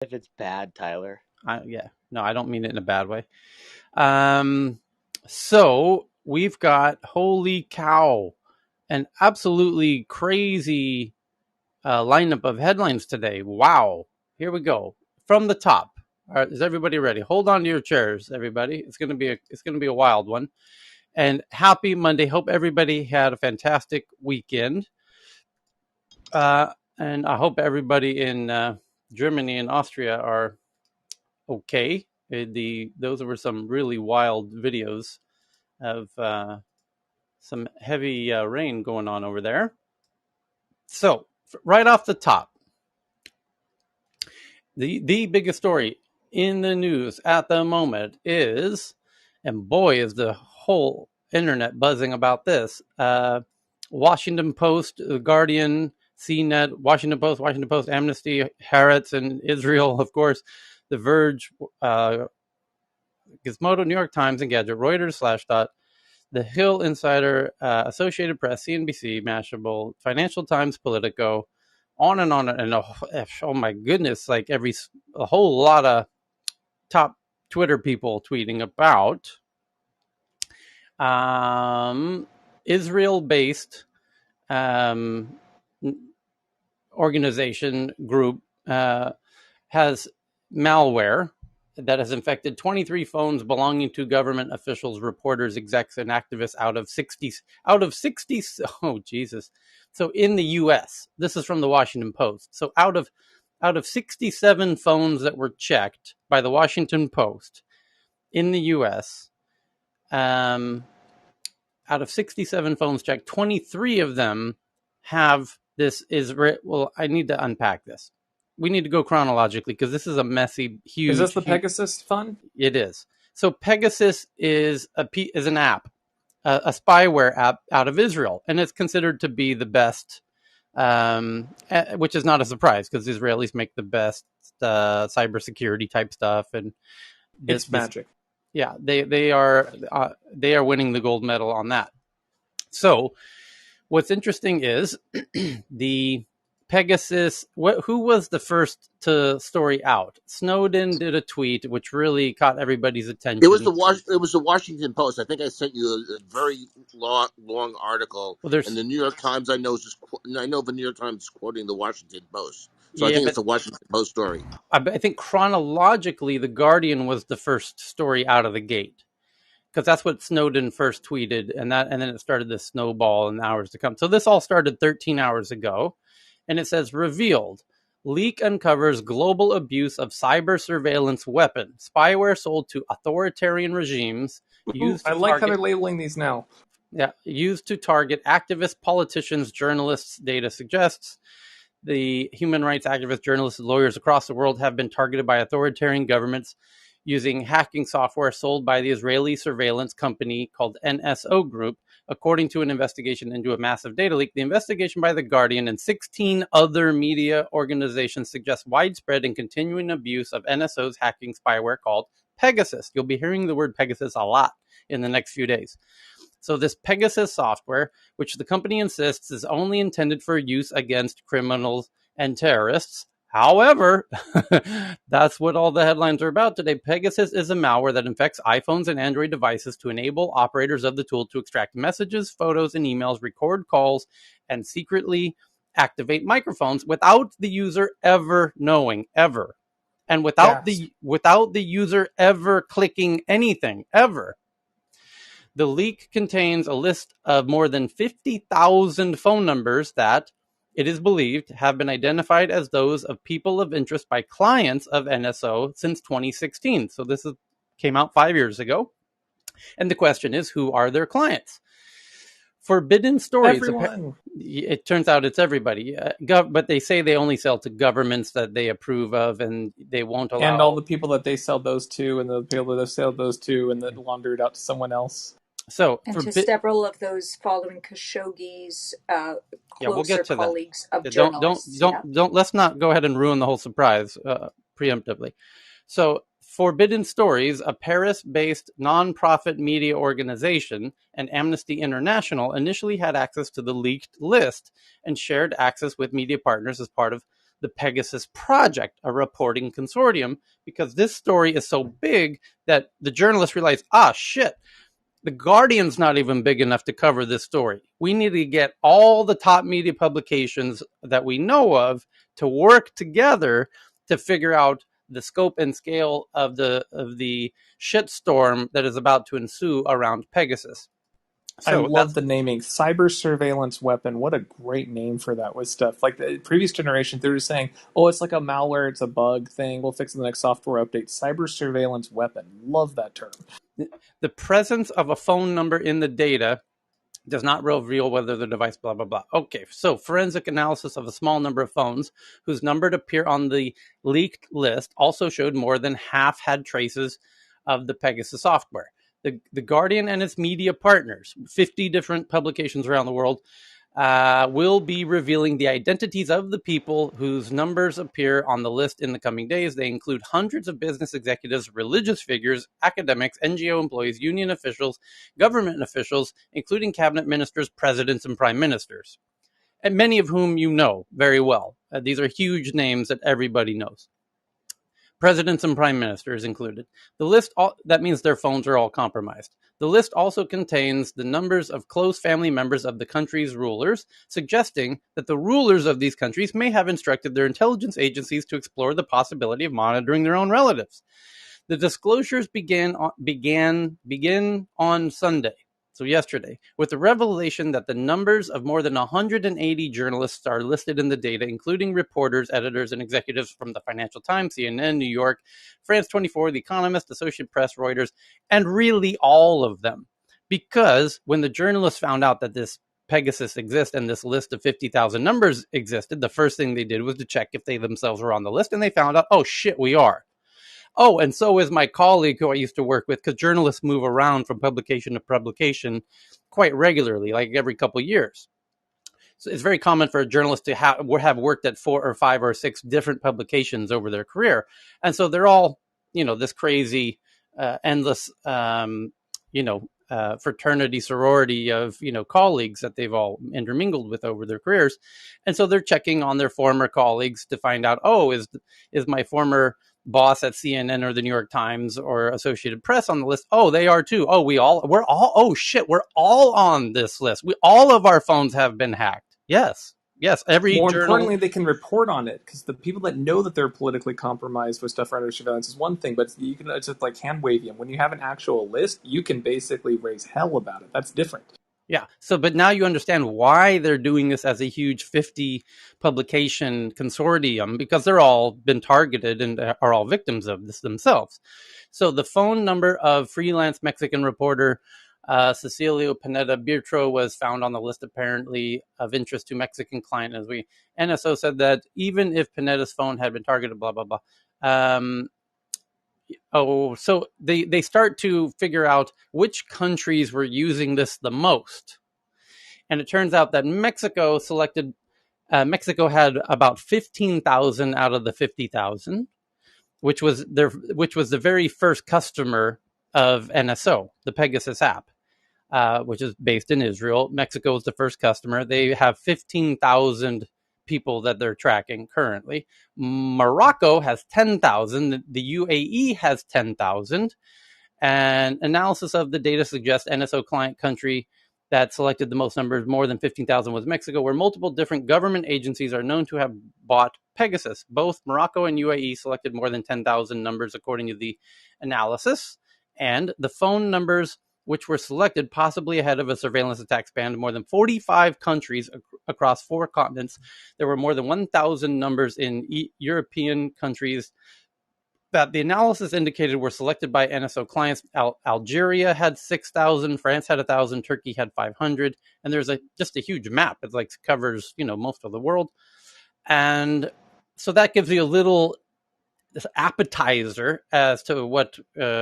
if it's bad, Tyler. Yeah, no, I don't mean it in a bad way. So we've got, holy cow, an absolutely crazy lineup of headlines today. Wow. Here we go. From the top. All right, is everybody ready? Hold on to your chairs, everybody. It's gonna be a wild one. And happy Monday. Hope everybody had a fantastic weekend. And I hope everybody in Germany and Austria are okay. Those were some really wild videos of some heavy rain going on over there. So right off the top, the biggest story in the news at the moment is, and boy, is the whole internet buzzing about this. Washington Post, The Guardian, CNET, Washington Post, Amnesty, Haaretz, and Israel, of course, The Verge, Gizmodo, New York Times, and Gadget, Reuters, Slashdot, The Hill Insider, Associated Press, CNBC, Mashable, Financial Times, Politico, on, and oh my goodness, like a whole lot of top Twitter people tweeting about Israel-based um, organization group has malware that has infected 23 phones belonging to government officials, reporters, execs, and activists out of 60. Oh Jesus! So in the U.S., this is from the Washington Post. So out of 67 phones that were checked by the Washington Post in the U.S., out of 67 phones checked, 23 of them have this Israel. Well, I need to unpack this. We need to go chronologically because this is a messy, Is this huge, the Pegasus fun? it is. So Pegasus is an app, a spyware app out of Israel, and it's considered to be the best, which is not a surprise because Israelis make the best cybersecurity type stuff, and It's magic. yeah, they are winning the gold medal on that. So what's interesting is the Pegasus. Who was the first to story out? Snowden did a tweet which really caught everybody's attention. It was the Washington Post. I think I sent you a very long article, Well, and there's the New York Times. I know the New York Times is quoting the Washington Post, so I yeah, think it's but the Washington Post story. I think chronologically, the Guardian was the first story out of the gate because that's what Snowden first tweeted, and then it started this snowball in hours to come. So this all started 13 hours ago, and it says revealed. Leak uncovers global abuse of cyber surveillance weapon. Spyware sold to authoritarian regimes Ooh, used I to like how they're target labeling these now. activists, politicians, journalists, data suggests. The human rights activists, journalists, and lawyers across the world have been targeted by authoritarian governments using hacking software sold by the Israeli surveillance company called NSO Group, according to an investigation into a massive data leak. The investigation by The Guardian and 16 other media organizations suggests widespread and continuing abuse of NSO's hacking spyware called Pegasus. You'll be hearing the word Pegasus a lot in the next few days. So this Pegasus software, which the company insists is only intended for use against criminals and terrorists. However, that's what all the headlines are about today. Pegasus is a malware that infects iPhones and Android devices to enable operators of the tool to extract messages, photos, and emails, record calls, and secretly activate microphones without the user ever knowing, ever. And Gasp. without the user ever clicking anything, ever. The leak contains a list of more than 50,000 phone numbers that it is believed have been identified as those of people of interest by clients of NSO since 2016. So came out 5 years ago. And the question is, who are their clients? Forbidden stories. Everyone. It turns out it's everybody. But they say they only sell to governments that they approve of, and they won't And all allow. the people that they sell those to, and the people that they sell those to, and that launder it out to someone else. So, And to several of those following Khashoggi's yeah, we'll get closer to that. colleagues of Don't don't journalists. Yeah. don't let's not go ahead and ruin the whole surprise preemptively. So Forbidden Stories, a Paris-based non-profit media organization, and Amnesty International initially had access to the leaked list and shared access with media partners as part of the Pegasus Project, a reporting consortium, because this story is so big that the journalists realize, shit, the Guardian's not even big enough to cover this story. We need to get all the top media publications that we know of to work together to figure out the scope and scale of the shitstorm that is about to ensue around Pegasus. I So love the naming. Cyber surveillance weapon. What a great name for that with stuff. Like the previous generation, they were saying, oh, it's like a malware, it's a bug thing. We'll fix it in the next software update. Cyber surveillance weapon. Love that term. the presence of a phone number in the data does not reveal whether the device, blah, blah, blah. Okay, so forensic analysis of a small number of phones whose number appear on the leaked list also showed more than half had traces of the Pegasus software. The Guardian and its media partners, 50 different publications around the world, will be revealing the identities of the people whose numbers appear on the list in the coming days. They include hundreds of business executives, religious figures, academics, NGO employees, union officials, government officials, including cabinet ministers, presidents, and prime ministers, and many of whom you know very well. These are huge names that everybody knows. Presidents and prime ministers included. The list, that means their phones are all compromised. The list also contains the numbers of close family members of the country's rulers, suggesting that the rulers of these countries may have instructed their intelligence agencies to explore the possibility of monitoring their own relatives. The disclosures begin on Sunday, so yesterday, with the revelation that the numbers of more than 180 journalists are listed in the data, including reporters, editors, and executives from the Financial Times, CNN, New York, France 24, The Economist, Associated Press, Reuters, and really all of them. Because when the journalists found out that this Pegasus exists and this list of 50,000 numbers existed, the first thing they did was to check if they themselves were on the list, and they found out, oh shit, we are. Oh, and so is my colleague who I used to work with, because journalists move around from publication to publication quite regularly, like every couple of years. So it's very common for a journalist to have worked at 4 or 5 or 6 different publications over their career. And so they're all, this crazy, endless, fraternity, sorority of, colleagues that they've all intermingled with over their careers. And so they're checking on their former colleagues to find out, oh, is my former boss at CNN or the New York Times or Associated Press on the list? Oh, they are too. Oh, we're all, oh shit, we're all on this list. All of our phones have been hacked. Yes. Every More journal. importantly, they can report on it, because the people that know that they're politically compromised with stuff under surveillance is one thing, but it's just like hand waving. When you have an actual list, you can basically raise hell about it. That's different. Yeah. So, but now you understand why they're doing this as a huge 50 publication consortium, because they're all been targeted and are all victims of this themselves. So the phone number of freelance Mexican reporter Cecilio Pineda-Birtro was found on the list, apparently of interest to Mexican client. As NSO said that even if Pineda's phone had been targeted, blah, blah, blah. So they start to figure out which countries were using this the most. And it turns out that Mexico had about 15,000 out of the 50,000, which was the very first customer of NSO, the Pegasus app, which is based in Israel. Mexico is the first customer. They have 15,000 people that they're tracking currently. Morocco has 10,000. The UAE has 10,000. And analysis of the data suggests NSO client country that selected the most numbers, more than 15,000, was Mexico, where multiple different government agencies are known to have bought Pegasus. Both Morocco and UAE selected more than 10,000 numbers, according to the analysis. And the phone numbers which were selected, possibly ahead of a surveillance attack spanned more than 45 countries across 4 continents. There were more than 1,000 numbers in European countries that the analysis indicated were selected by NSO clients. Algeria had 6,000, France had 1,000, Turkey had 500, and there's just a huge map. It covers most of the world, and so that gives you a little appetizer as to what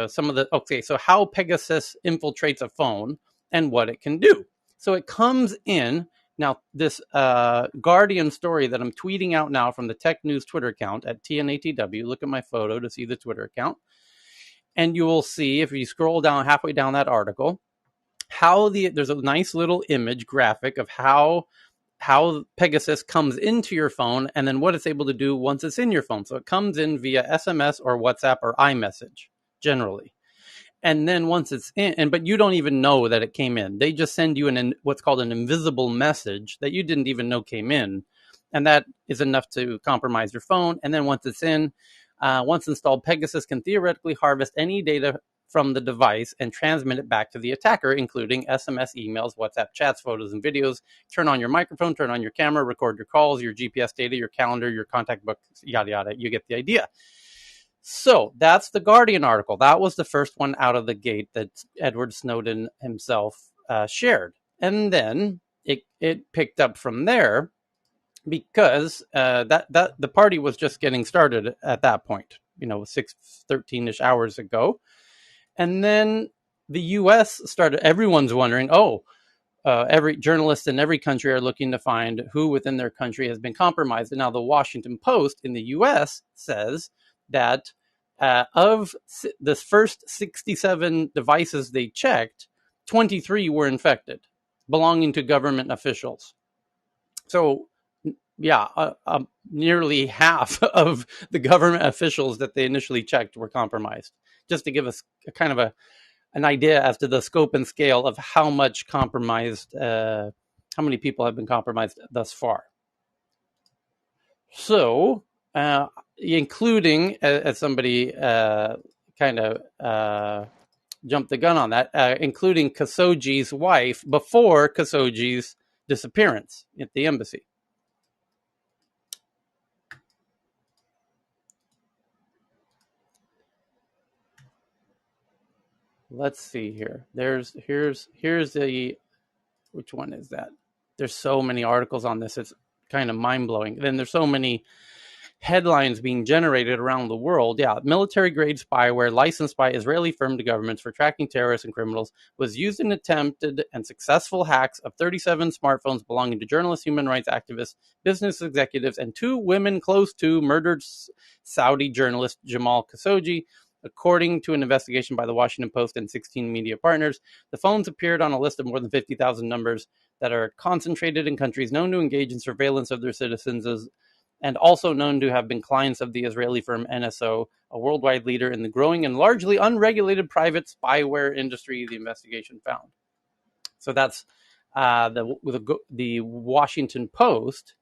some of the so how Pegasus infiltrates a phone and what it can do. So it comes in. Now, this Guardian story that I'm tweeting out now from the Tech News Twitter account at TNATW, look at my photo to see the Twitter account, and you will see, if you scroll down halfway down that article, how there's a nice little image graphic of how how Pegasus comes into your phone and then what it's able to do once it's in your phone. So it comes in via SMS or WhatsApp or iMessage generally. And then once it's in, but you don't even know that it came in. They just send you what's called an invisible message that you didn't even know came in. And that is enough to compromise your phone. And then once it's in, once installed, Pegasus can theoretically harvest any data from the device and transmit it back to the attacker, including SMS, emails, WhatsApp chats, photos, and videos. Turn on your microphone, turn on your camera, record your calls, your GPS data, your calendar, your contact book, yada, yada. You get the idea. So that's the Guardian article. That was the first one out of the gate that Edward Snowden himself shared. And then it picked up from there because that the party was just getting started at that point, 13-ish hours ago. And then the U.S. started, everyone's wondering, every journalist in every country are looking to find who within their country has been compromised. And now the Washington Post in the U.S. says that of the first 67 devices they checked, 23 were infected, belonging to government officials. So, yeah, nearly half of the government officials that they initially checked were compromised. Just to give us a kind of an idea as to the scope and scale of how much compromised, how many people have been compromised thus far. So, including, as somebody kind of jumped the gun on that, including Khashoggi's wife before Khashoggi's disappearance at the embassy. Let's see here. Here's the, which one is that? There's so many articles on this. It's kind of mind-blowing. Then there's so many headlines being generated around the world. Yeah, military-grade spyware licensed by Israeli firm to governments for tracking terrorists and criminals was used in attempted and successful hacks of 37 smartphones belonging to journalists, human rights activists, business executives, and 2 women close to murdered Saudi journalist Jamal Khashoggi. According to an investigation by the Washington Post and 16 media partners, the phones appeared on a list of more than 50,000 numbers that are concentrated in countries known to engage in surveillance of their citizens and also known to have been clients of the Israeli firm NSO, a worldwide leader in the growing and largely unregulated private spyware industry, the investigation found. So that's the Washington Post.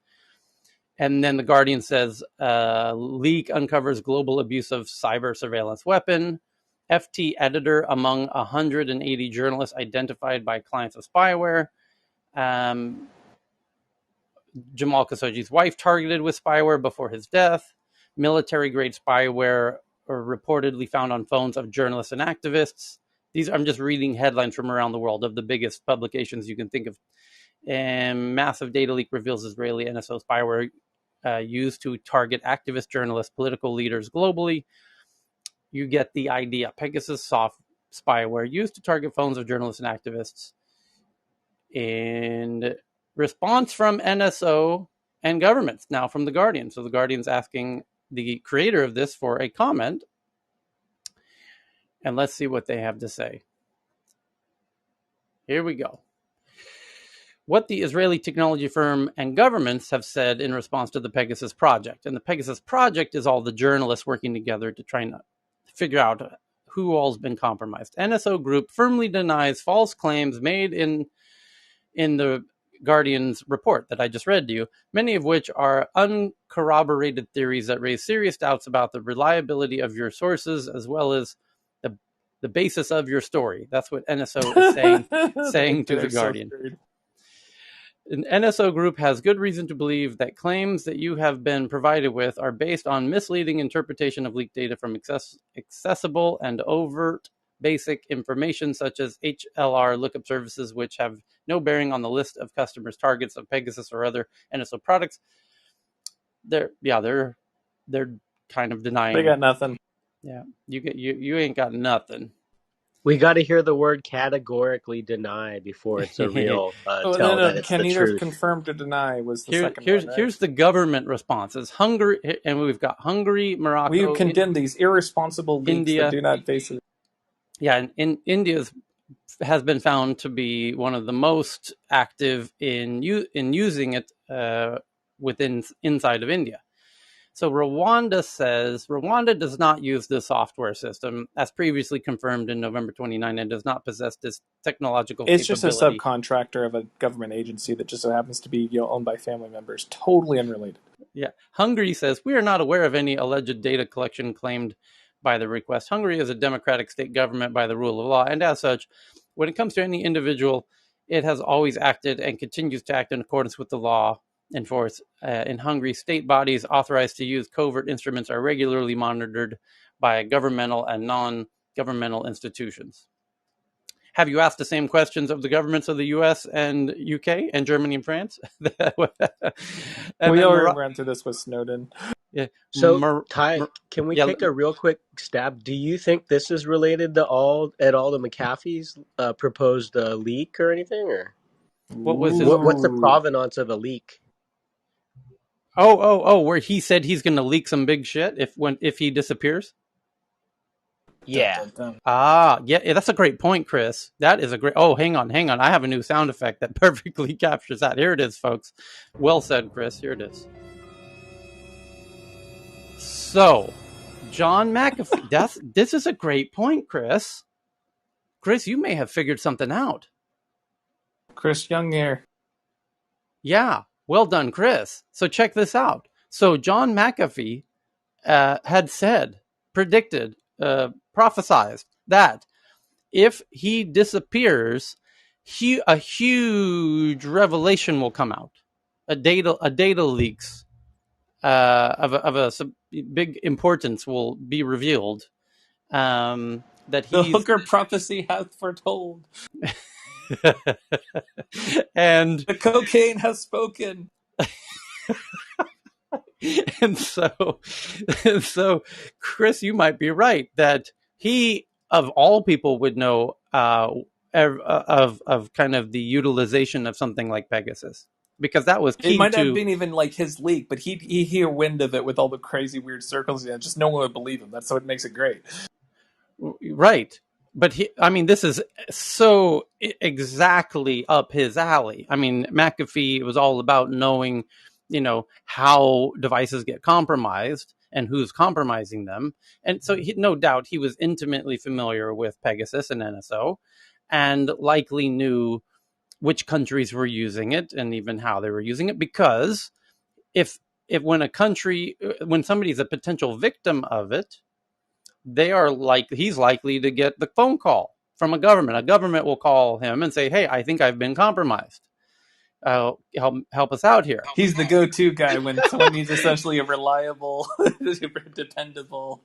And then the Guardian says, leak uncovers global abuse of cyber surveillance weapon. FT editor among 180 journalists identified by clients of spyware. Jamal Khashoggi's wife targeted with spyware before his death. Military-grade spyware are reportedly found on phones of journalists and activists. These, I'm just reading headlines from around the world of the biggest publications you can think of. And massive data leak reveals Israeli NSO spyware used to target activist journalists, political leaders globally. You get the idea. Pegasus soft spyware used to target phones of journalists and activists. And response from NSO and governments, now from the Guardian. So the Guardian's asking the creator of this for a comment. And let's see what they have to say. Here we go. What the Israeli technology firm and governments have said in response to the Pegasus project. And the Pegasus project is all the journalists working together to try and figure out who all's been compromised. NSO Group firmly denies false claims made in the Guardian's report that I just read to you, many of which are uncorroborated theories that raise serious doubts about the reliability of your sources as well as the basis of your story. That's what NSO is saying to the Guardian. So an NSO Group has good reason to believe that claims that you have been provided with are based on misleading interpretation of leaked data from accessible and overt basic information such as HLR lookup services, which have no bearing on the list of customers' targets of Pegasus or other NSO products. They're kind of denying. They got nothing. Yeah, you ain't got nothing. We got to hear the word categorically deny before it's a real tell that it's can the neither truth. confirm to deny was the second one. Right? Here's the government response. It's Hungary, and we've got Hungary, Morocco. We condemn these irresponsible leaks India, that do not face it. Yeah, and in India's has been found to be one of the most active in using it inside of India. So Rwanda says Rwanda does not use this software system, as previously confirmed in November 29, and does not possess this technological It's just a capability. subcontractor of a government agency that just so happens to be owned by family members. Totally unrelated. Yeah. Hungary says, we are not aware of any alleged data collection claimed by the request. Hungary is a democratic state government by the rule of law, and as such, when it comes to any individual, it has always acted and continues to act in accordance with the law in force. In Hungary, state bodies authorized to use covert instruments are regularly monitored by governmental and non-governmental institutions. Have you asked the same questions of the governments of the U.S. and UK and Germany and France? And We then already ran through this with Snowden. yeah, So, Ty, can we yeah. take a real quick stab? Do you think this is related to all the McAfee's proposed leak or anything, or What was his? what's the Ooh. provenance of the leak? Where he said he's going to leak some big shit if he disappears. Yeah. Dun, dun, dun. Yeah, that's a great point, Chris. That is a great. Oh, hang on. I have a new sound effect that perfectly captures that. Here it is, folks. Well said, Chris. Here it is. So, John McAfee. This is a great point, Chris. Chris, you may have figured something out. Chris Young here. Yeah, well done, Chris. So check this out. So John McAfee had predicted, prophesized that if he disappears, a huge revelation will come out. A data leaks of a big importance will be revealed. That The he's hooker prophecy hath foretold. and The cocaine has spoken. and so Chris, you might be right that he of all people would know of kind of the utilization of something like Pegasus, because that was It key might not have to been even like his leak, but he'd hear wind of it with all the crazy weird circles. Yeah, just no one would believe him. That's what makes it great. right. But this is so exactly up his alley. I mean, McAfee was all about knowing, how devices get compromised and who's compromising them. And so no doubt he was intimately familiar with Pegasus and NSO, and likely knew which countries were using it and even how they were using it. Because if when somebody's a potential victim of it, he's likely to get the phone call from a government. A government will call him and say, "Hey, I think I've been compromised. Help us out here." He's the go-to guy when someone needs essentially a reliable, dependable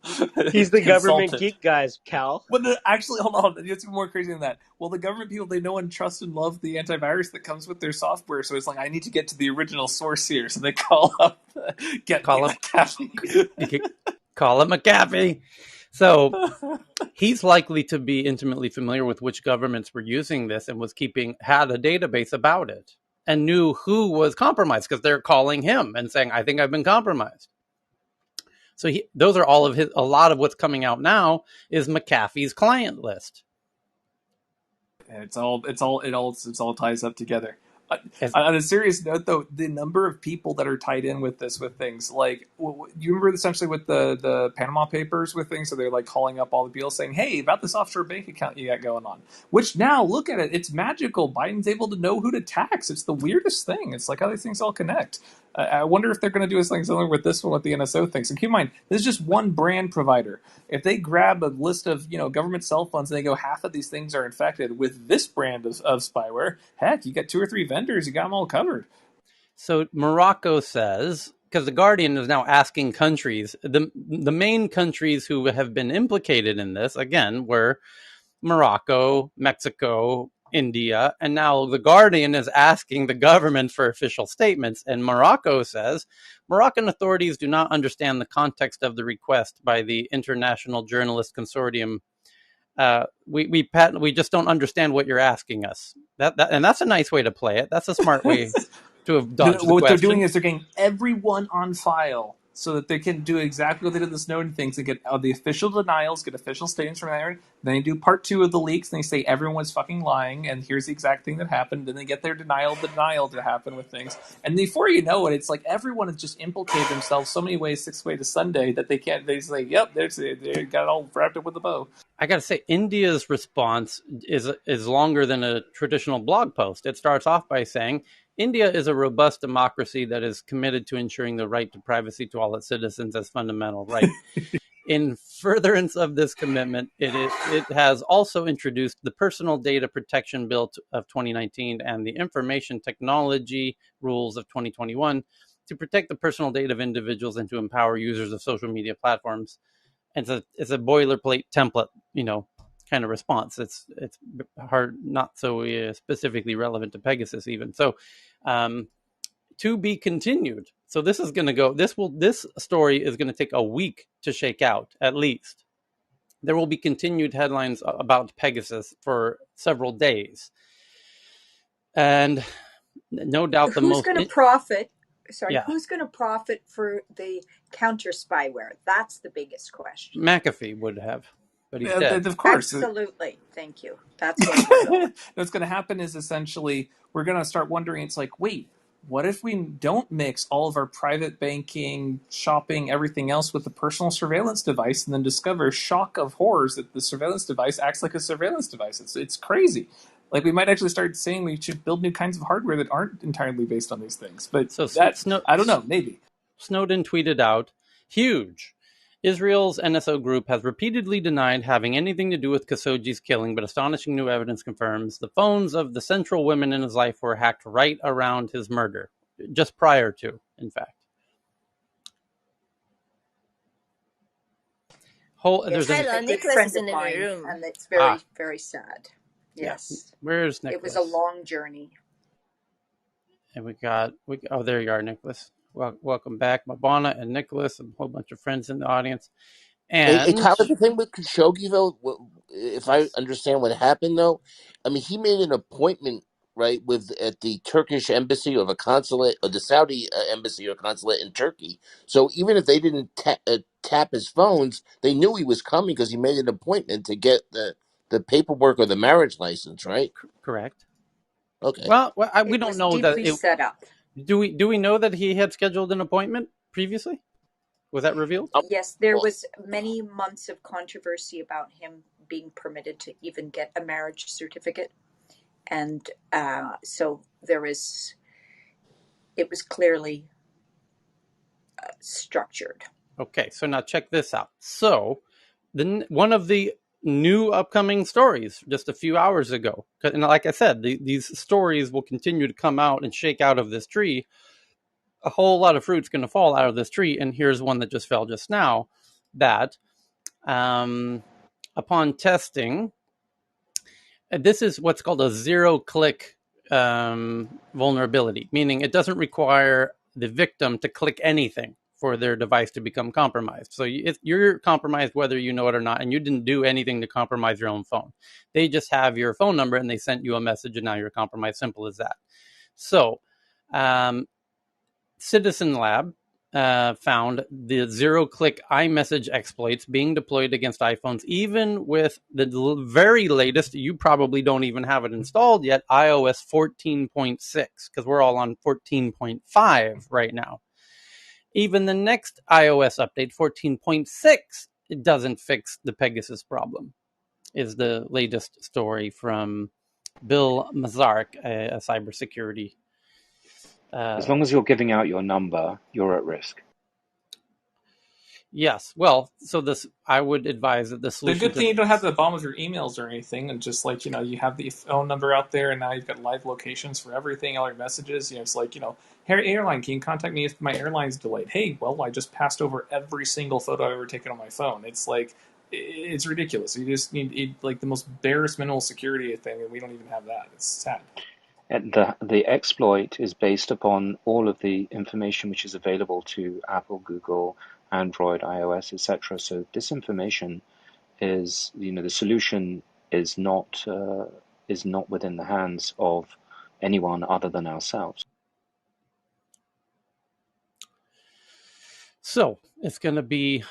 He's the government consultant. geek guys, Cal. But actually, hold on, it's more crazy than that. Well, the government people, they know and trust and love the antivirus that comes with their software, so it's like, I need to get to the original source here. So they call up, get Call me him. McAfee. Call him McAfee. So he's likely to be intimately familiar with which governments were using this and had a database about it and knew who was compromised, because they're calling him and saying, "I think I've been compromised." So those are a lot of what's coming out now is McAfee's client list. And it all ties up together. On a serious note, though, the number of people that are tied in with things like, you remember essentially with the Panama Papers with things, so they're like calling up all the people saying, "Hey, about this offshore bank account you got going on," which now look at it, it's magical. Biden's able to know who to tax. It's the weirdest thing. It's like how these things all connect. I wonder if they're going to do something similar with this one with the NSO thing. So keep in mind, this is just one brand provider. If they grab a list of government cell phones and they go, half of these things are infected with this brand of spyware, heck, you got 2 or 3 vendors, you got them all covered. So Morocco says, because the Guardian is now asking countries, the main countries who have been implicated in this, again, were Morocco, Mexico, India, and now the Guardian is asking the government for official statements. And Morocco says Moroccan authorities do not understand the context of the request by the International Journalist Consortium. We just don't understand what you're asking us. And that's a nice way to play it. That's a smart way to have dodged the What question. they're doing is they're getting everyone on file so that they can do exactly what they did with the Snowden things and get the official denials, get official statements from everyone. Then they do part 2 of the leaks and they say everyone was fucking lying and here's the exact thing that happened. Then they get their denial to happen with things. And before you know it, it's like everyone has just implicated themselves so many ways, 6 ways to Sunday, that they can't, they say, yep, they got it all wrapped up with a bow. I got to say, India's response is longer than a traditional blog post. It starts off by saying, India is a robust democracy that is committed to ensuring the right to privacy to all its citizens as fundamental right. In furtherance of this commitment, it has also introduced the Personal Data Protection Bill of 2019 and the Information Technology Rules of 2021 to protect the personal data of individuals and to empower users of social media platforms. And it's a boilerplate template, kind of response. It's hard, not so specifically relevant to Pegasus even. So, to be continued. So this is going to go. This story is going to take a week to shake out, at least. There will be continued headlines about Pegasus for several days, and no doubt the Who's most. going to profit? Sorry, Yeah, who's going to profit for the counter spyware? That's the biggest question. McAfee would have, but he's dead. Of course. Absolutely. Thank you. That's where we're going. What's going to happen is essentially we're going to start wondering, it's like, wait, what if we don't mix all of our private banking, shopping, everything else with the personal surveillance device and then discover, shock of horrors, that the surveillance device acts like a surveillance device? It's crazy. Like, we might actually start saying we should build new kinds of hardware that aren't entirely based on these things. But So I don't know, maybe. Snowden tweeted out, huge. Israel's NSO group has repeatedly denied having anything to do with Khashoggi's killing, but astonishing new evidence confirms the phones of the central women in his life were hacked right around his murder, just prior to, in fact. Yes, There's Hello, a good Nicholas friend is in of the mine, room. and it's very, very sad. Yeah. Yes. Where's Nicholas? It was a long journey. And oh, there you are, Nicholas. Welcome back, Mabana and Nicholas, and a whole bunch of friends in the audience. Hey, And Tyler, the thing with Khashoggi, though, if I understand what happened, though, I mean, he made an appointment, right, at the Turkish embassy or the consulate, or the Saudi embassy or consulate in Turkey. So even if they didn't tap his phones, they knew he was coming because he made an appointment to get the paperwork or the marriage license, right? correct. Okay. Well, we It don't was know that deeply set up. Do we know that he had scheduled an appointment previously? Was that revealed? Oh, Yes, there well, was many months of controversy about him being permitted to even get a marriage certificate. And so it was clearly structured. Okay, so now check this out. So, one of the new upcoming stories just a few hours ago, and like I said, these stories will continue to come out and shake out of this tree. A whole lot of fruit's going to fall out of this tree, and here's one that just fell just now. That, upon testing, this is what's called a zero-click vulnerability, meaning it doesn't require the victim to click anything for their device to become compromised. So you're compromised whether you know it or not, and you didn't do anything to compromise your own phone. They just have your phone number, and they sent you a message, and now you're compromised. Simple as that. So, Citizen Lab found the zero-click iMessage exploits being deployed against iPhones, even with the very latest, you probably don't even have it installed yet, iOS 14.6, because we're all on 14.5 right now. Even the next iOS update, 14.6, it doesn't fix the Pegasus problem, is the latest story from Bill Mazarek, a cybersecurity. As long as you're giving out your number, you're at risk. Yes. Well, so I would advise that the The solution good thing you don't have the bottom of your emails or anything, and just like, you have the phone number out there, and now you've got live locations for everything, all your messages. It's like, hey, airline, can you contact me if my airline's delayed? Hey, well, I just passed over every single photo I've ever taken on my phone. It's like, it's ridiculous. You just need like the most barest minimal security thing, and we don't even have that. It's sad. And the exploit is based upon all of the information which is available to Apple, Google, Android, iOS, etc. So this information is, the solution is not within the hands of anyone other than ourselves. So it's going to be,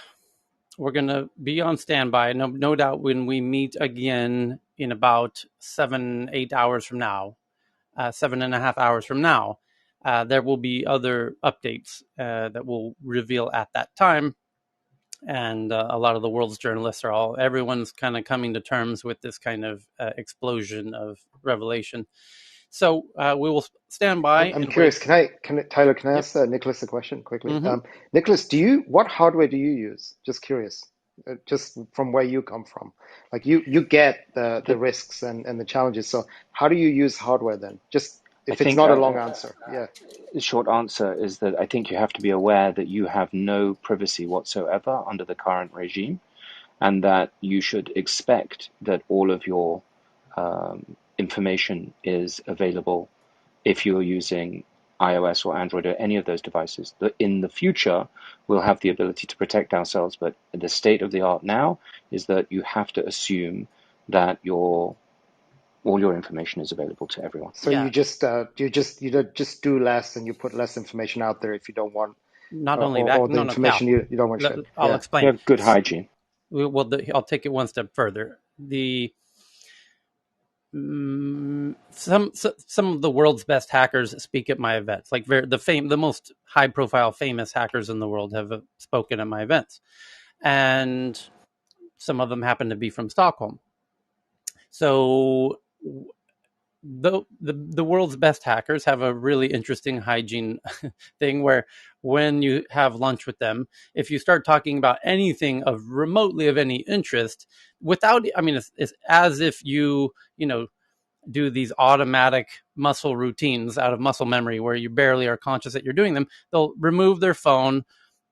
we're going to be on standby. No doubt when we meet again in about 7-8 hours from now, 7.5 hours from now, there will be other updates that we'll reveal at that time. And a lot of the world's journalists everyone's kind of coming to terms with this kind of explosion of revelation. So we will stand by I'm and wait. curious. Tyler? Can I Yep. ask Nicholas a question quickly? Mm-hmm. Nicholas, what hardware do you use? Just curious, just from where you come from. Like you get the risks and the challenges. So how do you use hardware then? Just I if it's think not a long answer, yeah. the short answer is that I think you have to be aware that you have no privacy whatsoever under the current regime, and that you should expect that all of your information is available if you're using iOS or Android or any of those devices. In the future, we'll have the ability to protect ourselves, but the state of the art now is that you have to assume that all your information is available to everyone. So Yeah. you don't just do less and you put less information out there if you don't want Not only that, or the no, information Cal. you don't want to share. I'll Yeah. You explain. have good hygiene. I'll take it one step further. Some of the world's best hackers speak at my events. Like the most high profile, famous hackers in the world have spoken at my events, and some of them happen to be from Stockholm. So the world's best hackers have a really interesting hygiene thing where when you have lunch with them, if you start talking about anything of remotely of any interest, it's as if you do these automatic muscle routines out of muscle memory where you barely are conscious that you're doing them. They'll remove their phone,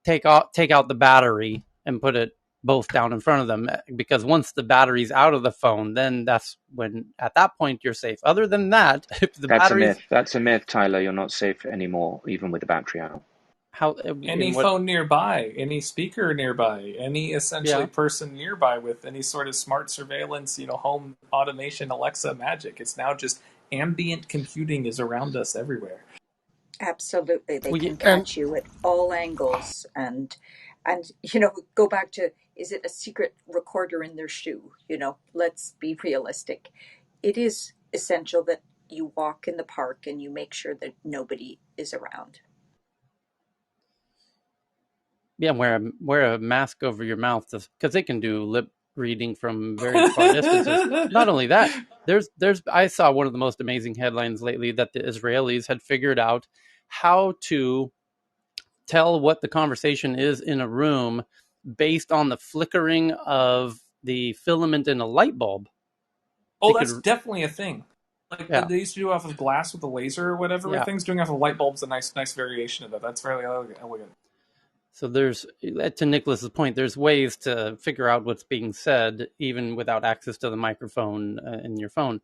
take out the battery, and put it both down in front of them, because once the battery's out of the phone, then that's when at that point you're safe. Other than that, if the That's a battery's myth. That's a myth, Tyler. You're not safe anymore, even with the battery out. how Any in what phone nearby, any speaker nearby, any essentially yeah. person nearby with any sort of smart surveillance, home automation, Alexa magic. It's now just ambient computing is around us everywhere. Absolutely, they can And catch you at all angles, and go back to, is it a secret recorder in their shoe? Let's be realistic. It is essential that you walk in the park and you make sure that nobody is around. Yeah, wear a mask over your mouth because they can do lip reading from very far distances. Not only that, there's I saw one of the most amazing headlines lately that the Israelis had figured out how to tell what the conversation is in a room based on the flickering of the filament in a light bulb. They Oh, that's could, definitely a thing. Like yeah, they used to do off of glass with a laser or whatever. yeah. Things doing off of light bulbs, a nice variation of that. That's very elegant. So there's, to Nicholas's point, there's ways to figure out what's being said even without access to the microphone in your phone.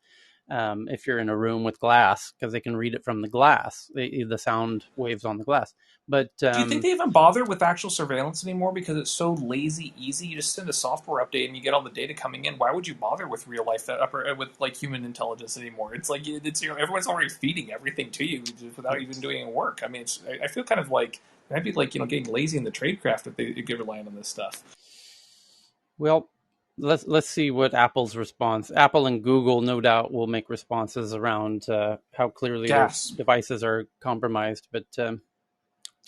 If you're in a room with glass, because they can read it from the glass, the sound waves on the glass. But Do you think they even bother with actual surveillance anymore because it's so lazy easy? You just send a software update and you get all the data coming in. Why would you bother with real life with like human intelligence anymore? It's like everyone's already feeding everything to you without even doing any work. I mean, I feel kind of like it might be like getting lazy in the tradecraft if they rely on this stuff. well, let's see what Apple's response. Apple and Google, no doubt, will make responses around how clearly their Gas. devices are compromised, but to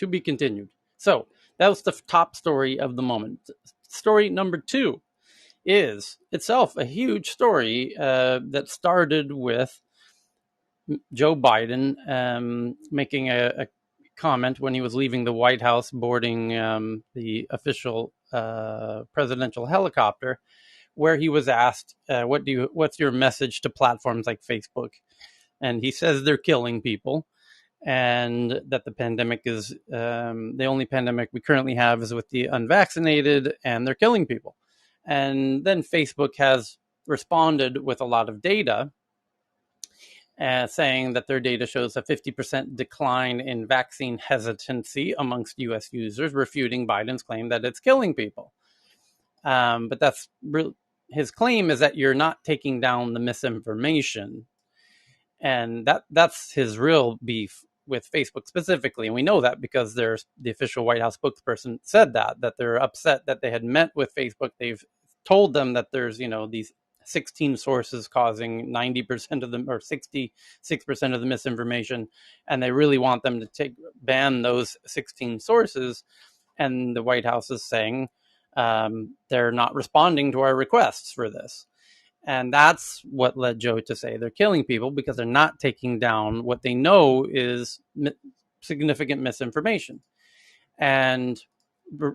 be continued. So that was the top story of the moment. Story number 2 is itself a huge story that started with Joe Biden making a comment when he was leaving the White House, boarding the official presidential helicopter, where he was asked, "What's your message to platforms like Facebook?" And he says they're killing people, and that the pandemic is the only pandemic we currently have is with the unvaccinated, and they're killing people. And then Facebook has responded with a lot of data, saying that their data shows a 50% decline in vaccine hesitancy amongst U.S. users, refuting Biden's claim that it's killing people. But his claim is that you're not taking down the misinformation, and that's his real beef with Facebook specifically, and we know that because there's the official White House spokesperson said that they're upset that they had met with Facebook. They've told them that there's these 16 sources causing 90% of them or 66% of the misinformation, and they really want them to ban those 16 sources. And the White House is saying they're not responding to our requests for this. And that's what led Joe to say they're killing people, because they're not taking down what they know is significant misinformation. And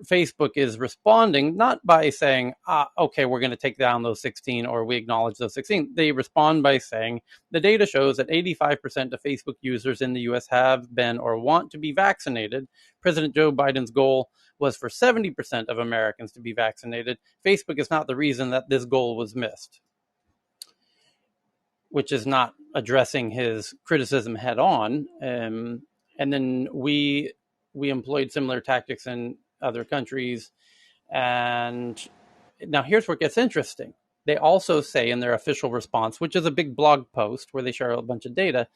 Facebook is responding not by saying, okay, we're going to take down those 16 or we acknowledge those 16. They respond by saying the data shows that 85% of Facebook users in the US have been or want to be vaccinated. President Joe Biden's goal was for 70% of Americans to be vaccinated. Facebook is not the reason that this goal was missed, which is not addressing his criticism head on. And then we employed similar tactics in other countries. And now here's where it gets interesting. They also say in their official response, which is a big blog post where they share a bunch of data,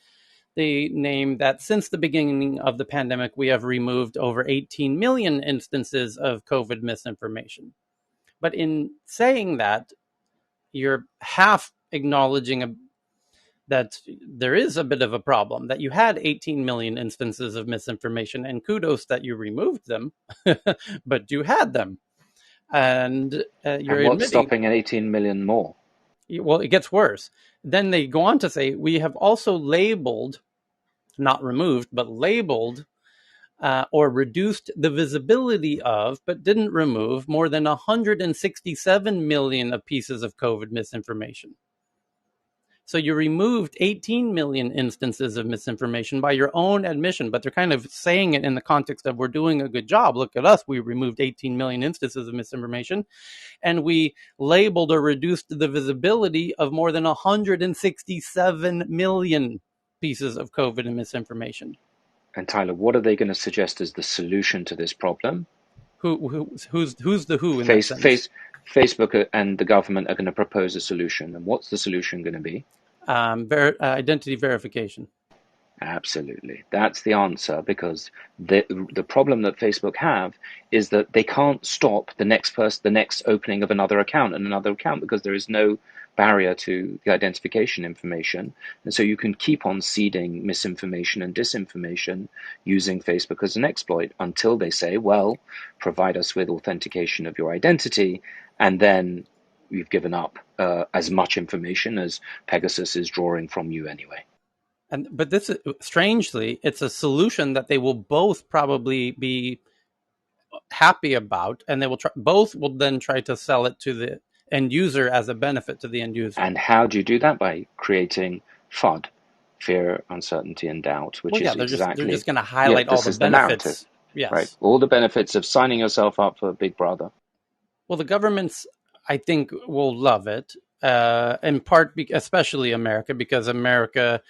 they name that since the beginning of the pandemic, we have removed over 18 million instances of COVID misinformation. But in saying that, you're half acknowledging that there is a bit of a problem, that you had 18 million instances of misinformation, and kudos that you removed them, but you had them. And you're and what's admitting, stopping 18 million more? well, it gets worse. Then they go on to say, we have also labeled, not removed, but labeled or reduced the visibility of, but didn't remove, more than 167 million of pieces of COVID misinformation. So you removed 18 million instances of misinformation by your own admission, but they're kind of saying it in the context of, we're doing a good job. Look at us. We removed 18 million instances of misinformation, and we labeled or reduced the visibility of more than 167 million pieces of COVID and misinformation. And Tyler, what are they going to suggest as the solution to this problem? Who's the who in that sentence? Facebook and the government are going to propose a solution. And what's the solution going to be? Identity verification. Absolutely. That's the answer, because the problem that Facebook have is that they can't stop the next opening of another account and another account, because there is no barrier to the identification information. And so you can keep on seeding misinformation and disinformation using Facebook as an exploit until they say, well, provide us with authentication of your identity, and then you've given up as much information as Pegasus is drawing from you anyway. But this, strangely, it's a solution that they will both probably be happy about, and they will both will then try to sell it to the end user as a benefit to the end user. And how do you do that? By creating FUD, fear, uncertainty, and doubt, which is they're exactly just going to highlight all the benefits. The narrative, yes, right? All the benefits of signing yourself up for Big Brother. Well, the governments, I think, will love it, in part, especially America, because America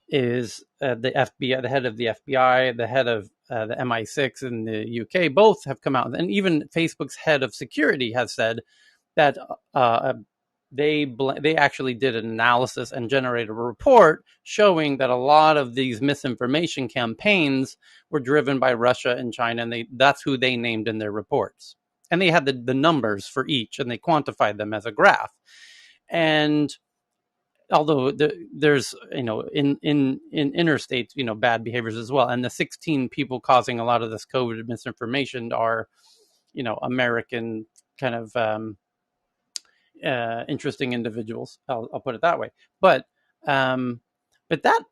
is the FBI, the head of the FBI, the head of the MI6 in the UK, both have come out, and even Facebook's head of security has said that they actually did an analysis and generated a report showing that a lot of these misinformation campaigns were driven by Russia and China, and that's who they named in their reports. And they had the numbers for each, and they quantified them as a graph. And although there's in interstate bad behaviors as well, and the 16 people causing a lot of this COVID misinformation are American kind of interesting individuals. I'll put it that way. But that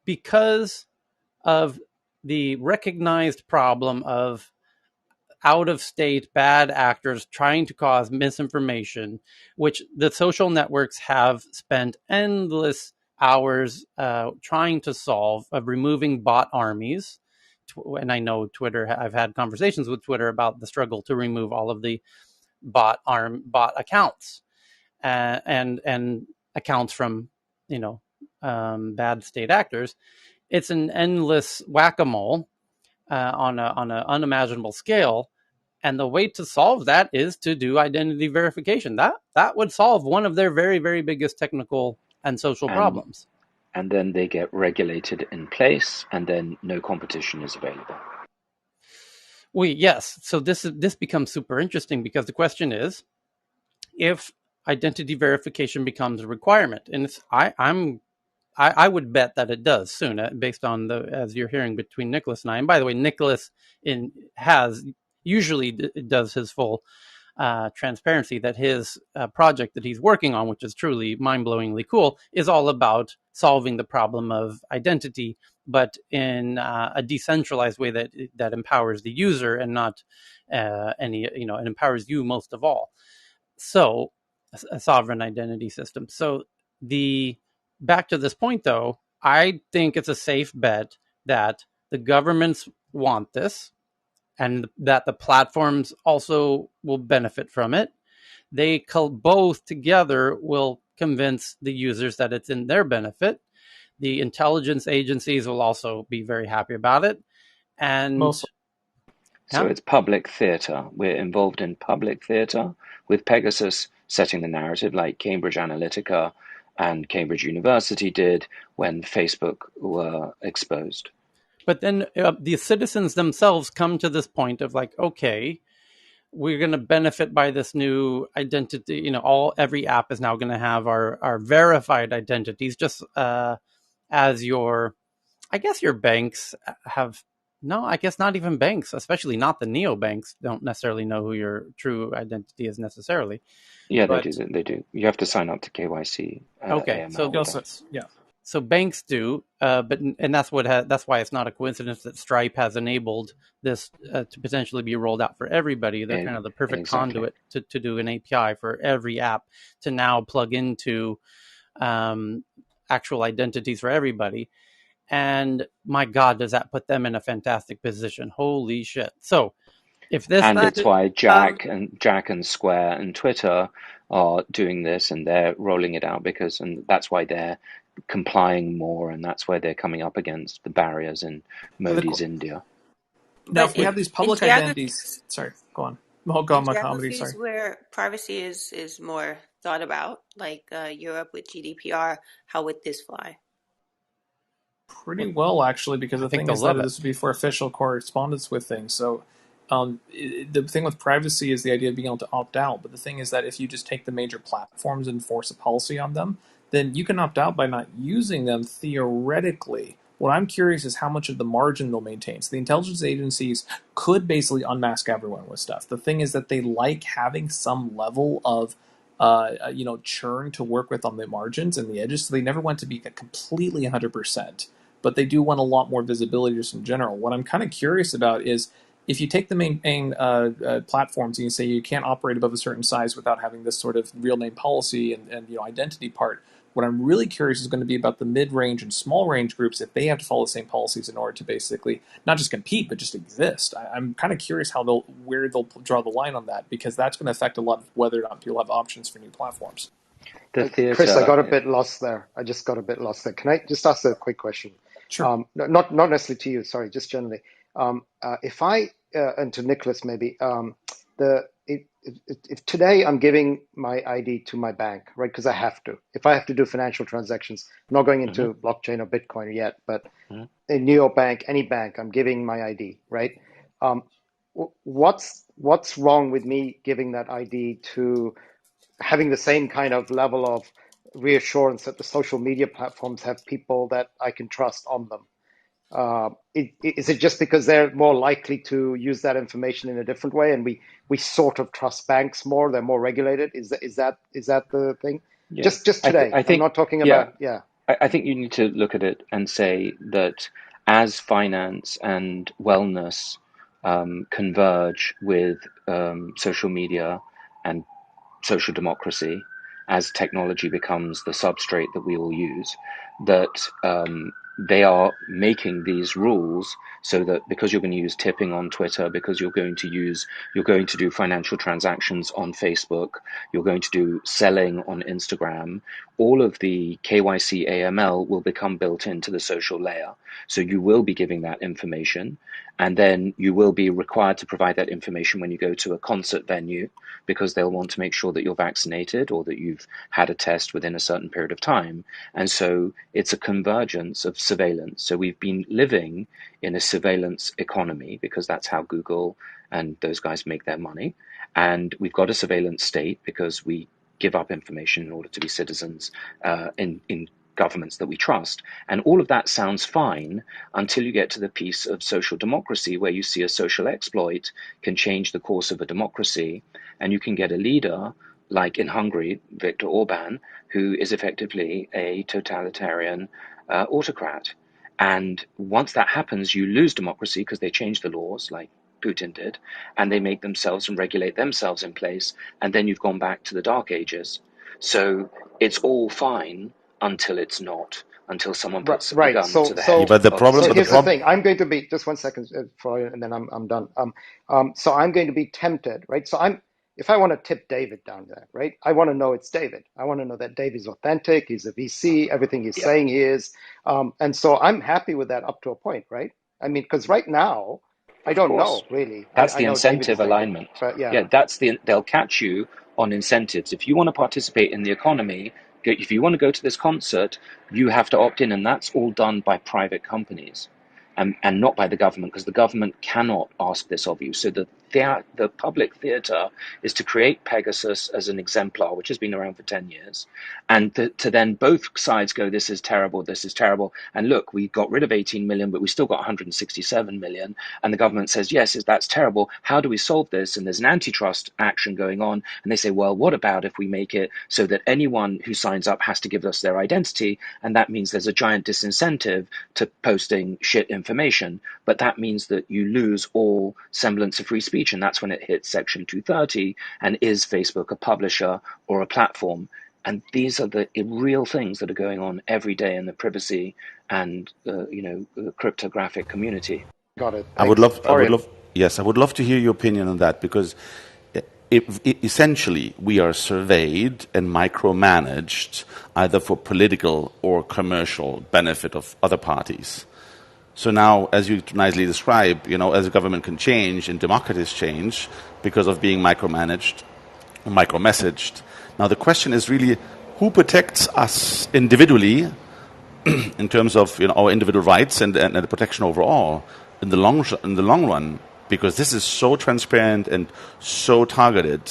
because of the recognized problem of out-of-state bad actors trying to cause misinformation, which the social networks have spent endless hours trying to solve, of removing bot armies. And I know Twitter, I've had conversations with Twitter about the struggle to remove all of the bot accounts and accounts from bad state actors. It's an endless whack-a-mole on an unimaginable scale. And the way to solve that is to do identity verification. That would solve one of their very, very biggest technical and social problems. and then they get regulated in place, and then no competition is available. Well, yes. So this becomes super interesting because the question is, if identity verification becomes a requirement, and I would bet that it does soon, based on as you're hearing between Nicholas and I. And by the way, Nicholas usually does his full transparency that his project that he's working on, which is truly mind-blowingly cool, is all about solving the problem of identity, but in a decentralized way that empowers the user and not it empowers you most of all. So a sovereign identity system. So the back to this point, though, I think it's a safe bet that the governments want this and that the platforms also will benefit from it. They both together will convince the users that it's in their benefit. The intelligence agencies will also be very happy about it. And Mostly. So it's public theatre. We're involved in public theatre with Pegasus setting the narrative like Cambridge Analytica and Cambridge University did when Facebook were exposed. But then the citizens themselves come to this point of like, okay, we're going to benefit by this new identity. Every app is now going to have our verified identities, just as I guess your banks have. No, I guess not even banks, especially not the neobanks, don't necessarily know who your true identity is necessarily. Yeah, But they do. You have to sign up to KYC, okay, AML with that. so banks do, and that's that's why it's not a coincidence that Stripe has enabled this to potentially be rolled out for everybody. They're kind of the perfect Exactly. conduit to do an API for every app to now plug into actual identities for everybody. And my God, does that put them in a fantastic position? Holy shit! So if this, and But it's why Jack and Square and Twitter are doing this, and they're rolling it out and that's why they're complying more, and that's why they're coming up against the barriers in Modi's India. Now, but if we have these in public identities, geographies sorry, go on. Oh, go in on, my comedy. geographies Sorry. where privacy is more thought about, like Europe with GDPR, how would this fly? Pretty well, actually, because I the think thing they'll is that love it. this would be for official correspondence with things. So, the thing with privacy is the idea of being able to opt out. But the thing is that if you just take the major platforms and force a policy on them, then you can opt out by not using them theoretically. What I'm curious is how much of the margin they'll maintain. So the intelligence agencies could basically unmask everyone with stuff. The thing is that they like having some level of churn to work with on the margins and the edges. So they never want to be completely 100%, but they do want a lot more visibility just in general. What I'm kind of curious about is if you take the main platforms and you say you can't operate above a certain size without having this sort of real name policy and identity part. What I'm really curious is going to be about the mid-range and small-range groups if they have to follow the same policies in order to basically not just compete but just exist. I'm kind of curious where they'll draw the line on that, because that's going to affect a lot of whether or not people have options for new platforms. The Chris, I got a theatre, bit lost there. I just got a bit lost there. Can I just ask a quick question? Sure. Not necessarily to you, sorry, just generally. If I and to Nicholas maybe, if today I'm giving my ID to my bank, right? Because I have to. If I have to do financial transactions, I'm not going into blockchain or Bitcoin yet, but in New York bank, any bank, I'm giving my ID, right? What's wrong with me giving that ID to having the same kind of level of reassurance that the social media platforms have people that I can trust on them? Is it just because they're more likely to use that information in a different way, and we sort of trust banks more? They're more regulated. Is that the thing? yeah. Just today. I I'm think, not talking yeah, about yeah. I think you need to look at it and say that as finance and wellness converge with social media and social democracy, as technology becomes the substrate that we all use, that they are making these rules so that because you're going to use tipping on Twitter, because you're going to do financial transactions on Facebook, you're going to do selling on Instagram, all of the KYC AML will become built into the social layer. So you will be giving that information, and then you will be required to provide that information when you go to a concert venue, because they'll want to make sure that you're vaccinated or that you've had a test within a certain period of time. And so it's a convergence of surveillance. So we've been living in a surveillance economy because that's how Google and those guys make their money. And we've got a surveillance state because we give up information in order to be citizens in governments that we trust. And all of that sounds fine until you get to the piece of social democracy, where you see a social exploit can change the course of a democracy, and you can get a leader like in Hungary, Viktor Orban, who is effectively a totalitarian autocrat. And once that happens, you lose democracy because they change the laws, like Putin did, and they make themselves and regulate themselves in place, and then you've gone back to the dark ages. So it's all fine until it's not, until someone Right, puts a right. gun to So, the Yeah, head so, but the of a problem, so but the here's the citizen. problem, thing. I'm going to be just one second, Florian, and then I'm done. So I'm going to be tempted, right? So if I want to tip David down there, right? I want to know it's David. I want to know that David's authentic. He's a VC. Everything he's Yeah, saying he is. And so I'm happy with that up to a point, right? I mean, because right now I of don't course. know really. That's I the know David incentive is thinking, alignment. but yeah, Yeah, they'll catch you on incentives. If you want to participate in the economy, if you want to go to this concert, you have to opt in, and that's all done by private companies, and not by the government, because the government cannot ask this of you. So the public theatre is to create Pegasus as an exemplar, which has been around for 10 years, and to then both sides go, this is terrible, this is terrible, and look, we got rid of 18 million, but we still got 167 million, and the government says, yes, that's terrible, how do we solve this? And there's an antitrust action going on, and they say, well, what about if we make it so that anyone who signs up has to give us their identity, and that means there's a giant disincentive to posting shit information, but that means that you lose all semblance of free speech, and that's when it hits Section 230, and is Facebook a publisher or a platform? And these are the real things that are going on every day in the privacy and cryptographic community. got it. I would Thanks, love, Florian. yes, I would love to hear your opinion on that, because essentially we are surveyed and micromanaged either for political or commercial benefit of other parties. So now, as you nicely describe, as a government can change and democracies change because of being micromanaged, micro-messaged. Now the question is really, who protects us individually in terms of our individual rights and the protection overall in the long run, because this is so transparent and so targeted.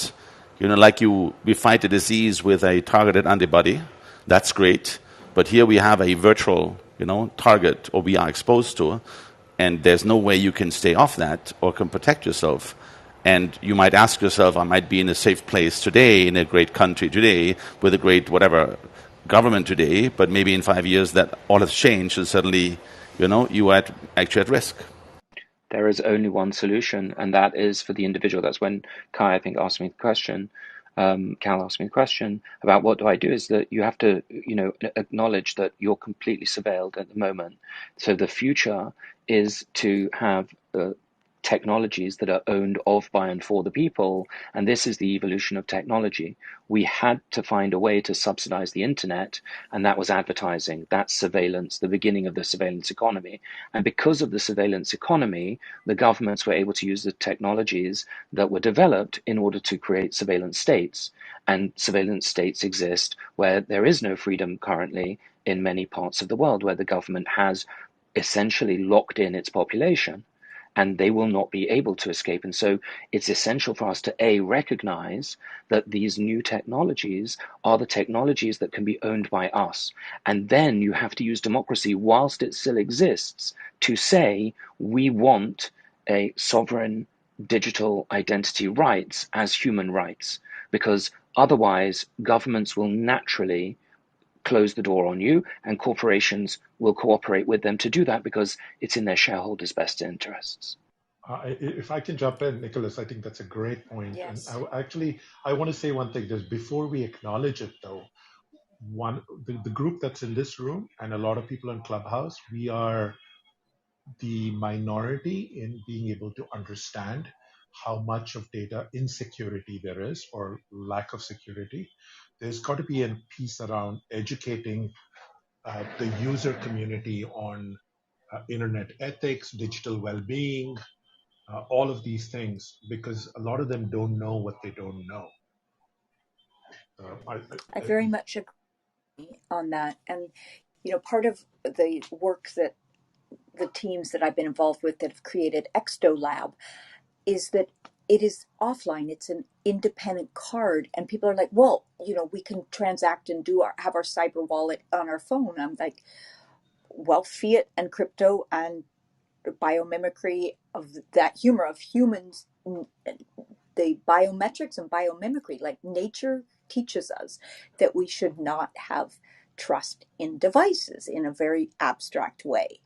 Like we fight a disease with a targeted antibody. That's great, but here we have a virtual target, or we are exposed to, and there's no way you can stay off that or can protect yourself. And you might ask yourself, I might be in a safe place today, in a great country today, with a great whatever government today, but maybe in 5 years that all has changed, and suddenly, you are actually at risk. There is only one solution, and that is for the individual. That's when Kai, I think, asked me the question. Cal asked me the question about what do I do, is that you have to, acknowledge that you're completely surveilled at the moment. So the future is to have technologies that are owned of, by, and for the people. And this is the evolution of technology. We had to find a way to subsidize the internet, and that was advertising. That's surveillance, the beginning of the surveillance economy. And because of the surveillance economy, the governments were able to use the technologies that were developed in order to create surveillance states. And surveillance states exist where there is no freedom currently in many parts of the world, where the government has essentially locked in its population, and they will not be able to escape. And so it's essential for us to recognize that these new technologies are the technologies that can be owned by us. And then you have to use democracy whilst it still exists to say, we want a sovereign digital identity rights as human rights, because otherwise governments will naturally close the door on you, and corporations will cooperate with them to do that because it's in their shareholders' best interests. If I can jump in, Nicholas, I think that's a great point. And Yes. I want to say one thing. Just before we acknowledge it, though, the group that's in this room and a lot of people in Clubhouse, we are the minority in being able to understand how much of data insecurity there is or lack of security. There's got to be a piece around educating the user community on internet ethics, digital well-being, all of these things, because a lot of them don't know what they don't know. I very much agree on that. And, part of the work that the teams that I've been involved with that have created Exto Lab is that it is offline. It's an independent card. And people are like, well, we can transact and have our cyber wallet on our phone. I'm like, well, fiat and crypto and biomimicry of that humor of humans, the biometrics and biomimicry, like nature teaches us that we should not have trust in devices in a very abstract way.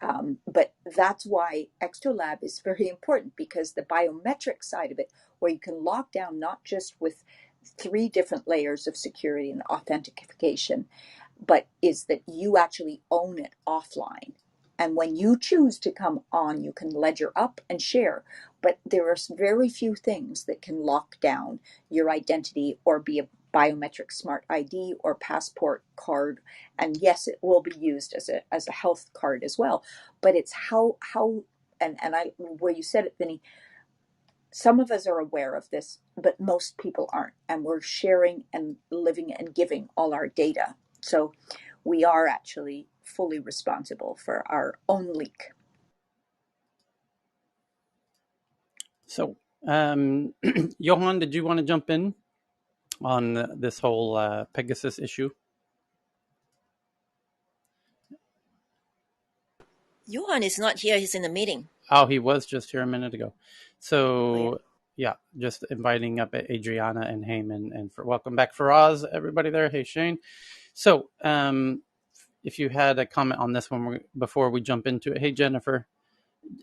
But that's why Extolab is very important, because the biometric side of it, where you can lock down not just with 3 different layers of security and authentication, but is that you actually own it offline. And when you choose to come on, you can ledger up and share. But there are very few things that can lock down your identity or be a biometric smart ID or passport card. And yes, it will be used as a health card as well. But it's how and I where you said it, Vinny, some of us are aware of this, but most people aren't. And we're sharing and living and giving all our data. So we are actually fully responsible for our own leak. So, Johan, did you want to jump in on this whole Pegasus issue? Johan is not here. He's in a meeting. Oh, he was just here a minute ago. So, Oh, yeah, just inviting up Adriana and Heyman, and welcome back, Faraz, everybody there. Hey, Shane. So, if you had a comment on this one before we jump into it. Hey, Jennifer.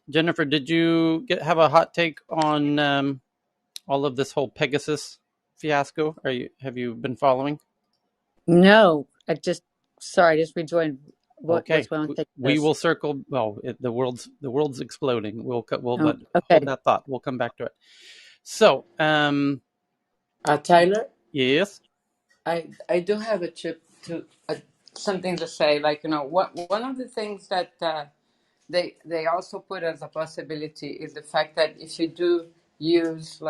Jennifer, did you have a hot take on all of this whole Pegasus fiasco? Have you been following? No, I just rejoined. What's Okay, going on with we Pegasus? will circle. Well, the world's exploding. We'll but hold Okay. that thought. We'll come back to it. So, Tyler, yes, I do have a chip to something to say. Like one of the things that they also put as a possibility is the fact that if you do use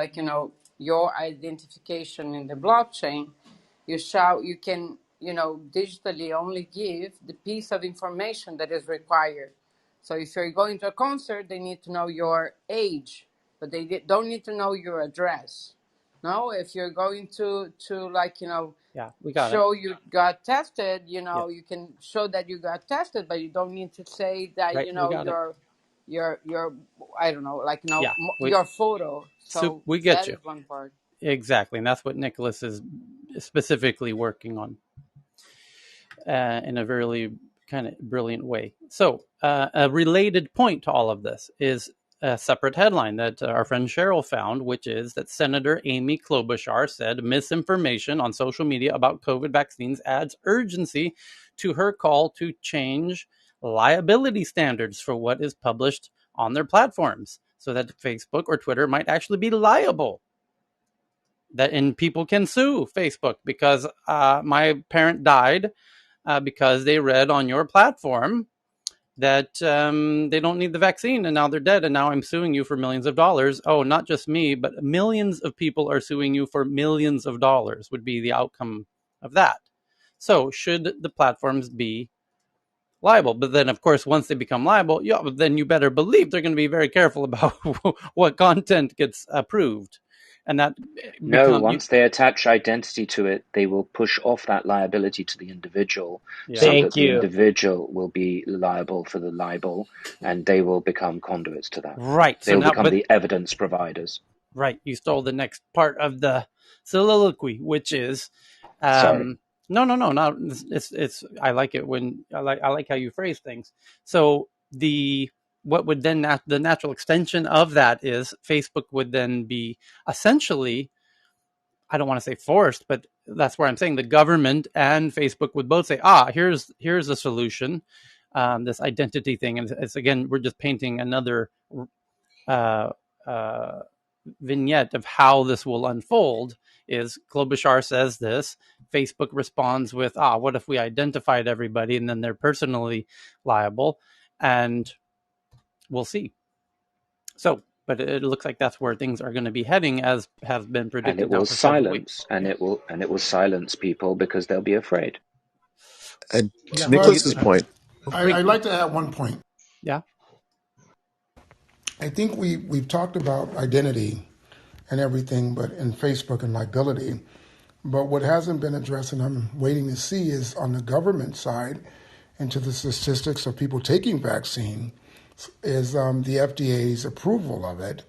your identification in the blockchain, you can digitally only give the piece of information that is required. So if you're going to a concert, they need to know your age, but they don't need to know your address. No, if you're going to yeah, we got it. show you got tested, Yeah. you can show that you got tested, but you don't need to say that Right, we got it. your I don't know, Yeah, your photo. So we get that you. is one part. Exactly, and that's what Nicholas is specifically working on in a very kind of brilliant way. So, a related point to all of this is a separate headline that our friend Cheryl found, which is that Senator Amy Klobuchar said misinformation on social media about COVID vaccines adds urgency to her call to change liability standards for what is published on their platforms so that Facebook or Twitter might actually be liable. And people can sue Facebook because my parent died because they read on your platform that they don't need the vaccine and now they're dead and now I'm suing you for millions of dollars. Oh, not just me, but millions of people are suing you for millions of dollars would be the outcome of that. So should the platforms be liable? But then, of course, once they become liable, then you better believe they're going to be very careful about what content gets approved. And that No, once they attach identity to it, they will push off that liability to the individual so Thank that the you. individual will be liable for the libel and they will become conduits to that. Right. They will become the evidence providers. Right. You stole the next part of the soliloquy, which is Sorry. No, not it's I like it when I like how you phrase things. So what would then the natural extension of that is Facebook would then be essentially, I don't want to say forced, but that's where I'm saying the government and Facebook would both say, here's a solution, this identity thing, and it's again we're just painting another vignette of how this will unfold is Klobuchar says this, Facebook responds with, what if we identified everybody and then they're personally liable, and we'll see. So, but it looks like that's where things are going to be heading, as has been And it predicted now will for several weeks. silence, and it will silence people because they'll be afraid. And Yeah. to Well, Nicholas's point, I'd like to add one point. Yeah. I think we've talked about identity and everything, but in Facebook and liability. But what hasn't been addressed, and I'm waiting to see, is on the government side, into the statistics of people taking vaccine, is the FDA's approval of it,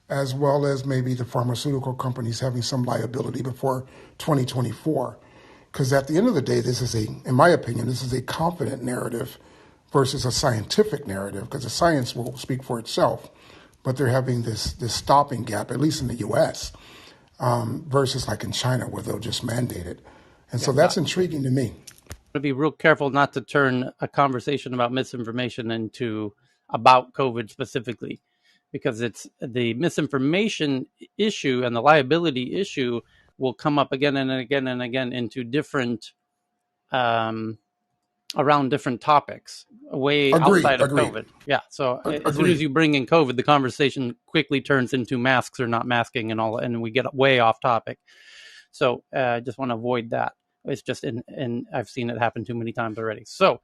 as well as maybe the pharmaceutical companies having some liability before 2024. Because at the end of the day, this is in my opinion, this is a confident narrative versus a scientific narrative, because the science will speak for itself. But they're having this stopping gap, at least in the U.S., versus like in China where they'll just mandate it. And so that's intriguing to me. To be real careful not to turn a conversation about misinformation into about COVID specifically, because it's the misinformation issue and the liability issue will come up again and again and again into different around different topics way outside of COVID. Yeah. So as soon as you bring in COVID, the conversation quickly turns into masks or not masking and all, and we get way off topic. So I just want to avoid that. It's just and I've seen it happen too many times already. So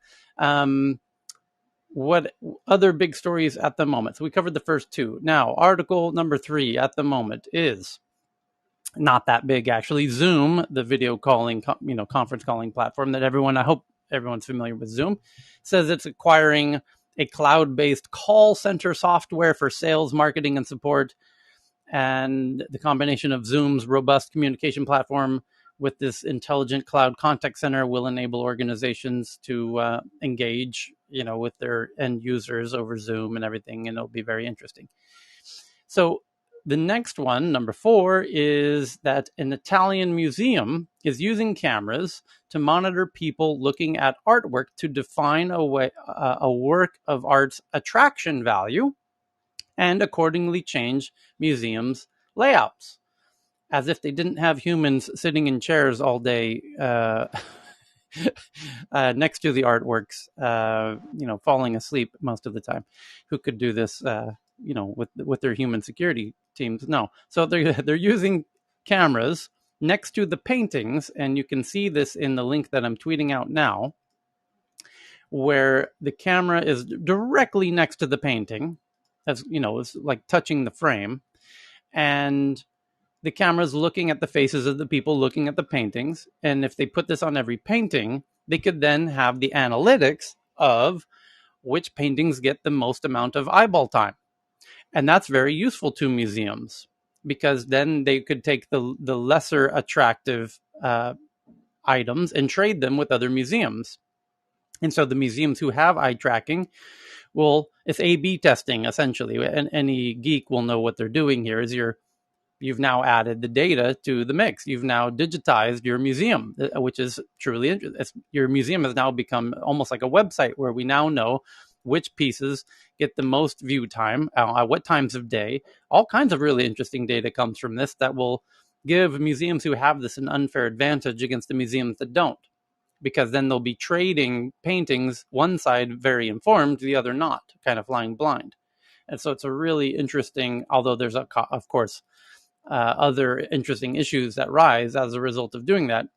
what other big stories at the moment? So we covered the first two. Now, article number 3 at the moment is not that big, actually. Zoom, the video calling, conference calling platform that I hope everyone's familiar with Zoom, says it's acquiring a cloud-based call center software for sales, marketing, and support. And the combination of Zoom's robust communication platform with this intelligent cloud contact center will enable organizations to engage, with their end users over Zoom and everything, and it'll be very interesting. So the next one, number 4, is that an Italian museum is using cameras to monitor people looking at artwork to define a work of art's attraction value and accordingly change museums' layouts, as if they didn't have humans sitting in chairs all day next to the artworks, falling asleep most of the time, who could do this, with their human security teams. No. So they're using cameras next to the paintings, and you can see this in the link that I'm tweeting out now, where the camera is directly next to the painting, as it's like touching the frame, and the camera's looking at the faces of the people looking at the paintings. And if they put this on every painting, they could then have the analytics of which paintings get the most amount of eyeball time. And that's very useful to museums, because then they could take the lesser attractive items and trade them with other museums. And so the museums who have eye tracking it's A/B testing, essentially. And any geek will know what they're doing here is you've now added the data to the mix. You've now digitized your museum, which is truly interesting. Your museum has now become almost like a website where we now know which pieces get the most view time, at what times of day. All kinds of really interesting data comes from this that will give museums who have this an unfair advantage against the museums that don't, because then they'll be trading paintings, one side very informed, the other not, kind of flying blind. And so it's a really interesting, although there's, of course, other interesting issues that rise as a result of doing that.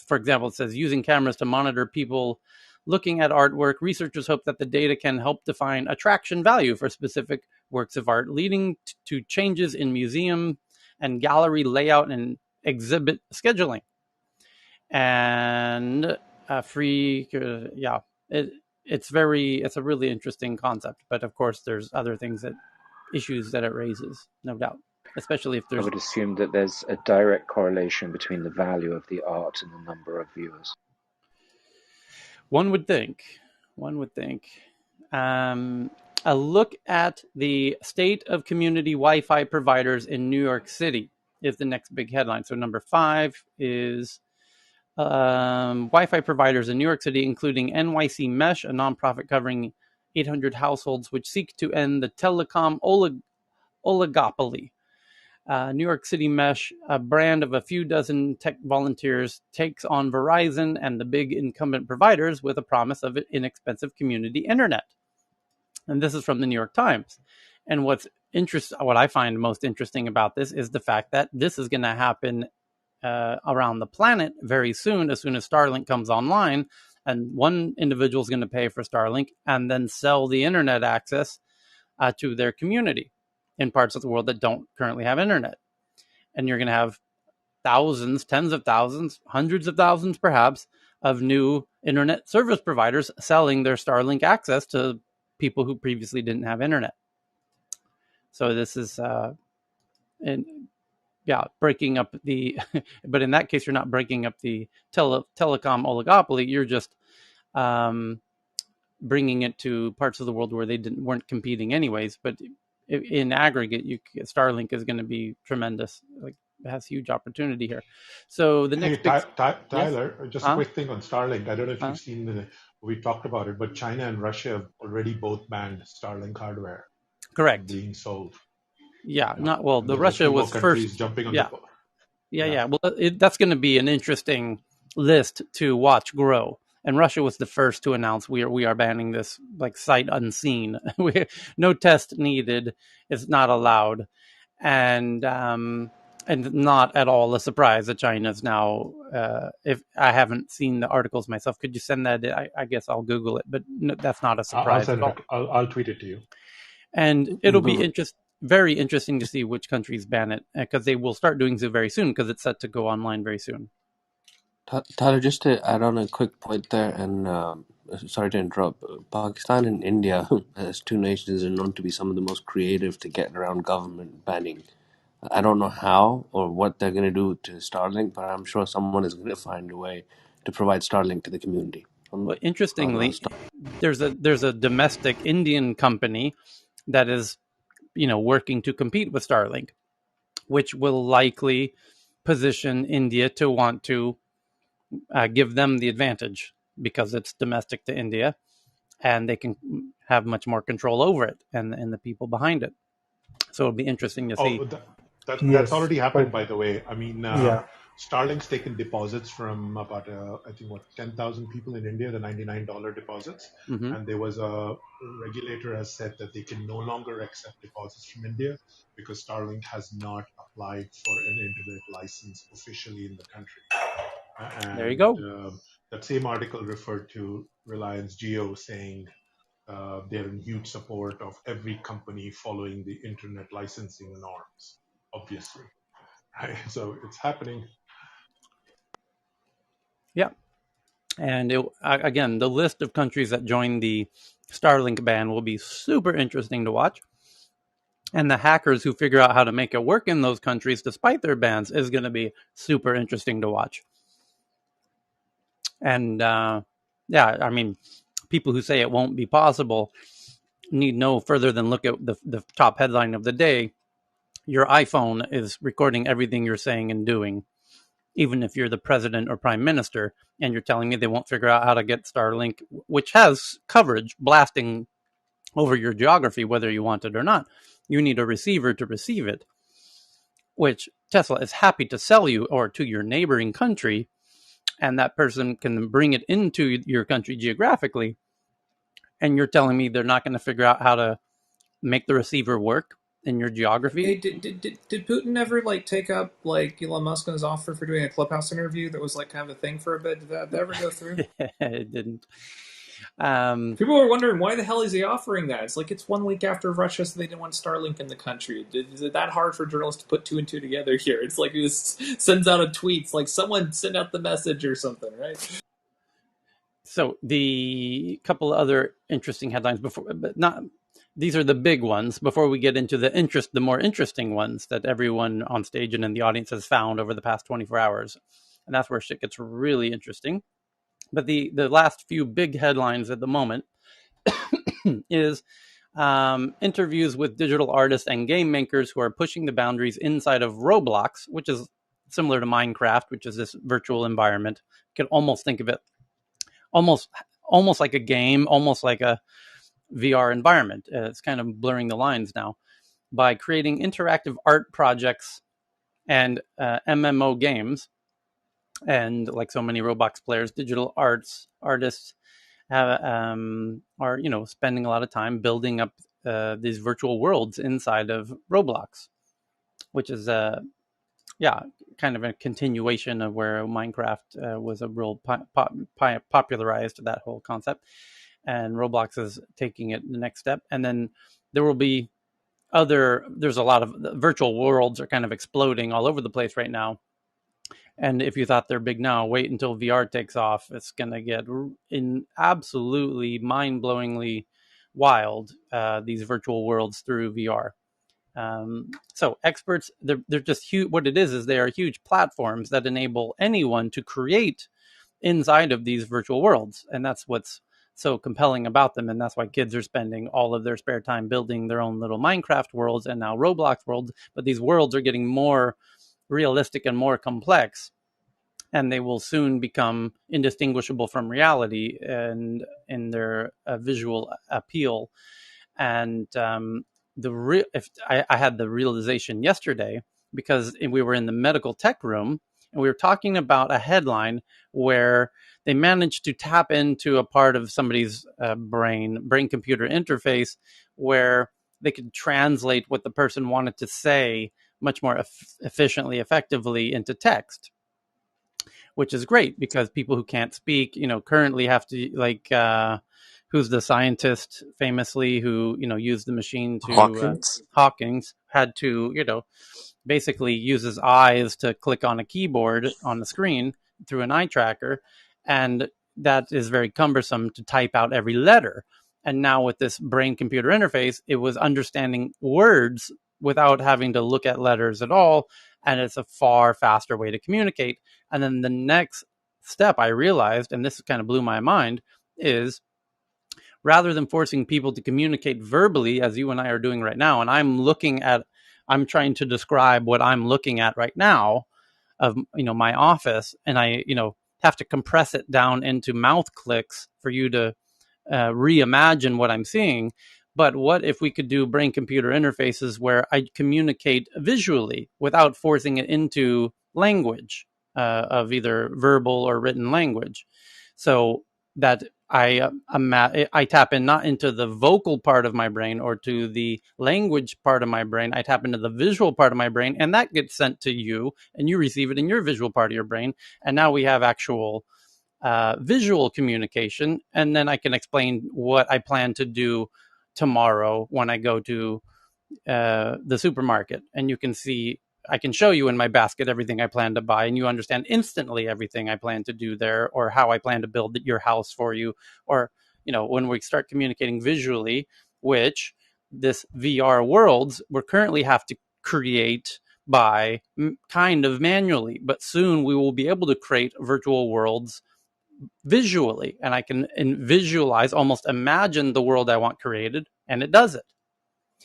For example, it says, using cameras to monitor people looking at artwork, researchers hope that the data can help define attraction value for specific works of art, leading to changes in museum and gallery layout and exhibit scheduling. And it's a really interesting concept. But of course, there's other issues that it raises, no doubt. Especially if I there's... would assume that there's a direct correlation between the value of the art and the number of viewers. One would think. A look at the state of community Wi-Fi providers in New York City is the next big headline. So number 5 is Wi-Fi providers in New York City, including NYC Mesh, a nonprofit covering 800 households, which seek to end the telecom oligopoly. New York City Mesh, a brand of a few dozen tech volunteers, takes on Verizon and the big incumbent providers with a promise of an inexpensive community internet. And this is from the New York Times. And what I find most interesting about this is the fact that this is going to happen around the planet very soon as Starlink comes online. And one individual is going to pay for Starlink and then sell the internet access to their community in parts of the world that don't currently have internet. And you're going to have thousands, tens of thousands, hundreds of thousands perhaps of new internet service providers selling their Starlink access to people who previously didn't have internet. So this is breaking up the but in that case you're not breaking up the telecom oligopoly, you're just bringing it to parts of the world where they weren't competing anyways. But in aggregate, Starlink is going to be tremendous. Like, it has huge opportunity here. So the next big Tyler, yes? just a quick thing on Starlink. I don't know if you've seen we talked about it, but China and Russia have already both banned Starlink hardware correct from being sold. Yeah, Yeah. not well. And The there's a Russia few more was countries first. jumping on Yeah, the. yeah. Well, that's going to be an interesting list to watch grow. And Russia was the first to announce we are banning this, like, sight unseen. No test needed. It's not allowed, and not at all a surprise that China's now. If I haven't seen the articles myself, could you send that? I guess I'll Google it, but no, that's not a I'll surprise at send all. it. I'll tweet it to you. And it'll be very interesting to see which countries ban it, because they will start doing so very soon, because it's set to go online very soon. Tyler, just to add on a quick point there, and sorry to interrupt, Pakistan and India, as two nations, are known to be some of the most creative to get around government banning. I don't know how or what they're going to do to Starlink, but I'm sure someone is going to find a way to provide Starlink to the community. Well, interestingly, there's a domestic Indian company that is, working to compete with Starlink, which will likely position India to want to give them the advantage because it's domestic to India, and they can have much more control over it and the people behind it. So it'll be interesting to see. That's Yes, already happened, but by the way. I mean, yeah. Starlink's taken deposits from about, I think, 10,000 people in India, the $99 deposits. Mm-hmm. And there was a regulator has said that they can no longer accept deposits from India because Starlink has not applied for an internet license officially in the country. And there you go. That same article referred to Reliance Jio saying they're in huge support of every company following the internet licensing norms, obviously. Right? So it's happening. Yeah. And again, the list of countries that joined the Starlink ban will be super interesting to watch. And the hackers who figure out how to make it work in those countries despite their bans is going to be super interesting to watch. And I mean, people who say it won't be possible need no further than look at the top headline of the day. Your iPhone is recording everything you're saying and doing, even if you're the president or prime minister, and you're telling me they won't figure out how to get Starlink, which has coverage blasting over your geography, whether you want it or not. You need a receiver to receive it, which Tesla is happy to sell you or to your neighboring country, and that person can bring it into your country geographically. And you're telling me they're not going to figure out how to make the receiver work in your geography? Hey, did Putin ever take up Elon Musk's offer for doing a Clubhouse interview that was kind of a thing for a bit? Did that ever go through? It didn't. People were wondering why the hell is he offering that. It's 1 week after Russia said they didn't want Starlink in the country. Is it that hard for journalists to put two and two together here? It's like he just sends out a tweet. It's like someone send out the message or something, right? So the couple of other interesting headlines but not. These are the big ones before we get into the more interesting ones that everyone on stage and in the audience has found over the past 24 hours. And that's where shit gets really interesting. But the last few big headlines at the moment is interviews with digital artists and game makers who are pushing the boundaries inside of Roblox, which is similar to Minecraft, which is this virtual environment. You can almost think of it almost like a game, almost like a VR environment. It's kind of blurring the lines now. by creating interactive art projects and MMO games. And like so many Roblox players, digital artists are spending a lot of time building up these virtual worlds inside of Roblox, which is kind of a continuation of where Minecraft was a real popularized that whole concept, and Roblox is taking it the next step. And then there will be there's a lot of virtual worlds are kind of exploding all over the place right now. And if you thought they're big now, wait until VR takes off. It's going to get in absolutely mind-blowingly wild, these virtual worlds through VR. So experts, they're just huge. What it is they are huge platforms that enable anyone to create inside of these virtual worlds. And that's what's so compelling about them. And that's why kids are spending all of their spare time building their own little Minecraft worlds and now Roblox worlds. But these worlds are getting more realistic and more complex, and they will soon become indistinguishable from reality and in their visual appeal. And if I had the realization yesterday, because we were in the medical tech room and we were talking about a headline where they managed to tap into a part of somebody's brain computer interface where they could translate what the person wanted to say much more efficiently, effectively into text, which is great because people who can't speak, currently have to who's the scientist famously who, used the machine to, Hawkins. Hawkins had to, basically use his eyes to click on a keyboard on the screen through an eye tracker. And that is very cumbersome to type out every letter. And now with this brain computer interface, it was understanding words without having to look at letters at all. And it's a far faster way to communicate. And then the next step I realized, and this kind of blew my mind, is rather than forcing people to communicate verbally as you and I are doing right now, and I'm trying to describe what I'm looking at right now of my office, and I have to compress it down into mouth clicks for you to reimagine what I'm seeing. But what if we could do brain computer interfaces where I communicate visually without forcing it into language, of either verbal or written language, so that I tap in not into the vocal part of my brain or to the language part of my brain. I tap into the visual part of my brain, and that gets sent to you, and you receive it in your visual part of your brain. And now we have actual visual communication. And then I can explain what I plan to do tomorrow when I go to the supermarket, and you can see, I can show you in my basket everything I plan to buy, and you understand instantly everything I plan to do there, or how I plan to build your house for you. Or, when we start communicating visually, which this VR worlds we currently have to create by kind of manually, but soon we will be able to create virtual worlds visually, and I can visualize, almost imagine the world I want created, and it does it.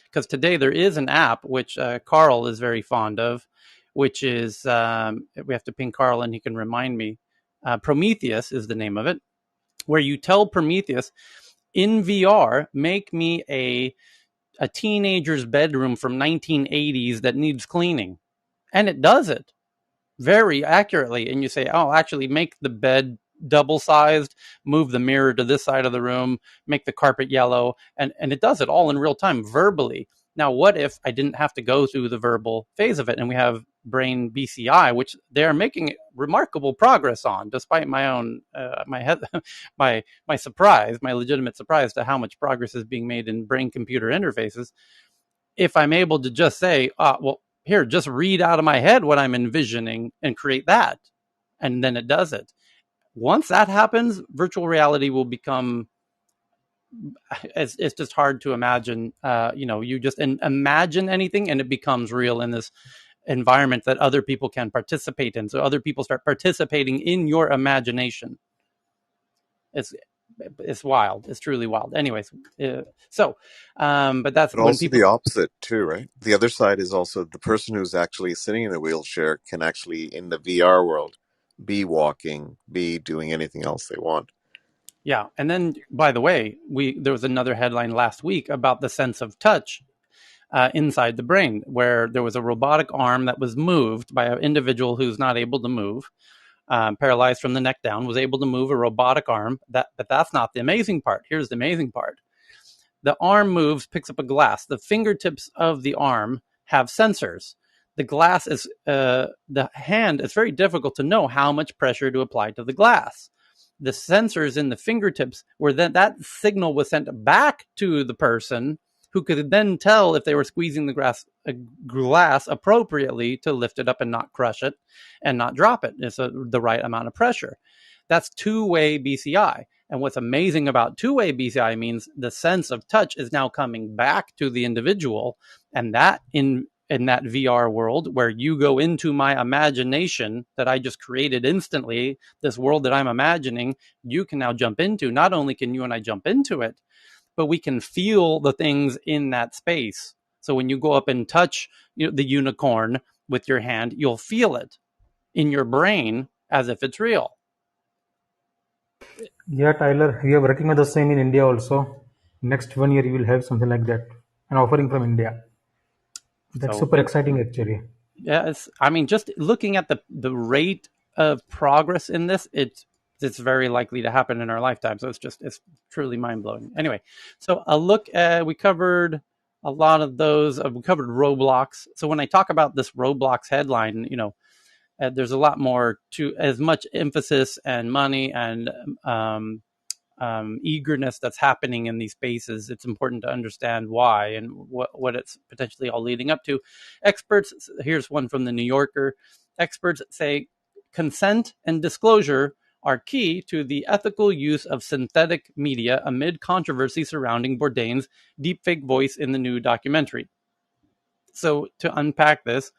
Because today there is an app which Carl is very fond of, which is, we have to ping Carl and he can remind me. Prometheus is the name of it, where you tell Prometheus in VR, make me a teenager's bedroom from 1980s that needs cleaning, and it does it very accurately. And you say, oh, actually make the bed double sized, move the mirror to this side of the room, make the carpet yellow, and it does it all in real time verbally. Now, what if I didn't have to go through the verbal phase of it, and we have brain BCI, which they're making remarkable progress on, despite my own my surprise, my legitimate surprise to how much progress is being made in brain computer interfaces. If I'm able to just say, well, here, just read out of my head what I'm envisioning and create that, and then it does it. Once that happens, virtual reality will become, it's just hard to imagine. You just imagine anything and it becomes real in this environment that other people can participate in. So other people start participating in your imagination. It's wild. It's truly wild. Anyways, but that's But when also people. the opposite too, right? The other side is also the person who's actually sitting in a wheelchair can actually, in the VR world, be walking, be doing anything else they want. Yeah, and then by the way, there was another headline last week about the sense of touch, inside the brain, where there was a robotic arm that was moved by an individual who's not able to move, paralyzed from the neck down, was able to move a robotic arm. But that's not the amazing part. Here's the amazing part. The arm moves, picks up a glass. The fingertips of the arm have sensors. The glass is, the hand, it's very difficult to know how much pressure to apply to the glass. The sensors in the fingertips were then, that signal was sent back to the person, who could then tell if they were squeezing the glass appropriately to lift it up and not crush it and not drop it. It's the right amount of pressure. That's two-way BCI. And what's amazing about two-way BCI means the sense of touch is now coming back to the individual, and that in that VR world where you go into my imagination that I just created instantly, this world that I'm imagining, you can now jump into. Not only can you and I jump into it, but we can feel the things in that space. So when you go up and touch the unicorn with your hand, you'll feel it in your brain as if it's real. Yeah, Tyler, we are working on the same in India also. Next 1 year, you will have something like that, an offering from India. That's So super exciting, actually. yeah, I mean, just looking at the rate of progress in this, it's very likely to happen in our lifetime. So it's truly mind blowing. Anyway, so a look at, we covered a lot of those. We covered Roblox. So when I talk about this Roblox headline, there's a lot more to, as much emphasis and money and eagerness that's happening in these spaces. It's important to understand why and what it's potentially all leading up to. Experts, here's one from the New Yorker. Experts say consent and disclosure are key to the ethical use of synthetic media amid controversy surrounding Bourdain's deepfake voice in the new documentary. So to unpack this,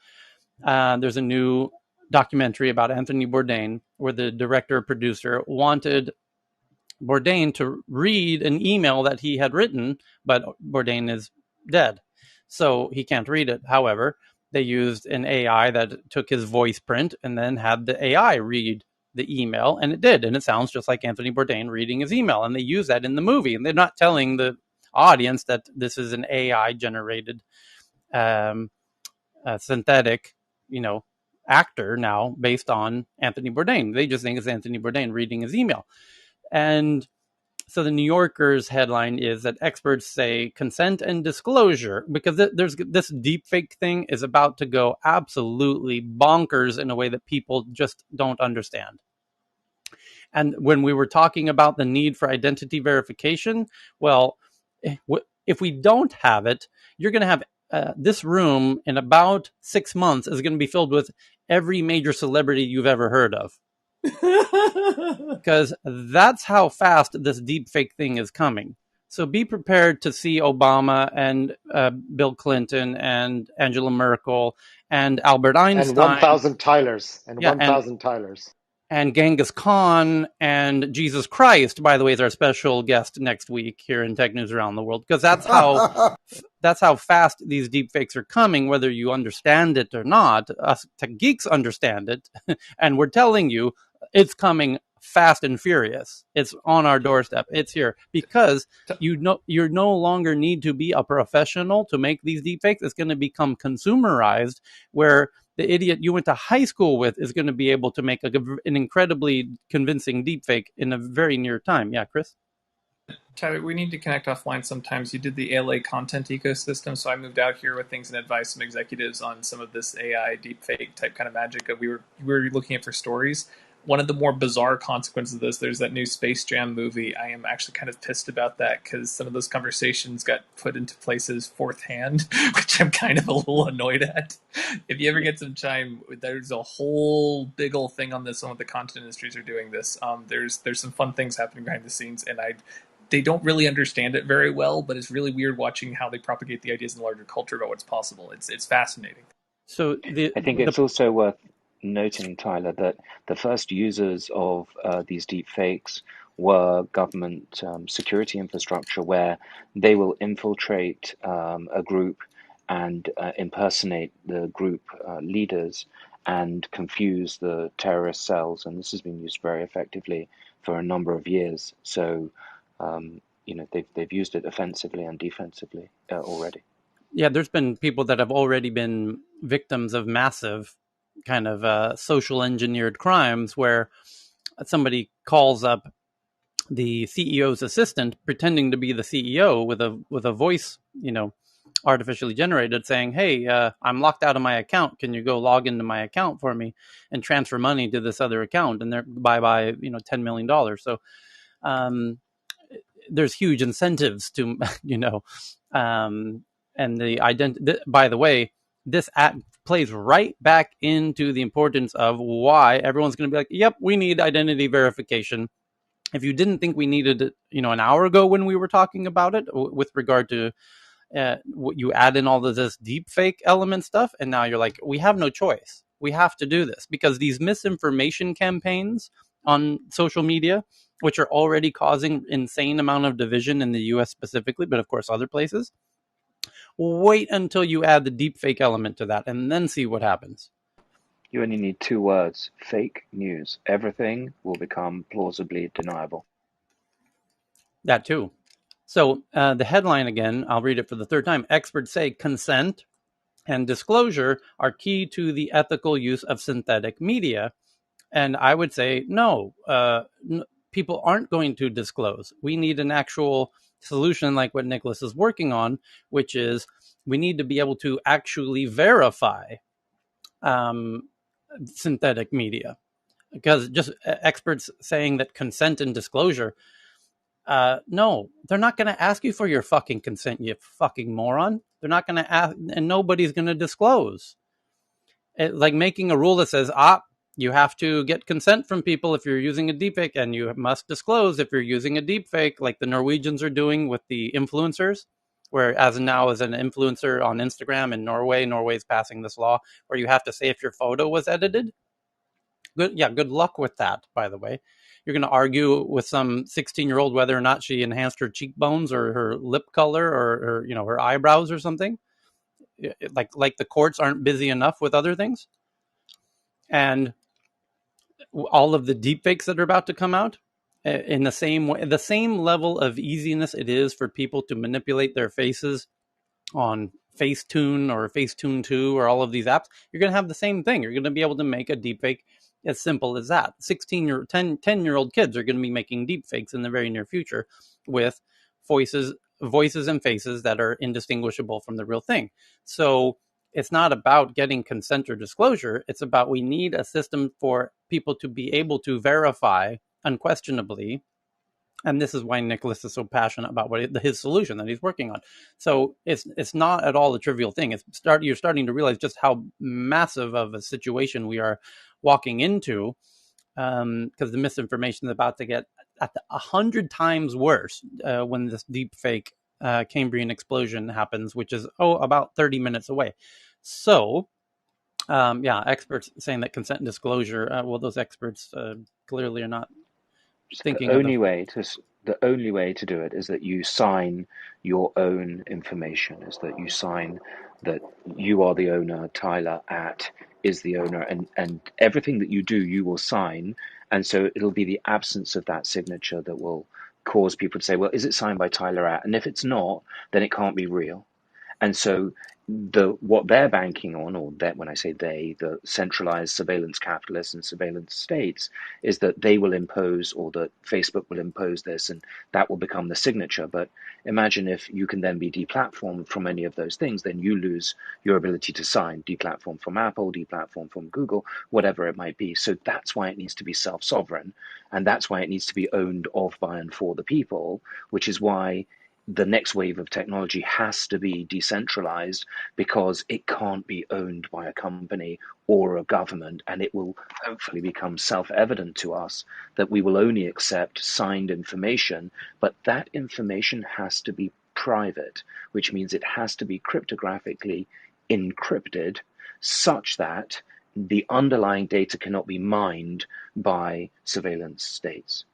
there's a new documentary about Anthony Bourdain where the director producer wanted Bourdain to read an email that he had written, but Bourdain is dead, so he can't read it. However, they used an AI that took his voice print and then had the AI read the email, and it did, and it sounds just like Anthony Bourdain reading his email, and they use that in the movie, and they're not telling the audience that this is an AI generated synthetic, actor now based on Anthony Bourdain. They just think it's Anthony Bourdain reading his email. And so the New Yorker's headline is that experts say consent and disclosure, because there's this deepfake thing is about to go absolutely bonkers in a way that people just don't understand. And when we were talking about the need for identity verification, well, if we don't have it, you're going to have this room in about 6 months is going to be filled with every major celebrity you've ever heard of. Because that's how fast this deepfake thing is coming. So be prepared to see Obama and Bill Clinton and Angela Merkel and Albert And Einstein 1,000 Tylers. And yeah, 1,000 Tylers. and Genghis Khan and Jesus Christ, by the way, is our special guest next week here in Tech News Around the World, because that's how fast these deepfakes are coming, whether you understand it or not. Us tech geeks understand it, and we're telling you it's coming fast and furious. It's on our doorstep. It's here because you no longer need to be a professional to make these deepfakes. It's going to become consumerized, where the idiot you went to high school with is going to be able to make an incredibly convincing deepfake in a very near time. Yeah, Chris? Tyler, we need to connect offline sometimes. You did the ALA content ecosystem, so I moved out here with things and advised some executives on some of this AI deepfake type kind of magic that we were looking at for stories. One of the more bizarre consequences of this, there's that new Space Jam movie. I am actually kind of pissed about that because some of those conversations got put into places fourth hand, which I'm kind of a little annoyed at. If you ever get some time, there's a whole big old thing on this, on what the content industries are doing this. There's some fun things happening behind the scenes, and they don't really understand it very well, but it's really weird watching how they propagate the ideas in the larger culture about what's possible. It's fascinating. So I think it's also worth noting, Tyler, that the first users of these deep fakes were government security infrastructure, where they will infiltrate a group and impersonate the group leaders and confuse the terrorist cells. And this has been used very effectively for a number of years. So, they've used it offensively and defensively already. Yeah, there's been people that have already been victims of massive kind of social engineered crimes where somebody calls up the CEO's assistant pretending to be the CEO with a voice, artificially generated, saying, "Hey, I'm locked out of my account. Can you go log into my account for me and transfer money to this other account?" And they're by $10 million. So um, there's huge incentives to and the by the way, this app plays right back into the importance of why everyone's going to be like, "Yep, we need identity verification." If you didn't think we needed it, an hour ago when we were talking about it with regard to you add in all of this deep fake element stuff, and now you're like, we have no choice. We have to do this because these misinformation campaigns on social media, which are already causing insane amount of division in the US specifically, but of course other places, wait until you add the deep fake element to that and then see what happens. You only need 2 words: fake news. Everything will become plausibly deniable. That too. So the headline again, I'll read it for the third time. Experts say consent and disclosure are key to the ethical use of synthetic media. And I would say, no, people aren't going to disclose. We need an actual solution like what Nicholas is working on, which is we need to be able to actually verify um, synthetic media. Because just experts saying that consent and disclosure, no, they're not going to ask you for your fucking consent, you fucking moron. They're not going to ask, and nobody's going to disclose. Like making a rule that says, you have to get consent from people if you're using a deepfake, and you must disclose if you're using a deepfake, like the Norwegians are doing with the influencers. Where as now as an influencer on Instagram in Norway's passing this law where you have to say if your photo was edited. Good luck with that, by the way. You're going to argue with some 16-year-old whether or not she enhanced her cheekbones or her lip color or her eyebrows or something. Like the courts aren't busy enough with other things. And all of the deepfakes that are about to come out, in the same way, the same level of easiness it is for people to manipulate their faces on Facetune or Facetune 2 or all of these apps, you're going to have the same thing. You're going to be able to make a deepfake as simple as that. 10-year-old kids are going to be making deepfakes in the very near future with voices and faces that are indistinguishable from the real thing. So it's not about getting consent or disclosure. It's about we need a system for people to be able to verify unquestionably. And this is why Nicholas is so passionate about his solution that he's working on. So it's not at all a trivial thing. You're starting to realize just how massive of a situation we are walking into, because the misinformation is about to get at 100 times worse when this deep fake Cambrian explosion happens, which is about 30 minutes away. So experts saying that consent and disclosure. Those experts clearly are not thinking of the. The only way to do it is that you sign your own information, is that you sign that you are the owner, Tyler at is the owner, and everything that you do, you will sign. And so it'll be the absence of that signature that will cause people to say, well, is it signed by Tyler at? And if it's not, then it can't be real. And so what they're banking on, or that when I say they, the centralized surveillance capitalists and surveillance states, is that they will impose, or that Facebook will impose this, and that will become the signature. But imagine if you can then be deplatformed from any of those things, then you lose your ability to sign. Deplatformed from Apple, deplatformed from Google, whatever it might be. So that's why it needs to be self-sovereign, and that's why it needs to be owned of, by, and for the people, which is why the next wave of technology has to be decentralized, because it can't be owned by a company or a government, and it will hopefully become self-evident to us that we will only accept signed information, but that information has to be private, which means it has to be cryptographically encrypted such that the underlying data cannot be mined by surveillance states.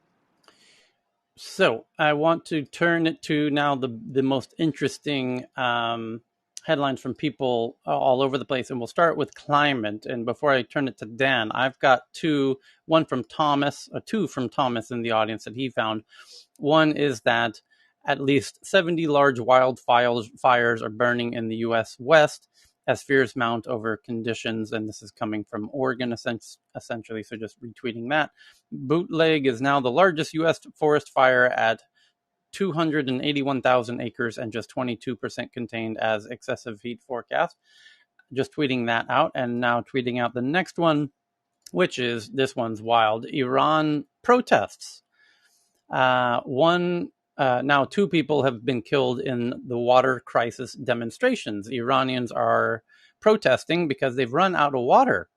So I want to turn it to now the most interesting headlines from people all over the place, and we'll start with climate. And before I turn it to Dan, I've got two from Thomas in the audience that he found. One is that At least 70 large wildfires are burning in the U.S. West as fears mount over conditions, and this is coming from Oregon, essentially, so just retweeting that. Bootleg is now the largest U.S. forest fire at 281,000 acres and just 22% contained as excessive heat forecast. Just tweeting that out, and now tweeting out the next one, which is, this one's wild. Iran protests. Now 2 people have been killed in the water crisis demonstrations. Iranians are protesting because they've run out of water.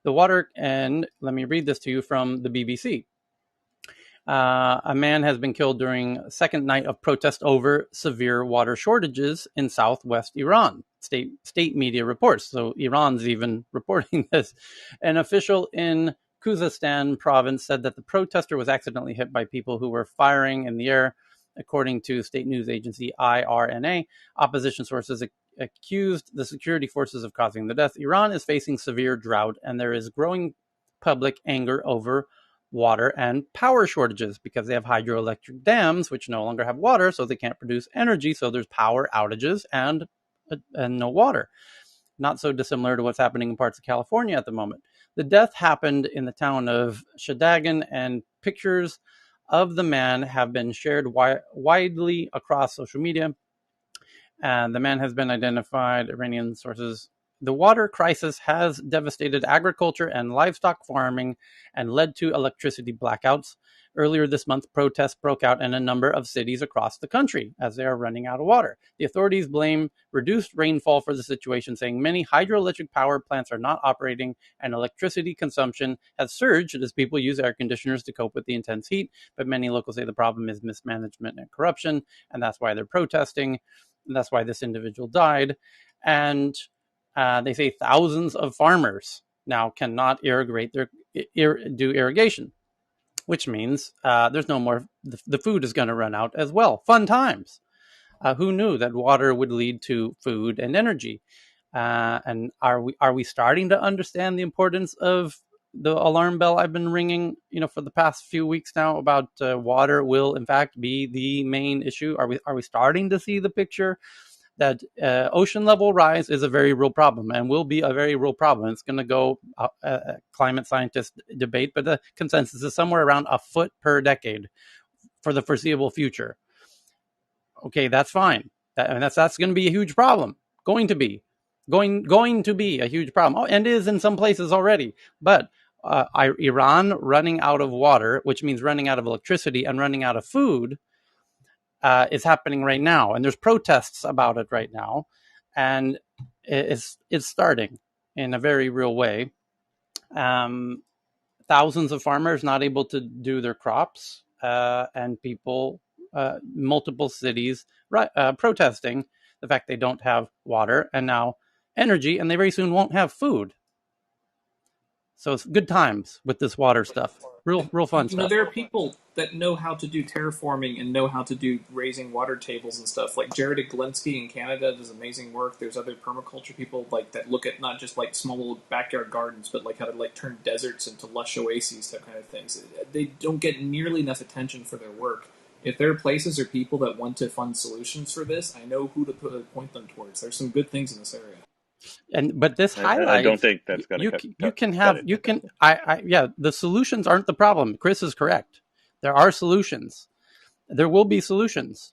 The water, and let me read this to you from the BBC. A man has been killed during a second night of protest over severe water shortages in southwest Iran. State media reports. So Iran's even reporting this. An official in Khuzestan province said that the protester was accidentally hit by people who were firing in the air, according to state news agency IRNA. Opposition sources accused the security forces of causing the death. Iran is facing severe drought, and there is growing public anger over water and power shortages because they have hydroelectric dams which no longer have water, so they can't produce energy, so there's power outages and no water. Not so dissimilar to what's happening in parts of California at the moment. The death happened in the town of Shadagan, and pictures of the man have been shared widely across social media. And the man has been identified, Iranian sources. The water crisis has devastated agriculture and livestock farming and led to electricity blackouts. Earlier this month, protests broke out in a number of cities across the country as they are running out of water. The authorities blame reduced rainfall for the situation, saying many hydroelectric power plants are not operating and electricity consumption has surged as people use air conditioners to cope with the intense heat. But many locals say the problem is mismanagement and corruption, and that's why they're protesting. And that's why this individual died. And they say thousands of farmers now cannot irrigate do irrigation, which means there's no more. The food is going to run out as well. Fun times. Who knew that water would lead to food and energy? And are we starting to understand the importance of the alarm bell I've been ringing, for the past few weeks now about water will in fact be the main issue? Are we starting to see the picture that ocean level rise is a very real problem and will be a very real problem? It's going to go climate scientists debate, but the consensus is somewhere around a foot per decade for the foreseeable future. Okay, that's fine. That's going to be a huge problem. Going to be a huge problem, and is in some places already. But Iran running out of water, which means running out of electricity and running out of food, is happening right now, and there's protests about it right now, and it's starting in a very real way. Thousands of farmers not able to do their crops, and people, multiple cities protesting the fact they don't have water and now energy, and they very soon won't have food. So it's good times with this water stuff. Real fun stuff. There are people that know how to do terraforming and know how to do raising water tables and stuff. Like Jared Glinsky in Canada does amazing work. There's other permaculture people that look at not just small little backyard gardens, but how to turn deserts into lush oases, that kind of things. They don't get nearly enough attention for their work. If there are places or people that want to fund solutions for this, I know who to point them towards. There's some good things in this area. But this highlights. I don't think that's going to the solutions aren't the problem. Chris is correct. There are solutions. There will be solutions,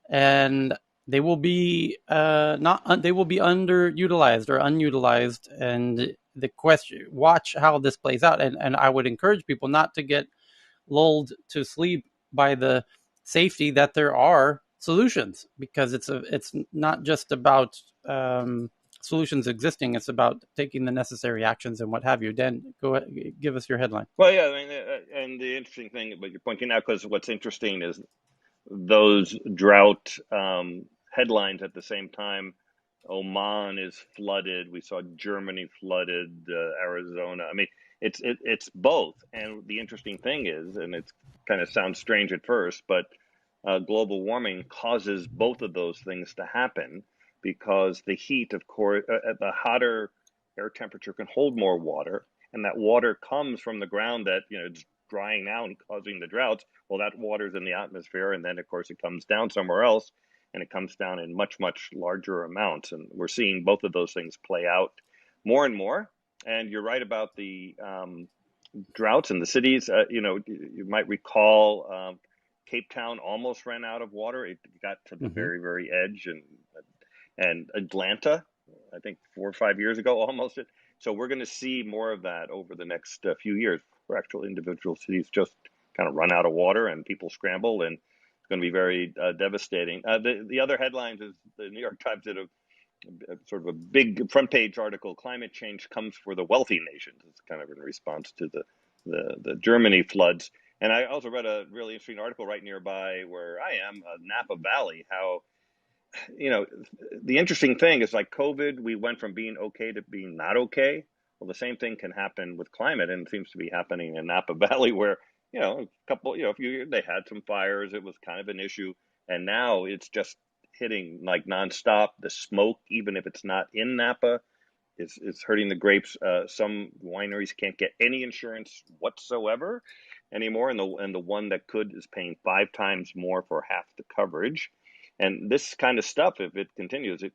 and they will be they will be underutilized or unutilized. And the question, watch how this plays out. And I would encourage people not to get lulled to sleep by the safety that there are solutions, because it's not just about solutions existing. It's about taking the necessary actions and what have you. Dan, go ahead, give us your headline. Well, yeah, and the interesting thing, but you're pointing out, because what's interesting is those drought headlines at the same time. Oman is flooded. We saw Germany flooded, Arizona. I mean, it's both. And the interesting thing is, and it kind of sounds strange at first, but global warming causes both of those things to happen, because the heat, of course, the hotter air temperature can hold more water, and that water comes from the ground that, it's drying out and causing the droughts. Well, that water's in the atmosphere, and then of course it comes down somewhere else, and it comes down in much, much larger amounts. And we're seeing both of those things play out more and more. And you're right about the droughts in the cities. You might recall Cape Town almost ran out of water. It got to the Hmm. very, very edge, and Atlanta, I think 4 or 5 years ago, almost. So we're going to see more of that over the next few years, where actual individual cities just kind of run out of water and people scramble, and it's going to be very devastating. The other headlines is the New York Times did sort of a big front page article. Climate change comes for the wealthy nations. It's kind of in response to the Germany floods. And I also read a really interesting article right nearby where I am, Napa Valley. How, you know the interesting thing is, like COVID, we went from being okay to being not okay. Well, the same thing can happen with climate, and it seems to be happening in Napa Valley, where, a couple, a few years they had some fires. It was kind of an issue, and now it's just hitting like nonstop. The smoke, even if it's not in Napa, is hurting the grapes. Some wineries can't get any insurance whatsoever anymore, and the one that could is paying 5 times more for half the coverage. And this kind of stuff, if it continues, it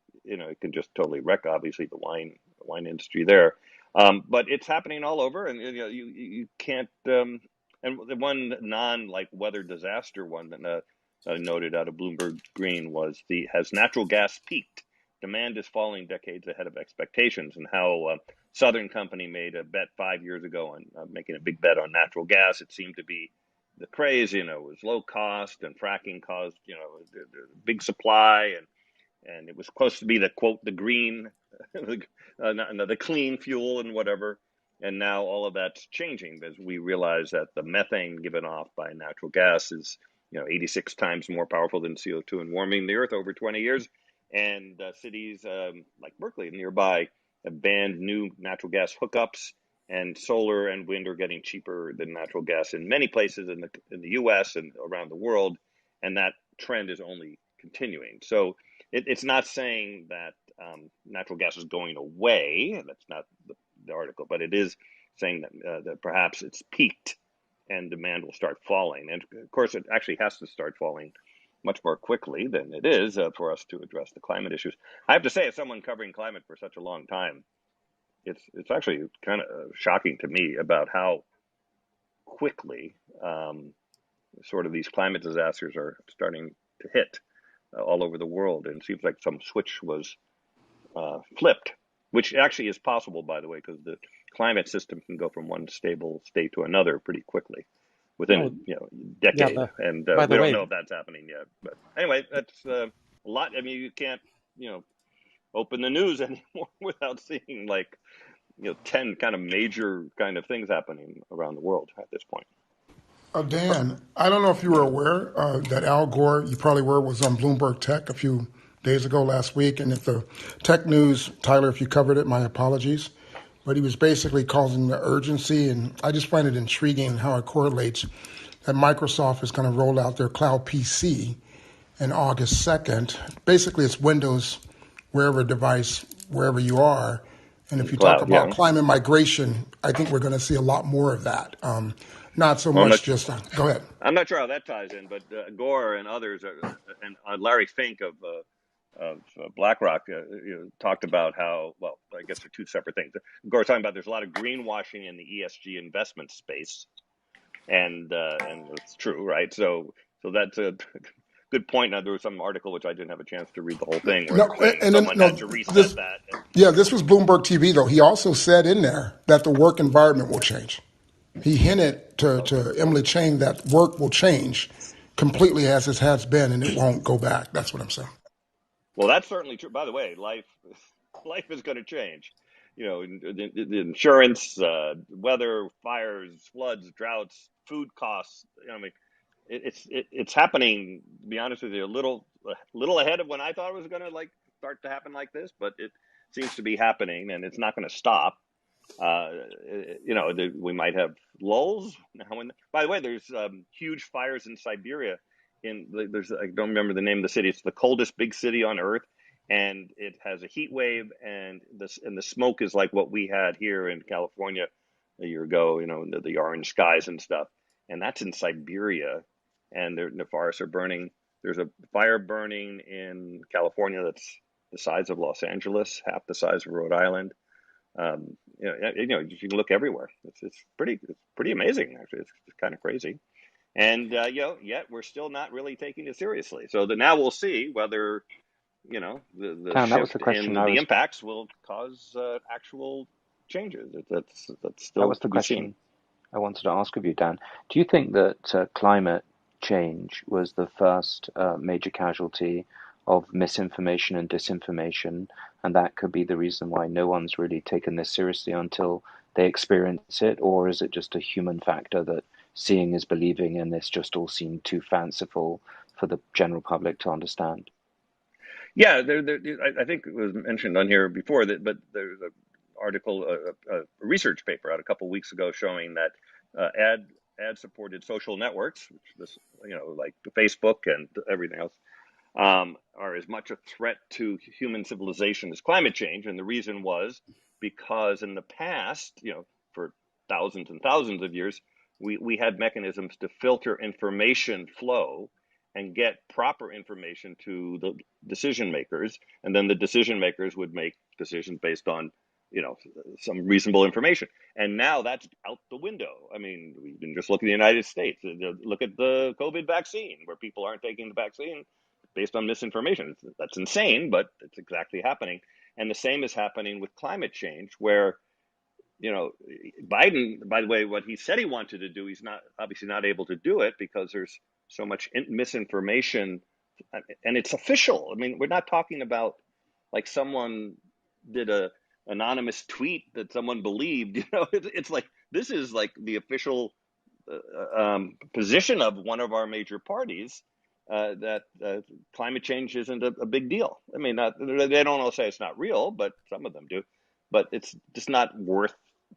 can just totally wreck, obviously, the wine industry there. But it's happening all over, and you can't. And the one non like weather disaster one that I noted out of Bloomberg Green was, the has natural gas peaked? Demand is falling decades ahead of expectations, and how Southern Company made a bet 5 years ago on making a big bet on natural gas. It seemed to be the craze. It was low cost, and fracking caused, big supply, and it was close to be the quote the green, the clean fuel and whatever. And now all of that's changing, as we realize that the methane given off by natural gas is 86 times more powerful than CO2 in warming the earth over 20 years. And cities like Berkeley nearby have banned new natural gas hookups, and solar and wind are getting cheaper than natural gas in many places in the U.S. and around the world, and that trend is only continuing. So it's not saying that natural gas is going away. That's not the article, but it is saying that perhaps it's peaked and demand will start falling. And of course, it actually has to start falling much more quickly than it is for us to address the climate issues. I have to say, as someone covering climate for such a long time, it's actually kind of shocking to me about how quickly sort of these climate disasters are starting to hit all over the world. And it seems like some switch was flipped, which actually is possible, by the way, because the climate system can go from one stable state to another pretty quickly within No, a yeah. decade. And By the we don't way, know if that's happening yet. But anyway, that's a lot. I mean, you can't open the news anymore without seeing like 10 kind of major kind of things happening around the world at this point. Dan, I don't know if you were aware that Al Gore, you probably were, was on Bloomberg Tech a few days ago last week. And if the tech news, Tyler, if you covered it, my apologies. But he was basically causing the urgency. And I just find it intriguing how it correlates that Microsoft is going to roll out their cloud PC in August 2nd. Basically, it's Windows wherever device, wherever you are. And In if the you talk cloud, about yeah. climate migration, I think we're going to see a lot more of that. Not so Well, much just, go ahead. I'm not sure how that ties in, but Gore and others, and Larry Fink of BlackRock, talked about how, well, I guess they're two separate things. Gore's talking about there's a lot of greenwashing in the ESG investment space, and it's true, right? So that's a good point. Now, there was some article which I didn't have a chance to read the whole thing, where No, they're saying and then, someone no, had to reset this, that. yeah, this was Bloomberg TV, though. He also said in there that the work environment will change. He hinted Okay. to Emily Chang that work will change completely as it has been, and it won't go back. That's what I'm saying. Well, that's certainly true. By the way, life is going to change. The insurance, weather, fires, floods, droughts, food costs. I mean, it's happening. To be honest with you, a little ahead of when I thought it was going to like start to happen like this, but it seems to be happening, and it's not going to stop. Uh, we might have lulls now. And by the way, there's huge fires in Siberia. There's I don't remember the name of the city. It's the coldest big city on Earth, and it has a heat wave, and the smoke is like what we had here in California a year ago, the orange skies and stuff. And that's in Siberia, and the forests are burning. There's a fire burning in California that's the size of Los Angeles, half the size of Rhode Island. You can look everywhere. It's pretty amazing, actually. It's kind of crazy. And yet we're still not really taking it seriously. So now we'll see whether the Dan, that was the shift question in I the was. impacts will cause actual changes. That's That still was to the be seen. question I wanted to ask of you, Dan. Do you think that climate change was the first major casualty of misinformation and disinformation, and that could be the reason why no one's really taken this seriously until they experience it? Or is it just a human factor that seeing is believing and this just all seemed too fanciful for the general public to understand? Yeah, I think it was mentioned on here before but there's an article, a research paper out a couple of weeks ago showing that ad supported social networks, which like Facebook and everything else, are as much a threat to human civilization as climate change. And the reason was because in the past, for thousands and thousands of years, we had mechanisms to filter information flow and get proper information to the decision makers. And then the decision makers would make decisions based on, some reasonable information. And now that's out the window. I mean, we can just look at the United States. Look at the COVID vaccine, where people aren't taking the vaccine based on misinformation. That's insane, but it's exactly happening. And the same is happening with climate change, where Biden, by the way, what he said he wanted to do, he's not obviously not able to do it because there's so much misinformation, and it's official. I mean, we're not talking about like someone did a anonymous tweet that someone believed. It's like this is like the official position of one of our major parties, that climate change isn't a big deal. I mean, they don't all say it's not real, but some of them do. But it's just not worth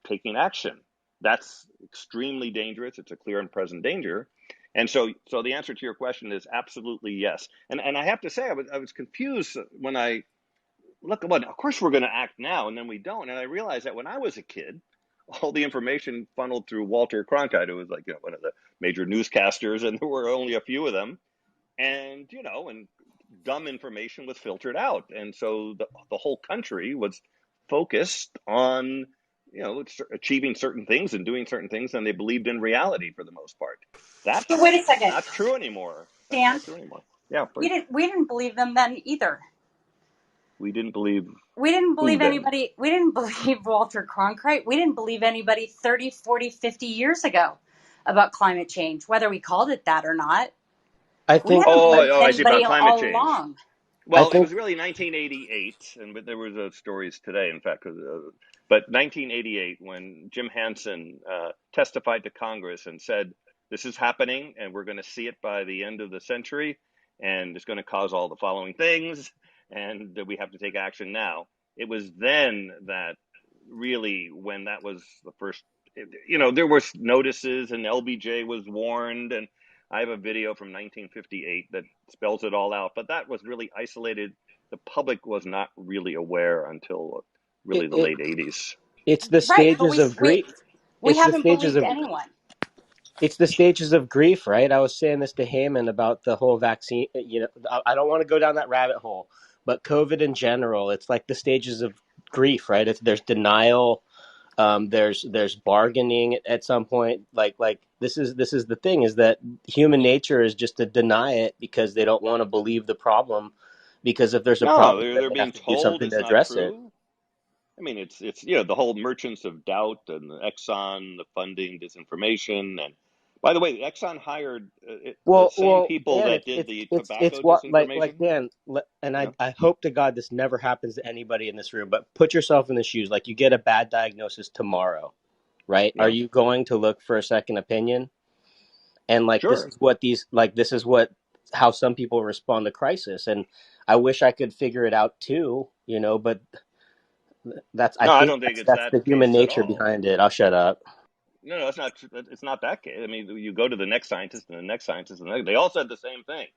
taking action. That's extremely dangerous. It's a clear and present danger. And so the answer to your question is absolutely yes. And I have to say, I was confused when I look. Well, of course we're going to act now, and then we don't. And I realized that when I was a kid, all the information funneled through Walter Cronkite, who was like one of the major newscasters, and there were only a few of them, and dumb information was filtered out, and so the whole country was focused on achieving certain things and doing certain things, and they believed in reality for the most part. But wait That's a second, not true anymore. That's Dan. not true anymore. Yeah, We please. didn't believe them then either. We didn't believe We didn't who believe then? anybody. We didn't believe Walter Cronkite. We didn't believe anybody 30, 40, 50 years ago about climate change, whether we called it that or not. I We think hadn't Oh, I, believed oh, I see, anybody about climate all change. along. I Well, it think was really 1988, but there was stories today, in fact. But 1988, when Jim Hansen testified to Congress and said, "This is happening, and we're going to see it by the end of the century, and it's going to cause all the following things, and that we have to take action now." It was then that really, when that was the first, there was notices, and LBJ was warned, and I have a video from 1958 that spells it all out, but that was really isolated. The public was not really aware until it, really the it late 80s. it's the Right, but stages of grief. we It's the haven't stages believed of anyone. it's the stages of grief, right? I was saying this to Heyman about the whole vaccine. I don't want to go down that rabbit hole, but COVID in general, it's like the stages of grief, right? There's denial, there's bargaining at some point. Like this is the thing, is that human nature is just to deny it because they don't want to believe the problem. Because if there's a No, problem, then they're they have being to do told something to it's not address it. true. I mean, it's the whole merchants of doubt and the Exxon, the funding disinformation, and by the way, Exxon hired the same Well, people Dan, that it's did it's the it's it's tobacco what like disinformation. Dan, and Yeah, I hope to God this never happens to anybody in this room. But put yourself in the shoes. Like you get a bad diagnosis tomorrow, right? Are yeah, you going to look for a second opinion? And like this sure. is what this is what how some people respond to crisis. And I wish I could figure it out too, but I No, I think don't think it's that's that the human case at nature all. behind it. I'll shut up. No, it's not. It's not that case. I mean, you go to the next scientist and the next scientist, and they all said the same thing.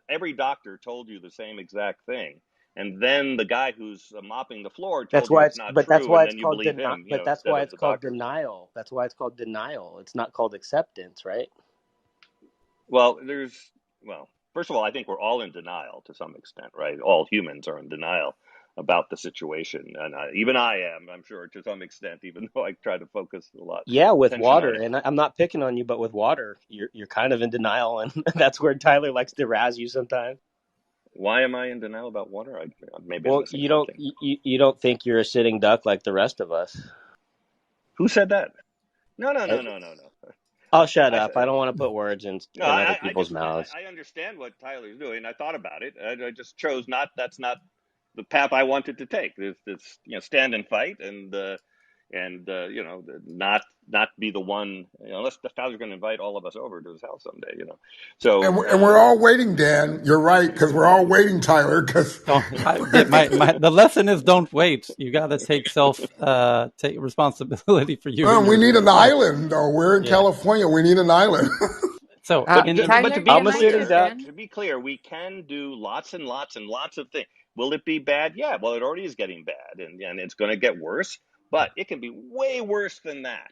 Every doctor told you the same exact thing. and then the guy who's mopping the floor That's told you why it's it's not but that's true, why and it's then you called believe him, but that's instead why of it's the called doctor. denial. That's why it's called denial. It's not called acceptance, right? Well, first of all, I think we're all in denial to some extent, right? All humans are in denial about the situation, and even I am, I'm sure, to some extent, even though I try to focus a lot Yeah, with attention water, on it. and I'm not picking on you, but with water, you're kind of in denial, and that's where Tyler likes to razz you sometimes. Why am I in denial about water? Maybe I'm Well, missing something. you don't think you're a sitting duck like the rest of us. Who said that? No, no, Eh, no, no, no, no. I'll shut I up. I don't want to put words no, in other I people's just mouths. I understand what Tyler's doing. I thought about it. I just chose not. That's not the path I wanted to take. It's stand and fight, and not be the one. Unless Tyler's going to invite all of us over to his house someday. And So we're all waiting, Dan. You're right, because we're all waiting, Tyler. Because The lesson is don't wait. You got to take responsibility for you and we your need an life. island, though. We're in Yeah. California. We need an island. So But in to, the but to Tyler, be I'm can a I sitting chip clear, duck. in? we can do lots and lots and lots of things. Will it be bad? Yeah. Well, it already is getting bad, and it's going to get worse. But it can be way worse than that.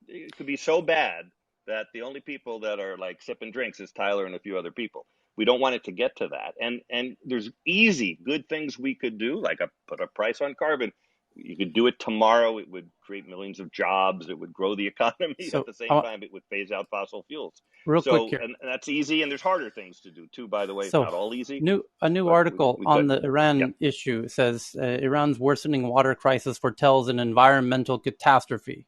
It could be so bad that the only people that are like sipping drinks is Tyler and a few other people. We don't want it to get to that. And there's easy, good things we could do, like put a price on carbon. You could do it tomorrow. It would create millions of jobs. It would grow the economy. At so the same time, it would phase out fossil fuels. real quick So, here. and that's easy. And there's harder things to do too, by the way. It's So not all easy, a new but article we on could. the Yeah. Iran issue says Iran's worsening water crisis foretells an environmental catastrophe.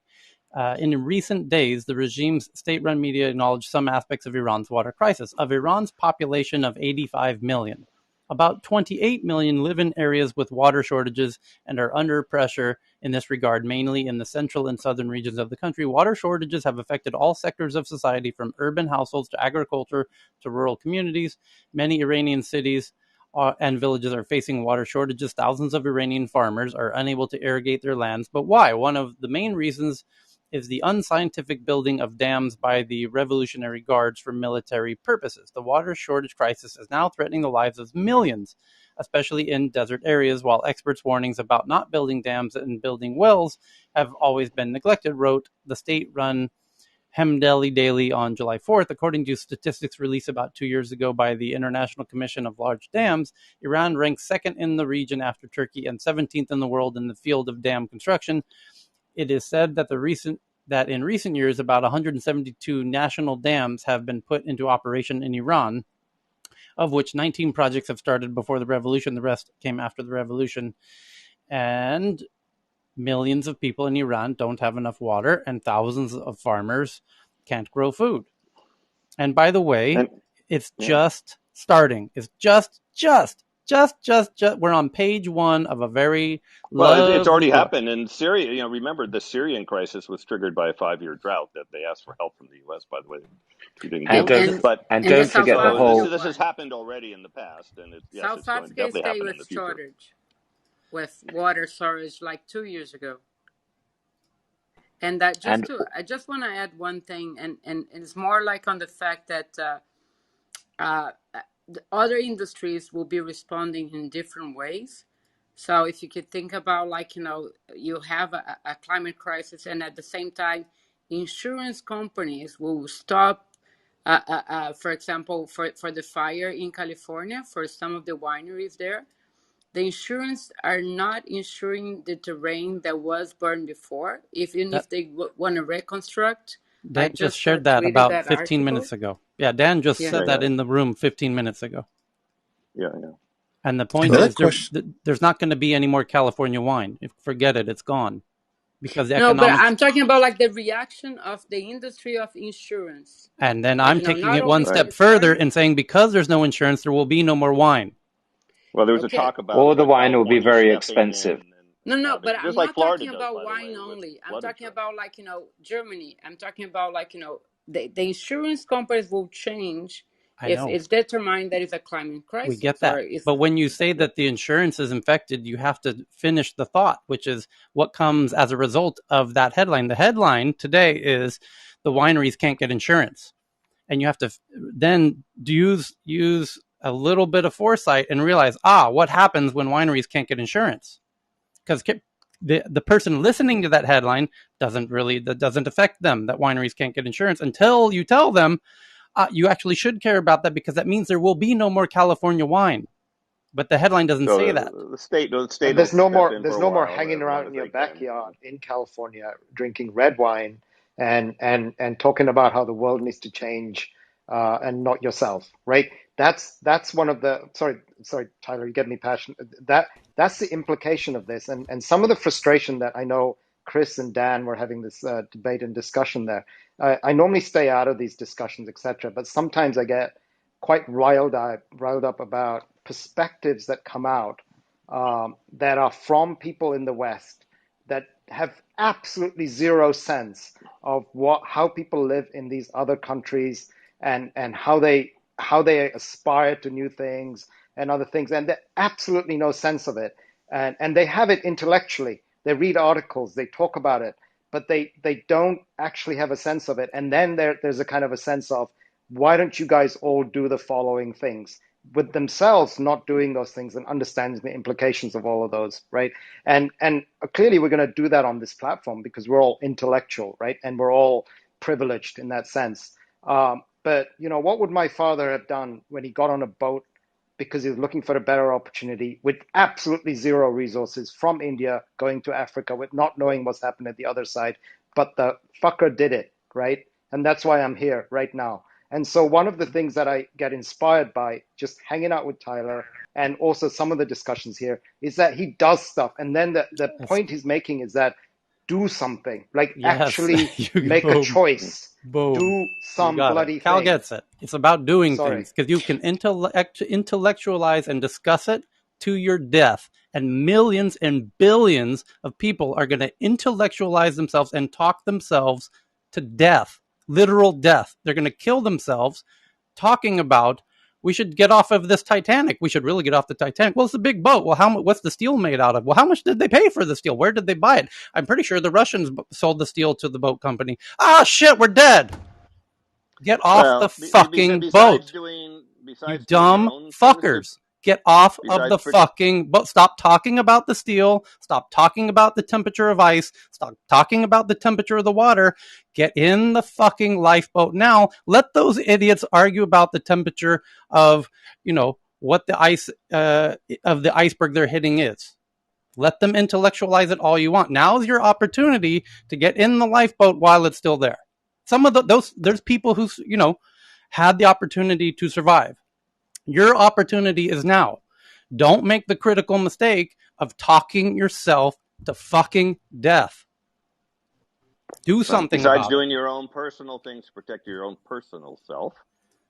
In recent days, the regime's state-run media acknowledged some aspects of Iran's water crisis. Of Iran's population of 85 million, about 28 million live in areas with water shortages and are under pressure in this regard, mainly in the central and southern regions of the country. Water shortages have affected all sectors of society, from urban households to agriculture to rural communities. Many Iranian cities and villages are facing water shortages. Thousands of Iranian farmers are unable to irrigate their lands. But why? One of the main reasons is the unscientific building of dams by the Revolutionary Guards for military purposes. The water shortage crisis is now threatening the lives of millions, especially in desert areas, while experts' warnings about not building dams and building wells have always been neglected, wrote the state-run Hemdeli Daily on July 4th. According to statistics released about 2 years ago by the International Commission of Large Dams, Iran ranks second in the region after Turkey and 17th in the world in the field of dam construction. It is said that in recent years, about 172 national dams have been put into operation in Iran, of which 19 projects have started before the revolution. The rest came after the revolution. And millions of people in Iran don't have enough water, and thousands of farmers can't grow food. And by the way, And it's yeah. just starting. It's just. We're on page one of a very Well, it's lovely already book. happened in Syria. Remember the Syrian crisis was triggered by a 5-year drought that they asked for help from the U.S. By the way, we didn't And give. And don't and But and and the don't South forget the so Africa whole this has one. happened already in the past, and South it's going to Africa definitely stayed happen in with the future. shortage with water storage like 2 years ago. And that and I just want to add one thing, and it's more like on the fact that uh, the other industries will be responding in different ways. So if you could think about, like, you have a climate crisis, and at the same time, insurance companies will stop, for example, for the fire in California, for some of the wineries there, the insurance are not insuring the terrain that was burned before, even That if they want to reconstruct. I Dan just just shared that tweeted about that 15 article. minutes ago. Yeah, Dan just Yeah. Yeah, said that yeah, in the room 15 minutes ago. yeah, yeah. And the point Another is, question. there's not going to be any more California wine. Forget it; it's gone because the No, but economics. I'm talking about like the reaction of the industry of insurance. And then Like, I'm taking not it one only for Right. step the further fire. and saying because there's no insurance, there will be no more wine. Well, there was a Okay. talk about or the wine will be California very stepping in expensive. No, and no, having, but just I'm like not Florida talking does, about by the wine way, with only. I'm flood talking insurance. about, like, Germany. I'm talking about, like, the insurance companies will change I if know it's determined that it's a climate we get crisis, or that, if but when you say that the insurance is infected, you have to finish the thought, which is what comes as a result of that headline. The headline today is the wineries can't get insurance, and you have to then use a little bit of foresight and realize, what happens when wineries can't get insurance? Because the person listening to that headline that doesn't affect them, that wineries can't get insurance, until you tell them you actually should care about that, because that means there will be no more California wine. But the headline doesn't So say that. the state And will step in for there's a no more while hanging as long around in as your they can. backyard in California drinking red wine and talking about how the world needs to change and not yourself, right? That's one of the sorry Tyler, you get me passionate. That's the implication of this, and some of the frustration that I know Chris and Dan were having this debate and discussion there. I normally stay out of these discussions, etc., but sometimes I get quite riled up about perspectives that come out that are from people in the West that have absolutely zero sense of how people live in these other countries and how they aspire to new things and other things, and they absolutely no sense of it, and they have it intellectually. They read articles, they talk about it, but they don't actually have a sense of it. And then there's a kind of a sense of, why don't you guys all do the following things, with themselves not doing those things and understanding the implications of all of those, right? And clearly we're going to do that on this platform because we're all intellectual, right? And we're all privileged in that sense. But what would my father have done when he got on a boat because he was looking for a better opportunity with absolutely zero resources, from India going to Africa with not knowing what's happened at the other side? But the fucker did it, right? And that's why I'm here right now. And so one of the things that I get inspired by just hanging out with Tyler and also some of the discussions here is that he does stuff. And then the That's, point he's making is that do something, like yes, actually make a boom, choice, boom. do You some got it. bloody Cal thing. gets it. It's about doing Sorry. things, because you can intellectualize and discuss it to your death. And millions and billions of people are going to intellectualize themselves and talk themselves to death, literal death. They're going to kill themselves talking about, we should get off of this Titanic. We should really get off the Titanic. Well, it's a big boat. Well, what's the steel made out of? Well, how much did they pay for the steel? Where did they buy it? I'm pretty sure the Russians sold the steel to the boat company. Shit, we're dead. Get off the Well, fucking besides boat. doing You your dumb own things to fuckers. Get off of besides the fucking boat. Stop talking about the steel. Stop talking about the temperature of ice. Stop talking about the temperature of the water. Get in the fucking lifeboat now. Let those idiots argue about the temperature of, what the ice of the iceberg they're hitting is. Let them intellectualize it all you want. Now's your opportunity to get in the lifeboat while it's still there. Some of those, there's people who, had the opportunity to survive. Your opportunity is now. Don't make the critical mistake of talking yourself to fucking death. Do something besides about it. doing your own personal things to protect your own personal self,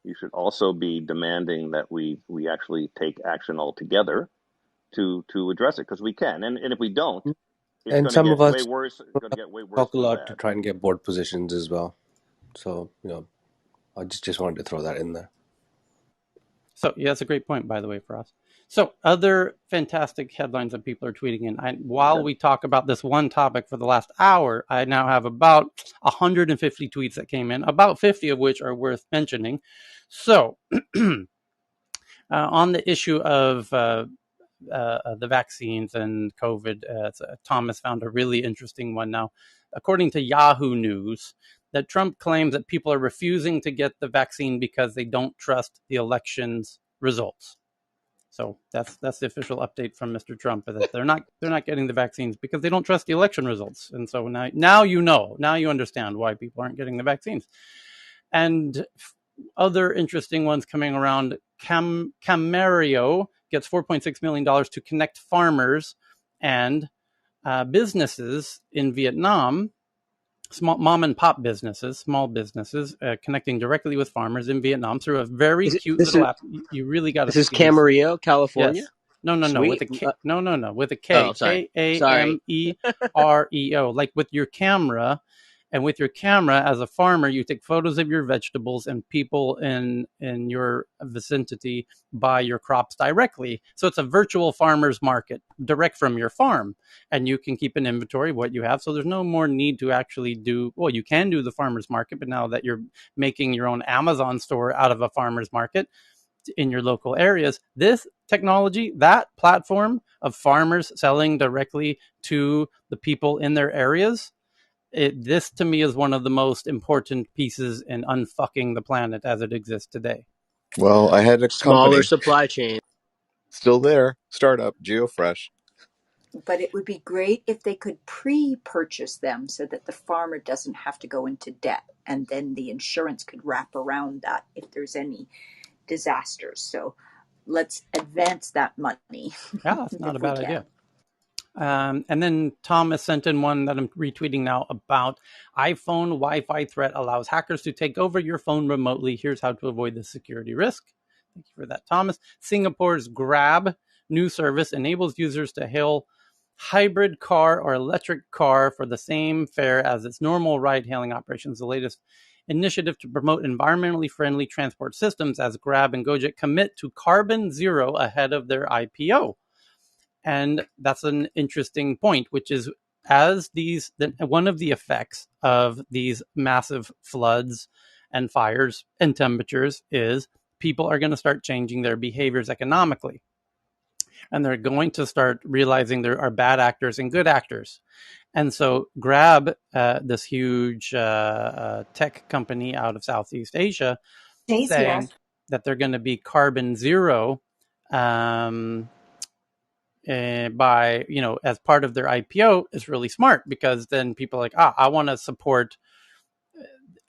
you should also be demanding that we actually take action altogether to address it, because we can. And if we don't, it's And going to some of get way us worse. It's going to get way worse talk a than lot to bad. try and get board positions as well. So, I just wanted to throw that in there. So, yeah, that's a great point, by the way, for us. So, other fantastic headlines that people are tweeting in. While we talk about this one topic for the last hour, I now have about 150 tweets that came in, about 50 of which are worth mentioning. So, on the issue of the vaccines and COVID, Thomas found a really interesting one now. According to Yahoo News, that Trump claims that people are refusing to get the vaccine because they don't trust the election's results. So that's the official update from Mr. Trump, that they're not getting the vaccines because they don't trust the election results. And so now you understand why people aren't getting the vaccines. And other interesting ones coming around. Camario gets $4.6 million to connect farmers and businesses in Vietnam, small mom and pop businesses, small businesses, connecting directly with farmers in Vietnam through a very Is it, cute this little is app. You really got to this is see this. Camarillo, California. Yes. No, with Sweet. a K. No, with a Oh, K. sorry. Sorry. Kamereo. Like with your camera. And with your camera, as a farmer, you take photos of your vegetables, and people in your vicinity buy your crops directly. So it's a virtual farmer's market direct from your farm. And you can keep an inventory of what you have. So there's no more need to actually you can do the farmer's market, but now that you're making your own Amazon store out of a farmer's market, in your local areas. This technology, that platform of farmers selling directly to the people in their areas, this to me is one of the most important pieces in unfucking the planet as it exists today. Well, I had a Smaller company supply chain. still there, startup, GeoFresh. But it would be great if they could pre-purchase them so that the farmer doesn't have to go into debt, and then the insurance could wrap around that if there's any disasters. So let's advance that money Yeah, that's not a if we bad can. idea. And then Thomas sent in one that I'm retweeting now about iPhone Wi-Fi threat allows hackers to take over your phone remotely. Here's how to avoid the security risk. Thank you for that, Thomas. Singapore's Grab new service enables users to hail hybrid car or electric car for the same fare as its normal ride-hailing operations. The latest initiative to promote environmentally friendly transport systems as Grab and Gojek commit to carbon zero ahead of their IPO. And that's an interesting point, which is as one of the effects of these massive floods and fires and temperatures is people are going to start changing their behaviors economically. And they're going to start realizing there are bad actors and good actors. And so Grab, this huge tech company out of Southeast Asia, Days here. saying that they're going to be carbon zero by, as part of their IPO is really smart, because then people are like, I want to support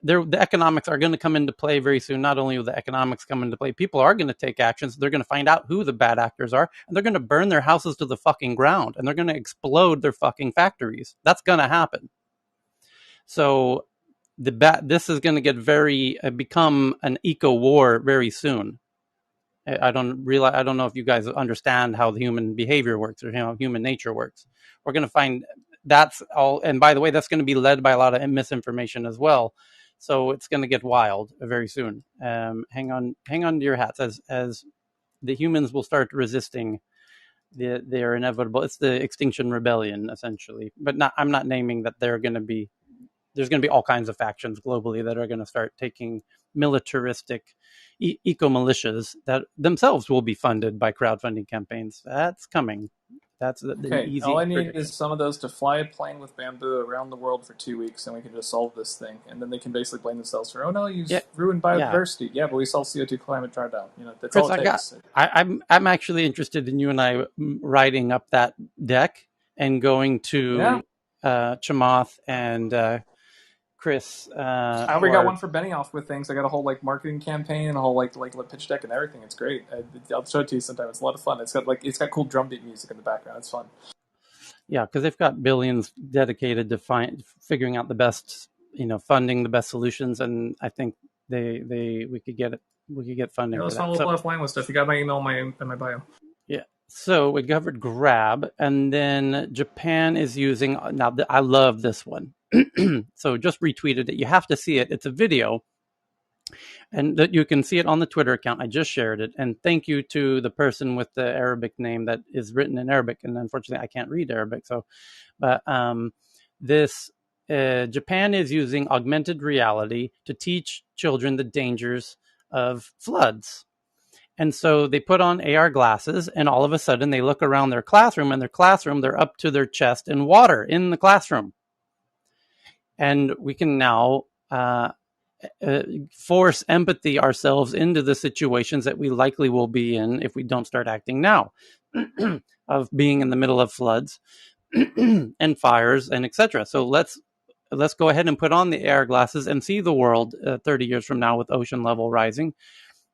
the economics are going to come into play very soon. Not only will the economics come into play, people are going to take actions. They're going to find out who the bad actors are, and they're going to burn their houses to the fucking ground, and they're going to explode their fucking factories. That's going to happen. So this is going to get become an eco war very soon. I don't know if you guys understand how the human behavior works, or human nature works. We're going to find that's all. And by the way, that's going to be led by a lot of misinformation as well. So it's going to get wild very soon. Hang on to your hats as the humans will start resisting their inevitable. It's the Extinction Rebellion essentially, but I'm not naming that there's going to be all kinds of factions globally that are going to start taking militaristic eco militias that themselves will be funded by crowdfunding campaigns. That's coming. That's an Okay, all easy I need prediction. is some of those to fly a plane with bamboo around the world for 2 weeks, and we can just solve this thing. And then they can basically blame themselves for, oh no, you Yeah, ruined yeah. biodiversity. Yeah, but we solved CO2 climate drawdown. That's all Chris, it takes. I'm actually interested in you and I riding up that deck and going Yeah. to Chamath and Chris I already got one for Benioff with things. I got a whole marketing campaign and a whole like pitch deck and everything. It's great. I'll show it to you sometime. It's a lot of fun. It's got cool drum beat music in the background. It's fun. Yeah, because they've got billions dedicated to figuring out the best, funding the best solutions, and I think we could get funding Yeah, for let's that. follow up So offline with stuff. You got my email in my bio. yeah, so we covered Grab, and then Japan is using now. I love this one. So just retweeted it. You have to see it. It's a video, and that you can see it on the Twitter account. I just shared it, and thank you to the person with the Arabic name that is written in Arabic. And unfortunately, I can't read Arabic, so. But this Japan is using augmented reality to teach children the dangers of floods. And so they put on AR glasses, and all of a sudden they look around their classroom, and they're up to their chest in water in the classroom. And we can now force empathy ourselves into the situations that we likely will be in if we don't start acting now, of being in the middle of floods and fires and etc. So let's go ahead and put on the AR glasses and see the world 30 years from now with ocean level rising,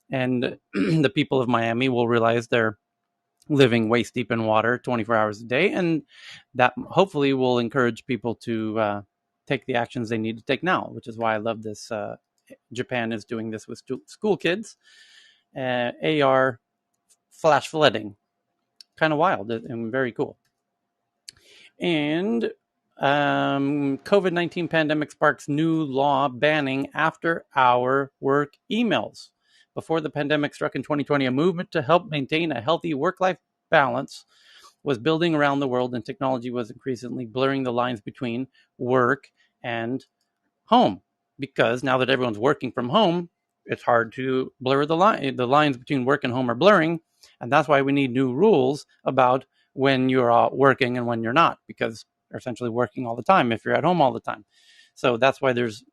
and the people of Miami will realize they're living waist deep in water 24 hours a day, and that hopefully will encourage people to take the actions they need to take now, which is why I love this. Japan is doing this with school kids. AR flash flooding, kind of wild and very cool. And COVID-19 pandemic sparks new law banning after-hour work emails. Before the pandemic struck in 2020, a movement to help maintain a healthy work-life balance was building around the world, and technology was increasingly blurring the lines between work and home. Because now that everyone's working from home, it's hard to blur the line. The lines between work and home are blurring, and that's why we need new rules about when you're working and when you're not, because you're essentially working all the time if you're at home all the time. So that's why there's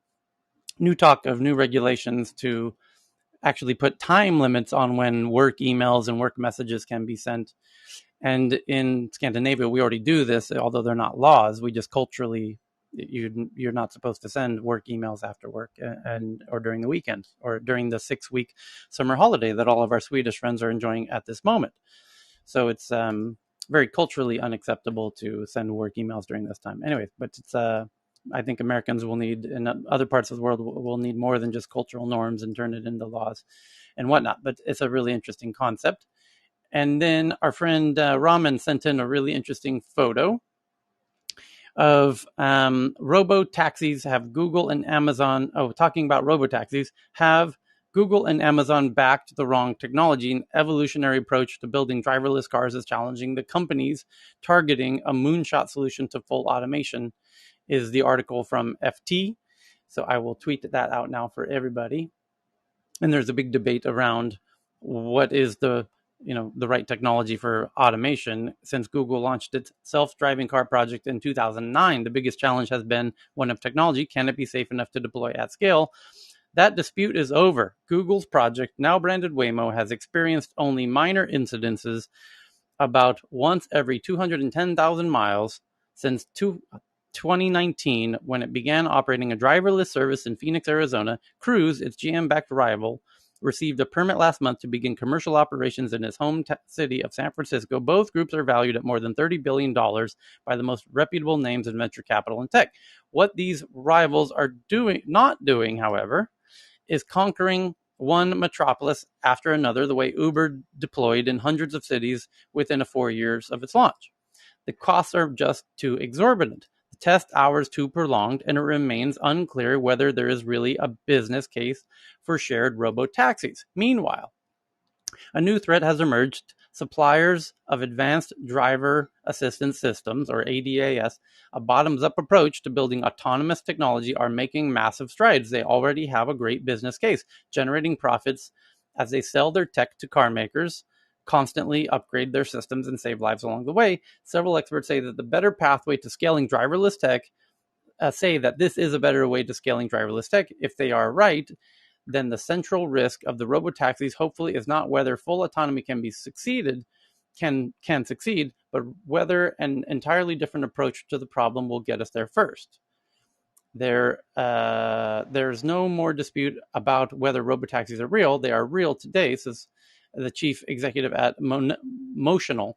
new talk of new regulations to actually put time limits on when work emails and work messages can be sent. And in Scandinavia, we already do this, although they're not laws. We just culturally, you're not supposed to send work emails after work and or during the weekend or during the 6-week summer holiday that all of our Swedish friends are enjoying at this moment. So it's very culturally unacceptable to send work emails during this time. Anyway, but it's I think Americans will need, and other parts of the world will need more than just cultural norms and turn it into laws and whatnot. But it's a really interesting concept. And then our friend Raman sent in a really interesting photo of robo taxis have Google and Amazon. Oh, talking about robo taxis, have Google and Amazon backed the wrong technology. An evolutionary approach to building driverless cars is challenging the companies targeting a moonshot solution to full automation, is the article from FT. So I will tweet that out now for everybody. And there's a big debate around what is the right technology for automation. Since Google launched its self-driving car project in 2009, the biggest challenge has been one of technology. Can it be safe enough to deploy at scale? That dispute is over. Google's project, now branded Waymo, has experienced only minor incidences about once every 210,000 miles since 2019, when it began operating a driverless service in Phoenix, Arizona. Cruise, its GM-backed rival, received a permit last month to begin commercial operations in its home city of San Francisco. Both groups are valued at more than $30 billion by the most reputable names in venture capital and tech. What these rivals are not doing, however, is conquering one metropolis after another, the way Uber deployed in hundreds of cities within 4 years of its launch. The costs are just too exorbitant, the test hours too prolonged, and it remains unclear whether there is really a business case for shared robo-taxis. Meanwhile, a new threat has emerged. Suppliers of advanced driver assistance systems, or ADAS, a bottoms-up approach to building autonomous technology, are making massive strides. They already have a great business case, generating profits as they sell their tech to car makers, constantly upgrade their systems, and save lives along the way. Several experts say that the better pathway to scaling driverless tech say that this is a better way to scaling driverless tech. If they are right, then the central risk of the robotaxis hopefully is not whether full autonomy can succeed, but whether an entirely different approach to the problem will get us there first. There's no more dispute about whether robotaxis are real. They are real today, says the chief executive at Motional,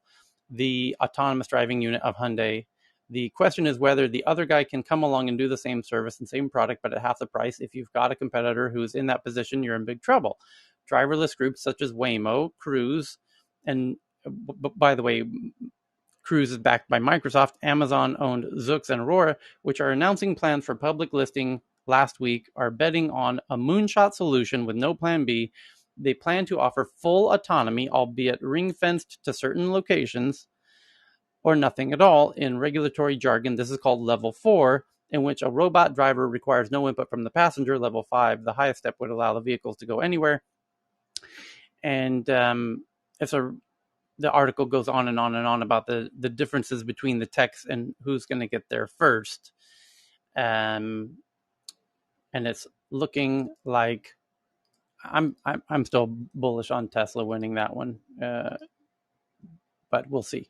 the autonomous driving unit of Hyundai. The question is whether the other guy can come along and do the same service and same product, but at half the price. If you've got a competitor who's in that position, you're in big trouble. Driverless groups such as Waymo, Cruise, and by the way, Cruise is backed by Microsoft, Amazon-owned Zoox, and Aurora, which are announcing plans for public listing last week, are betting on a moonshot solution with no plan B. They plan to offer full autonomy, albeit ring-fenced to certain locations, or nothing at all. In regulatory jargon, this is called Level 4, in which a robot driver requires no input from the passenger. Level 5, the highest step, would allow the vehicles to go anywhere. And the article goes on and on and on about the differences between the techs and who's going to get there first. And it's looking like I'm still bullish on Tesla winning that one, but we'll see.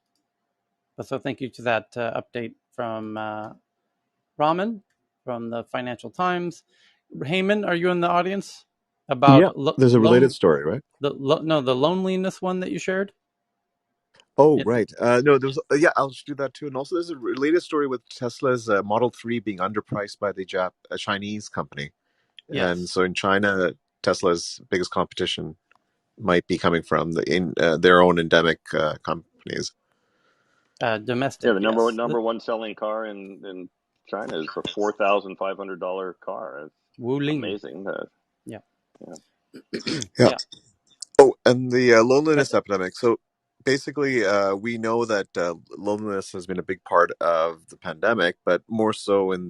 So thank you to that update from Raman from the Financial Times. Heyman, are you in the audience? Yeah, About there's a related story, right? the loneliness one that you shared. Oh, right. No, there was. Yeah, I'll just do that too. And also, there's a related story with Tesla's Model 3 being underpriced by the Chinese company. And Yes. so in China, Tesla's biggest competition might be coming from their own endemic companies. Yeah, Domestic, the yes. number one selling car in China is a $4,500 car. It's Wuling. amazing. Yeah. Yeah. Yeah. Yeah. Oh, and the Uh, loneliness epidemic. So basically, we know that loneliness has been a big part of the pandemic, but more so in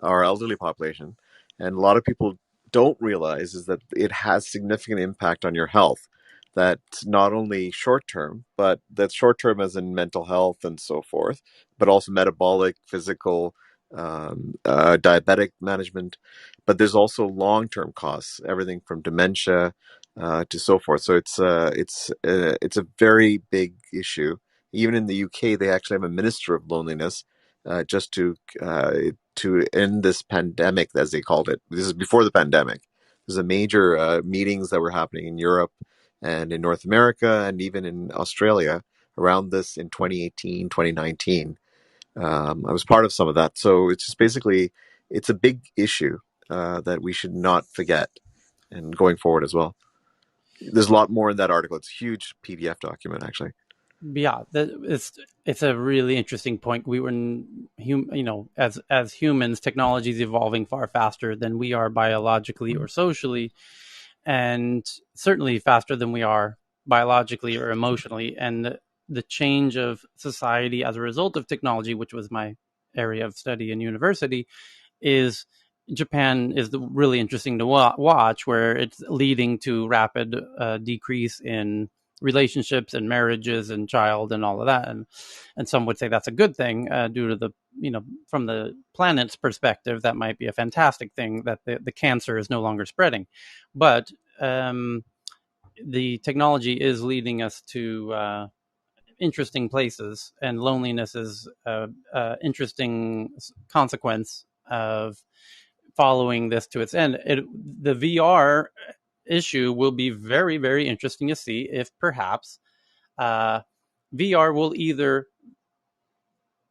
our elderly population. And a lot of people don't realize is that it has significant impact on your health. That's not only short term, but that's short term as in mental health and so forth, but also metabolic, physical, diabetic management. But there's also long term costs, everything from dementia to so forth. So it's a very big issue. Even in the UK, they actually have a minister of loneliness just to end this pandemic, as they called it. This is before the pandemic. There's a major meetings that were happening in Europe and in North America and even in Australia around this in 2018, 2019. I was part of some of that. So it's just basically, it's a big issue that we should not forget and going forward as well. There's a lot more in that article. It's a huge PDF document, actually. Yeah, it's a really interesting point. We were, as humans, technology is evolving far faster than we are biologically or socially, and certainly faster than we are biologically or emotionally. And the change of society as a result of technology, which was my area of study in university, is Japan is really interesting to watch, where it's leading to rapid decrease in relationships and marriages and child and all of that, and some would say that's a good thing due to the from the planet's perspective that might be a fantastic thing that the cancer is no longer spreading, but the technology is leading us to interesting places, and loneliness is a interesting consequence of following this to its end. The VR issue will be very, very interesting to see if perhaps VR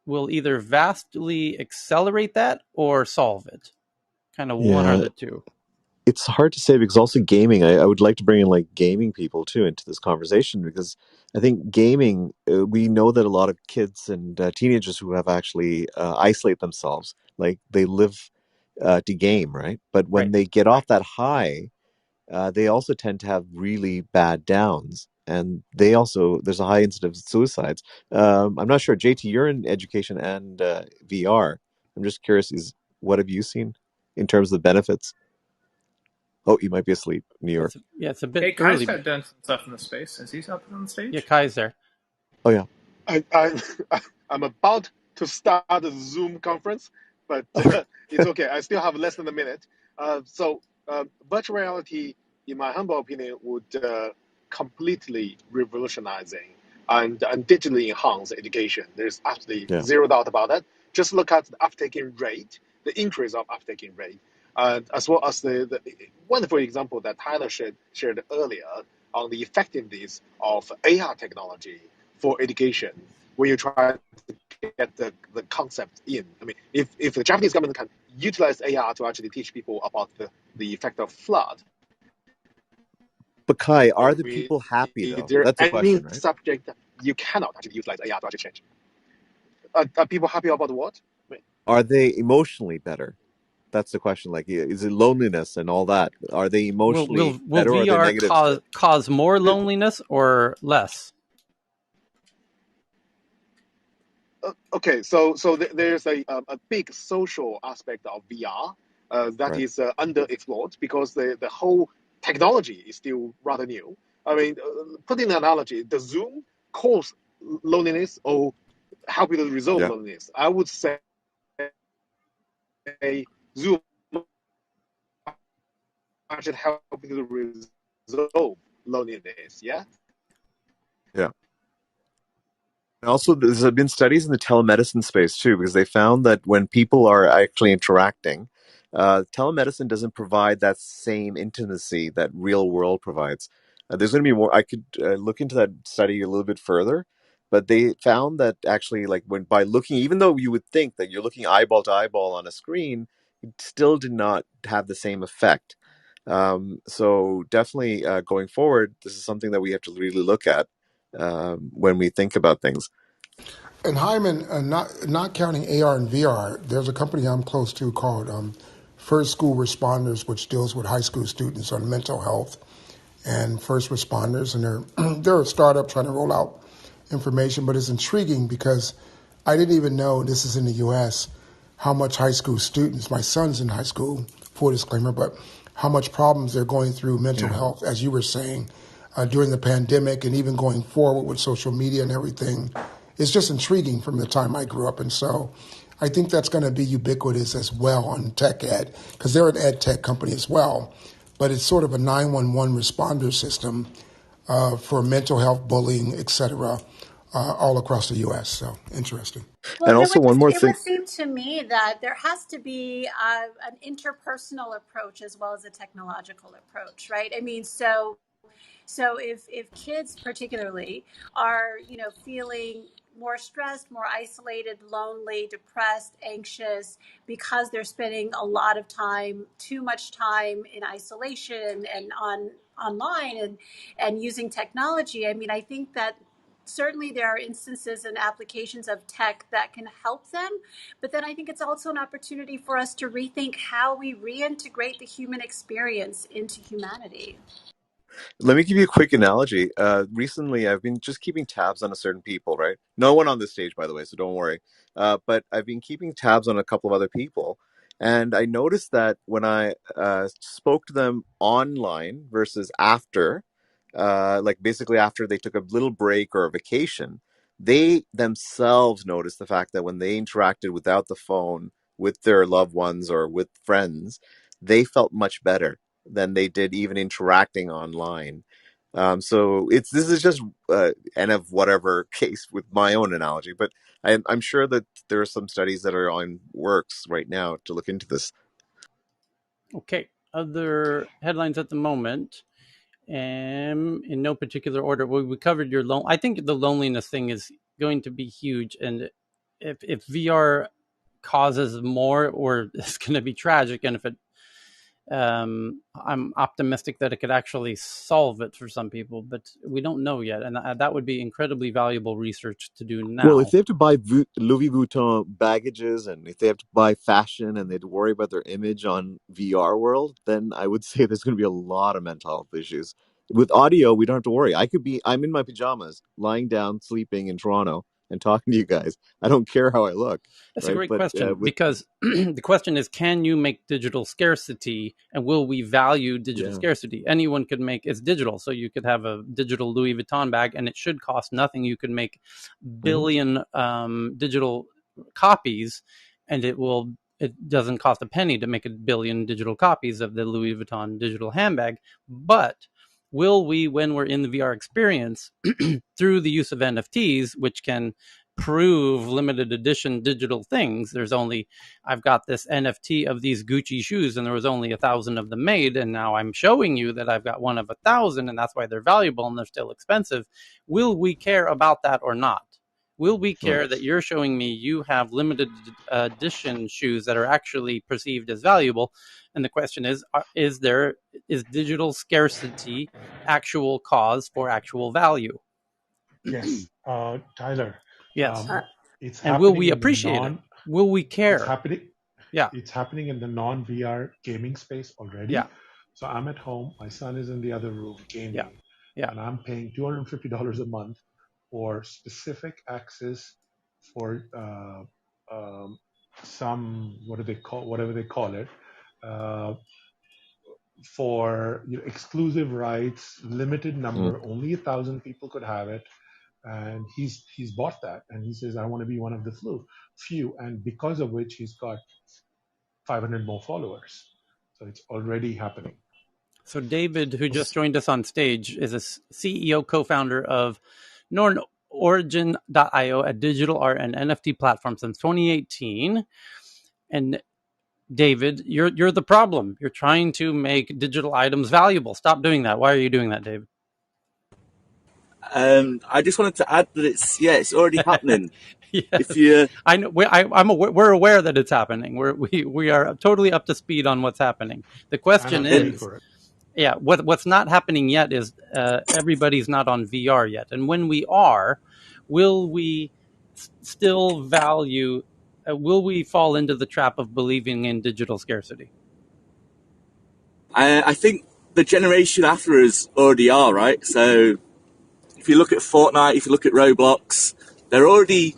will either vastly accelerate that or solve it. Kind of one or Yeah, the two. it's hard to say because also gaming, I would like to bring in like gaming people too into this conversation because I think gaming, we know that a lot of kids and teenagers who have actually isolate themselves, like they live to game, right? But when Right. they get off that high, they also tend to have really bad downs. And they also, there's a high incidence of suicides. I'm not sure, JT, you're in education and VR. I'm just curious, what have you seen in terms of the benefits? Oh, you might be asleep, New York. It's a bit Hey, Kai's early, got but done some stuff in the space. Is he up on the yeah, stage? Kai's there. Oh, yeah. I I'm about to start a Zoom conference, but Okay. it's okay. I still have less than a minute. Virtual reality, in my humble opinion, would completely revolutionizing and digitally enhance education. There's absolutely Yeah. zero doubt about that. Just look at the uptaking rate, the increase of uptaking rate, as well as the wonderful example that Tyler shared earlier on the effectiveness of AR technology for education when you try to get the concept in. I mean, if the Japanese government can utilize AR to actually teach people about the effect of flood, But Kai, are the is people happy though? there That's the any question, right? subject you cannot actually utilize AR to actually change? Are people happy about what? I mean, Are they emotionally better? That's the question. Like, is it loneliness and all that? Are they emotionally Will better or are there VR negatives to it? cause more loneliness or less? okay, there's a big social aspect of VR that Right. is underexplored because the whole technology is still rather new. I mean, put in an analogy, does Zoom cause loneliness or help you to resolve Yeah. loneliness? I would say Zoom should help you to resolve loneliness. Yeah. Yeah. And also, there's been studies in the telemedicine space too, because they found that when people are actually interacting, telemedicine doesn't provide that same intimacy that real world provides. There's going to be more. I could look into that study a little bit further, but they found that actually, like when by looking, even though you would think that you're looking eyeball to eyeball on a screen, it still did not have the same effect. So definitely going forward, this is something that we have to really look at when we think about things. And Hyman, not counting AR and VR, there's a company I'm close to called First School Responders, which deals with high school students on mental health and first responders. And they're a startup trying to roll out information, but it's intriguing because I didn't even know, this is in the U.S., how much high school students, my son's in high school, full disclaimer, but how much problems they're going through mental health, as you were saying, during the pandemic and even going forward with social media and everything. It's just intriguing from the time I grew up. And so I think that's going to be ubiquitous as well on tech ed, because they're an ed tech company as well. But it's sort of a 911 responder system for mental health, bullying, et cetera, all across the U.S. So interesting. Well, And also one more it thing. would seem to me that there has to be an interpersonal approach as well as a technological approach, right? I mean, so if kids particularly are, feeling more stressed, more isolated, lonely, depressed, anxious because they're spending a lot of time, too much time in isolation and online and using technology, I mean, I think that certainly there are instances and applications of tech that can help them, but then I think it's also an opportunity for us to rethink how we reintegrate the human experience into humanity. Let me give you a quick analogy. Recently, I've been just keeping tabs on a certain people, right? No one on this stage, by the way, so don't worry. But I've been keeping tabs on a couple of other people. And I noticed that when I spoke to them online versus after, like basically after they took a little break or a vacation, they themselves noticed the fact that when they interacted without the phone with their loved ones or with friends, they felt much better than they did even interacting online. So this is just N of whatever case with my own analogy, but I'm sure that there are some studies that are on works right now to look into this. Okay, other headlines at the moment. In no particular order. We covered your I think the loneliness thing is going to be huge, and if VR causes more, or it's going to be tragic, and if it, I'm optimistic that it could actually solve it for some people, but we don't know yet, and that would be incredibly valuable research to do Well, if now. they have to buy Louis Vuitton baggages and if they have to buy fashion and they have to worry about their image on VR world, then I would say there's going to be a lot of mental health issues. With audio, we don't have to worry. I'm in my pajamas, lying down, sleeping in Toronto and talking to you guys. I don't care how I look, That's a right? great But question, with, because the question is, can you make digital scarcity, and will we value digital yeah. scarcity? Anyone could make it's digital, so you could have a digital Louis Vuitton bag and it should cost nothing. You could make Mm-hmm. billion digital copies, and it doesn't cost a penny to make a billion digital copies of the Louis Vuitton digital handbag. But will we, when we're in the VR experience, through the use of NFTs, which can prove limited edition digital things? I've got this NFT of these Gucci shoes, and there was only 1,000 of them made, and now I'm showing you that I've got one of 1,000, and that's why they're valuable and they're still expensive. Will we care about that or not? Will we Right. care that you're showing me you have limited edition shoes that are actually perceived as valuable? And the question is digital scarcity actual cause for actual value? Yes, Tyler. Yes. Um, it's And will happening we in the appreciate it? non. Will we It's care? happening. Yeah. It's happening in the non VR gaming space Yeah. already. So I'm at home. My son is in the other room Yeah. gaming, Yeah. and I'm paying $250 a month for specific access for some whatever they call it, uh, for exclusive rights, limited Mm. number, only 1,000 people could have it, and he's bought that, and he says I want to be one of the few, and because of which he's got 500 more followers. So it's already happening. So David, who just joined us on stage, is a CEO co-founder of NornOrigin.io, a digital art and NFT platform since 2018. And David, you're the problem. You're trying to make digital items valuable. Stop doing that. Why are you doing that, David? I just wanted to add that it's already happening. If Yes, you I know. We're aware that it's happening. We are totally up to speed on what's happening. The And question I'm paying is, for it. yeah, what's not happening yet is everybody's not on VR yet, and when we are, will we still value? Will we fall into the trap of believing in digital scarcity? I think the generation after us already are, right? So if you look at Fortnite, if you look at Roblox, they're already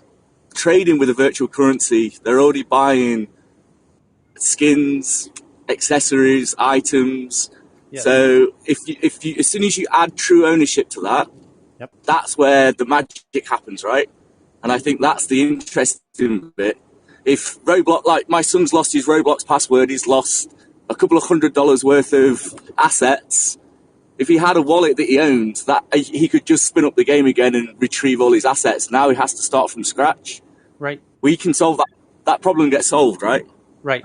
trading with a virtual currency. They're already buying skins, accessories, items. Yes. So if you as soon as you add true ownership to that, Yep. that's where the magic happens, right? And I think that's the interesting bit. If Roblox, like my son's lost his Roblox password, he's lost a couple of $100 worth of assets. If he had a wallet that he owned, that he could just spin up the game again and retrieve all his assets. Now he has to start from scratch. Right. We can solve that. That problem gets solved, right? Right.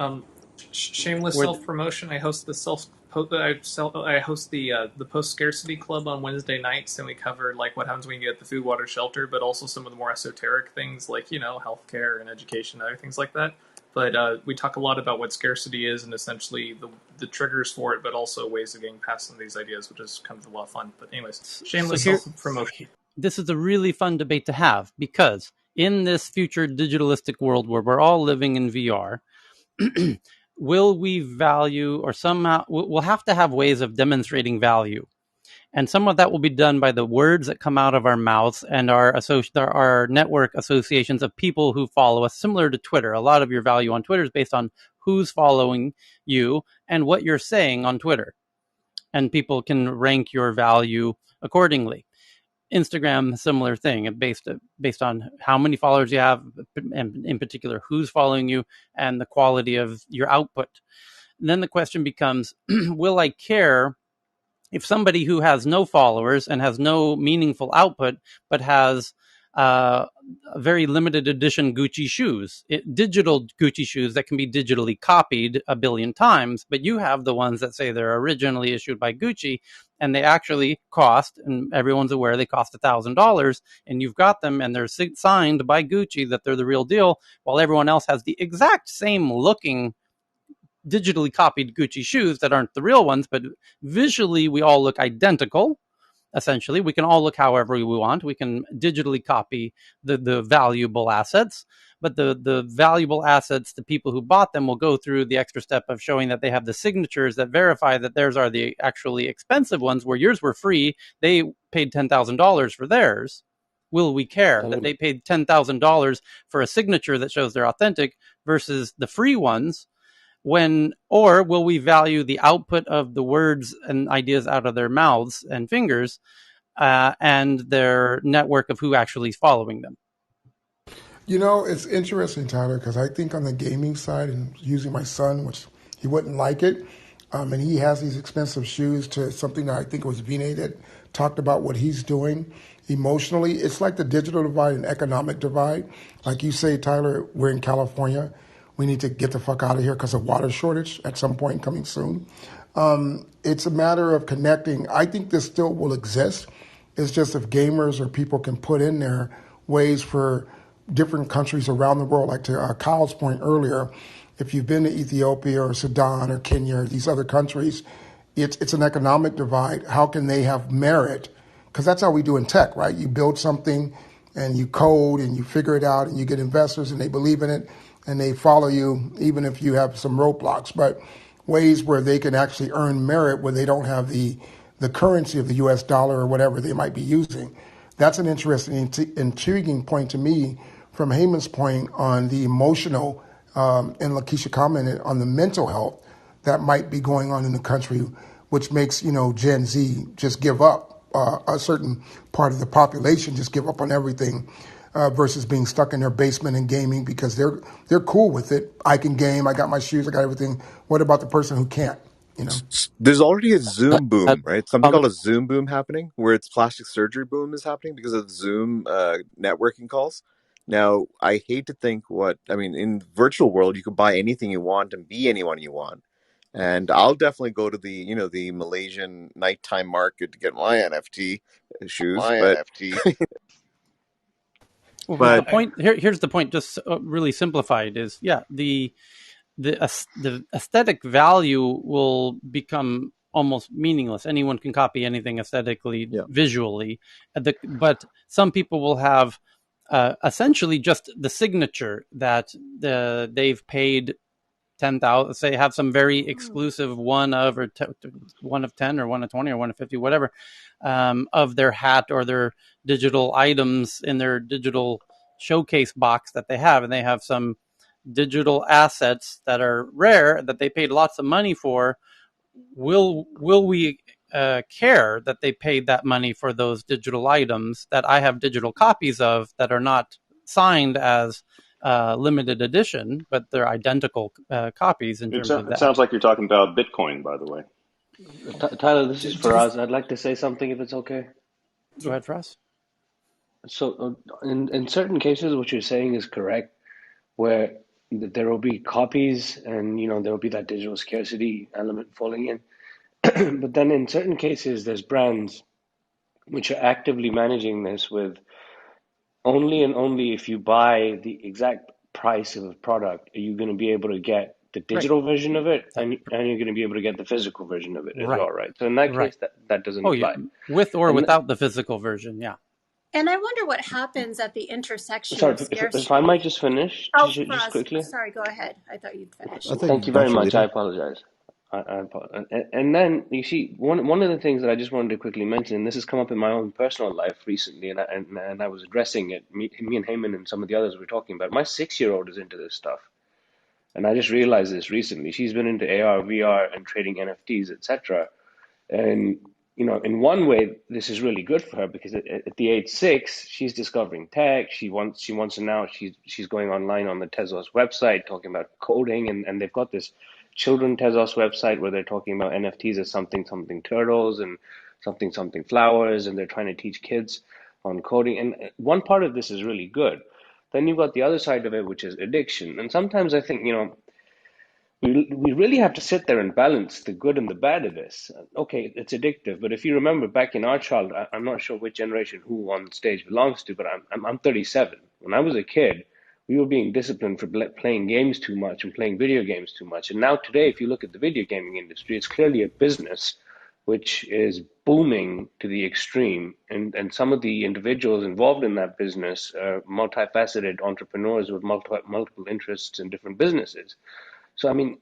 Shameless Where self promotion. I host I host the post scarcity club on Wednesday nights, and we cover like what happens when you get the food, water, shelter, but also some of the more esoteric things like healthcare and education, and other things like that. But we talk a lot about what scarcity is and essentially the triggers for it, but also ways of getting past some of these ideas, which is kind of a lot of fun. But anyways, so shameless here self promotion. this is a really fun debate to have, because in this future digitalistic world where we're all living in VR, will we value, or somehow we'll have to have ways of demonstrating value, and some of that will be done by the words that come out of our mouths and our network associations of people who follow us, similar to Twitter. A lot of your value on Twitter is based on who's following you and what you're saying on Twitter, and people can rank your value accordingly. Instagram, similar thing, based on how many followers you have, and in particular who's following you and the quality of your output. And then the question becomes, will I care if somebody who has no followers and has no meaningful output, but has very limited edition Gucci shoes, digital Gucci shoes that can be digitally copied a billion times, but you have the ones that say they're originally issued by Gucci, and they actually cost, and everyone's aware they cost $1,000, and you've got them and they're signed by Gucci that they're the real deal, while everyone else has the exact same looking digitally copied Gucci shoes that aren't the real ones, but visually we all look identical. Essentially, we can all look however we want. We can digitally copy the valuable assets, but the valuable assets, the people who bought them will go through the extra step of showing that they have the signatures that verify that theirs are the actually expensive ones, where yours were free. They paid $10,000 for theirs. Will we care that they paid $10,000 for a signature that shows they're authentic versus the free ones? Or will we value the output of the words and ideas out of their mouths and fingers, and their network of who actually is following them? It's interesting, Tyler, because I think on the gaming side and using my son, which he wouldn't like it, and he has these expensive shoes, to something that I think it was Vinay that talked about what he's doing emotionally. It's like the digital divide and economic divide. Like you say, Tyler, we're in California. We need to get the fuck out of here because of water shortage at some point coming soon. It's a matter of connecting. I think this still will exist. It's just if gamers or people can put in there ways for different countries around the world, like to Kyle's point earlier, if you've been to Ethiopia or Sudan or Kenya or these other countries, it's an economic divide. How can they have merit? Because that's how we do in tech, right? You build something and you code and you figure it out and you get investors and they believe in it and they follow you even if you have some roadblocks. But ways where they can actually earn merit where they don't have the currency of the US dollar or whatever they might be using. That's an interesting, intriguing point to me from Heyman's point on the emotional, and Lakeisha commented on the mental health that might be going on in the country, which makes, Gen Z just give up, a certain part of the population just give up on everything, versus being stuck in their basement and gaming because they're cool with it. I can game, I got my shoes, I got everything. What about the person who can't, There's already a Uh, Zoom uh, boom, right? Something um, called a Zoom boom happening, where it's plastic surgery boom is happening because of Zoom networking calls. Now, I hate to think in virtual world, you can buy anything you want and be anyone you want. And I'll definitely go to the Malaysian nighttime market to get my NFT shoes. Well, the But point here's the point, just really simplified, is the aesthetic value will become almost meaningless. Anyone can copy anything aesthetically, yeah, visually, but some people will have essentially just the signature that they've paid 10,000, say, have some very exclusive one of, or one of 10 or one of 20 or one of 50, whatever, of their hat or their digital items in their digital showcase box that they have. And they have some digital assets that are rare that they paid lots of money for, will we care that they paid that money for those digital items that I have digital copies of that are not signed as limited edition, but they're identical copies in terms of It that. sounds like you're talking about Bitcoin, by the way. Tyler, this is Just Faraz. I'd like to say something if it's okay. Go ahead, Ross. So, in certain cases, what you're saying is correct, where there will be copies and there will be that digital scarcity element falling in. But then in certain cases, there's brands which are actively managing this with only and only if you buy the exact price of a product are you going to be able to get the Right. digital version of it, That, and you're going to be able to get the physical version of it as right. well, right? So in that Right. case, that doesn't Oh, yeah. apply. With or And without the physical version. Yeah. And I wonder what happens at the intersection sorry, of if I might scarcity. just finish, Oh, just Faraz, quickly. sorry, go ahead. I thought you'd I finished. Thank think you very naturally. much. I apologize. I apologize. And then you see one of the things that I just wanted to quickly mention, and this has come up in my own personal life recently, and I was addressing it. Me and Heyman and some of the others were talking about. My 6-year-old is into this stuff, and I just realized this recently. She's been into AR, VR, and trading NFTs, etc. And in one way, this is really good for her because at the age 6, she's discovering tech. She wants to now. She's going online on the Tezos website talking about coding, and they've got this children Tezos website where they're talking about NFTs as something something turtles and something something flowers, and they're trying to teach kids on coding. And one part of this is really good. Then you've got the other side of it, which is addiction. And sometimes I think, we really have to sit there and balance the good and the bad of this. Okay, it's addictive, but if you remember back in our childhood, I'm not sure which generation who on stage belongs to, but I'm 37. When I was a kid, we were being disciplined for playing games too much and playing video games too much. And now today, if you look at the video gaming industry, it's clearly a business which is booming to the extreme. And some of the individuals involved in that business are multifaceted entrepreneurs with multiple interests in different businesses. So, I mean,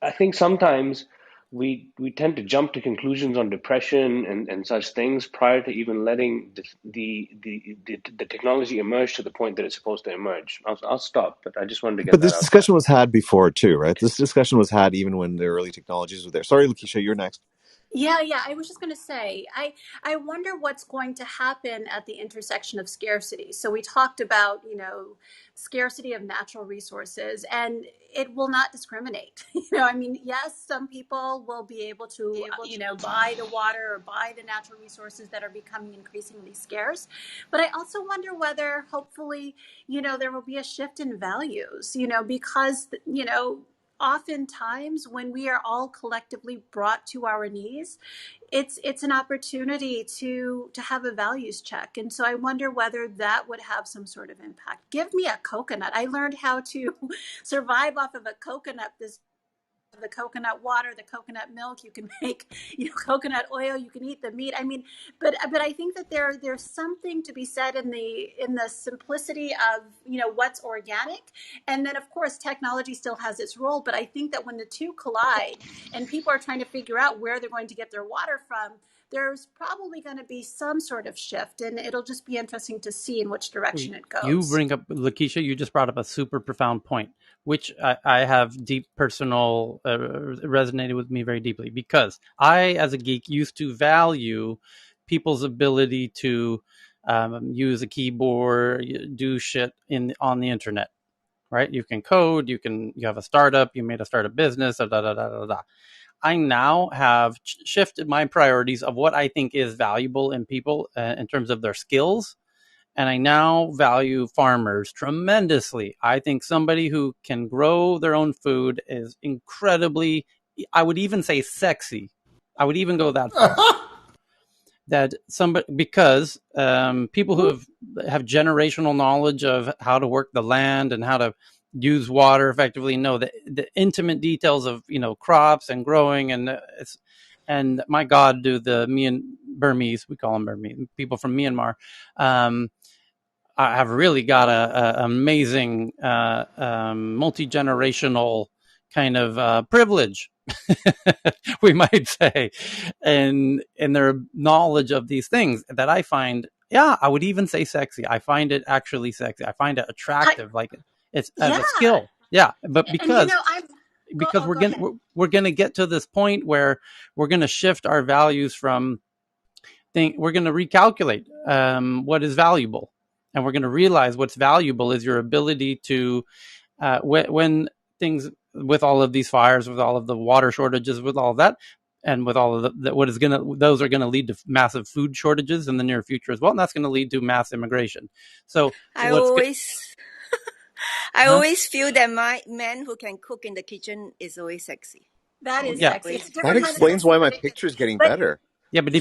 I think sometimes we tend to jump to conclusions on depression and such things prior to even letting the technology emerge to the point that it's supposed to emerge. I'll stop, but I just wanted to get But that this out there. discussion was had before too, right? This discussion was had even when the early technologies were there. Sorry, Lakeisha, you're next. Yeah. I was just going to say, I wonder what's going to happen at the intersection of scarcity. So we talked about, scarcity of natural resources, and it will not discriminate. I mean, yes, some people will be able to, buy the water or buy the natural resources that are becoming increasingly scarce. But I also wonder whether, hopefully, there will be a shift in values, because, oftentimes when we are all collectively brought to our knees, it's an opportunity to have a values check. And so I wonder whether that would have some sort of impact. Give me a coconut. I learned how to survive off of a coconut this the coconut water, the coconut milk. You can make, coconut oil. You can eat the meat. I mean, but I think that there's something to be said in the simplicity of what's organic, and then of course technology still has its role. But I think that when the two collide, and people are trying to figure out where they're going to get their water from, there's probably going to be some sort of shift, and it'll just be interesting to see in which direction it You goes. bring up, Lakeisha, you just brought up a super profound point, which I have deep personal, resonated with me very deeply, because I, as a geek, used to value people's ability to use a keyboard, do shit on the internet, right? You can code, you have a startup, you made a startup business, da da da da da da. I now have shifted my priorities of what I think is valuable in people in terms of their skills. And I now value farmers tremendously. I think somebody who can grow their own food is incredibly, I would even say sexy. I would even go that far. That somebody, because people who have generational knowledge of how to work the land and how to use water effectively know the intimate details of crops and growing, and my God, do the Burmese, we call them Burmese, people from Myanmar, I have really got a amazing multi-generational kind of privilege, we might say, and their knowledge of these things that I find, I would even say sexy. I find it actually sexy. I find it attractive. Like, It's as Yeah. a skill. Yeah, but And you know, because go ahead. we're gonna get to this point where we're gonna shift our values from we're gonna recalculate what is valuable, and we're gonna realize what's valuable is your ability to when things with all of these fires, with all of the water shortages, with all of that, and with all of what is gonna those are gonna lead to massive food shortages in the near future as well, and that's gonna lead to mass immigration. So I what's always I huh? always feel that my man who can cook in the kitchen is always sexy. That is Yeah, sexy. It's a Always. That different kind of explains sexy, why my but picture's getting but better. yeah, but yeah.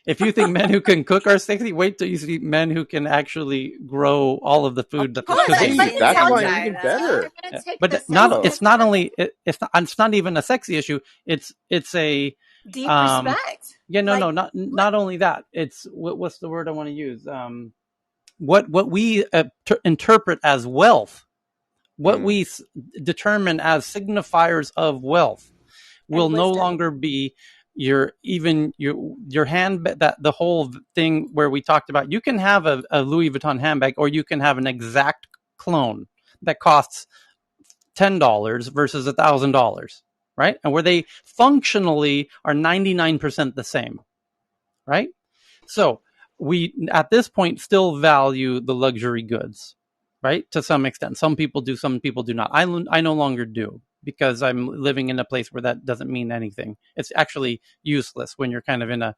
if you think men who can cook are sexy, wait till you see men who can actually grow all of the Of food that there course should I've be. See, seen that's them, why Intelligent. even See, Tyler. they're going to Yeah. take the But not sexiness Oh, it's not out of only it's not even a sexy issue. It's a deep um respect. yeah, no, Like, not only that. It's what's the word I want to use? What we interpret as wealth, what mm. we determine as signifiers of wealth will and no wisdom. longer be your handbag. That the whole thing where we talked about, you can have a Louis Vuitton handbag, or you can have an exact clone that costs $10 versus $1,000, right? And where they functionally are 99% the same, right? So we at this point still value the luxury goods, right? To some extent. Some people do, some people do not. I no longer do, because I'm living in a place where that doesn't mean anything. It's actually useless when you're kind of in a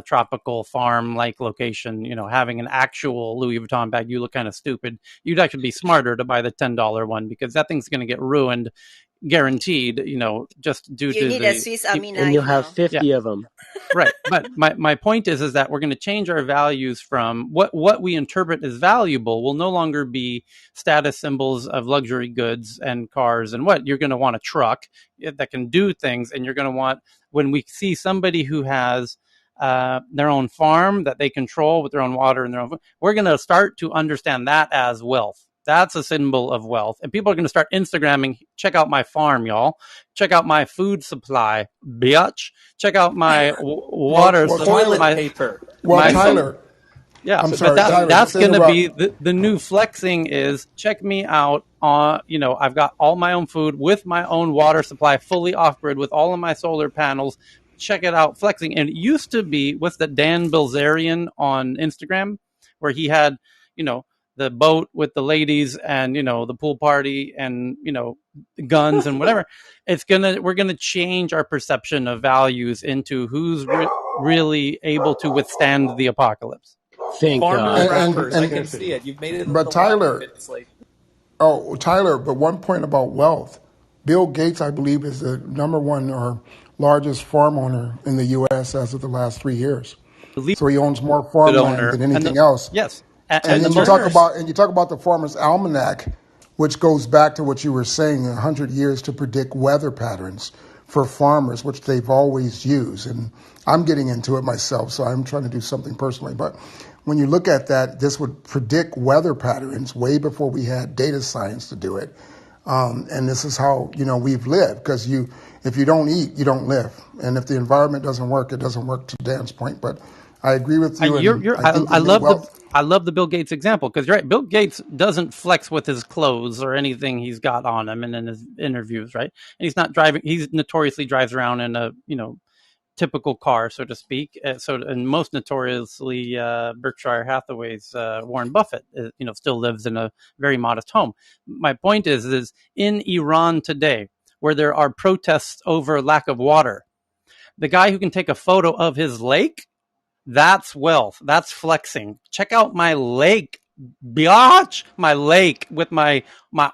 tropical farm like location. Having an actual Louis Vuitton bag, you look kind of stupid. You'd actually be smarter to buy the $10 one, because that thing's going to get ruined, guaranteed. Just due You to need a the Swiss Army And you'll knife have now. yeah. 50 of them. Right, but my point is that we're going to change our values from what we interpret as valuable will no longer be status symbols of luxury goods and cars, and what you're going to want a truck that can do things, and you're going to want, when we see somebody who has their own farm that they control with their own water and their own, we're going to start to understand that as wealth. That's a symbol of wealth, and people are going to start Instagramming. Check out my farm, y'all. Check out my food supply, bitch. Check out my My water, toilet my paper. Well, my Right? Tyler, yeah. I'm But sorry, Tyler, just that's to going to be interrupt. the new flexing is, check me out on, I've got all my own food with my own water supply, fully off grid with all of my solar panels. Check it out, flexing. And it used to be, what's the Dan Bilzerian on Instagram, where he had, the boat with the ladies and, the pool party and, guns and whatever. We're gonna change our perception of values into who's really able to withstand the apocalypse. Thank Farmer God. And, rappers. I can and see it. You've made it a but little while, Tyler, obviously. oh, Tyler, but one point about wealth. Bill Gates, I believe, is the number one or largest farm owner in the U.S. as of the last 3 years. The lead So he owns more farmland owner than and anything else. yes, And and the then you most. talk Entrepreneurs. about the Farmer's Almanac, which goes back to what you were saying, 100 years to predict weather patterns for farmers, which they've always used. And I'm getting into it myself, so I'm trying to do something personally. But when you look at that, this would predict weather patterns way before we had data science to do it. And this is how we've lived, because if you don't eat, you don't live, and if the environment doesn't work, it doesn't work. To Dan's point, but I agree with you, and I think the I new love the wealth. Bill Gates example, because you're right. Bill Gates doesn't flex with his clothes or anything he's got on him and in his interviews, right? And he's not driving. He notoriously drives around in a typical car, so to speak. And most notoriously, Berkshire Hathaway's Warren Buffett, still lives in a very modest home. My point is in Iran today, where there are protests over lack of water, the guy who can take a photo of his lake, that's wealth. That's flexing. Check out my lake, biatch. My lake with my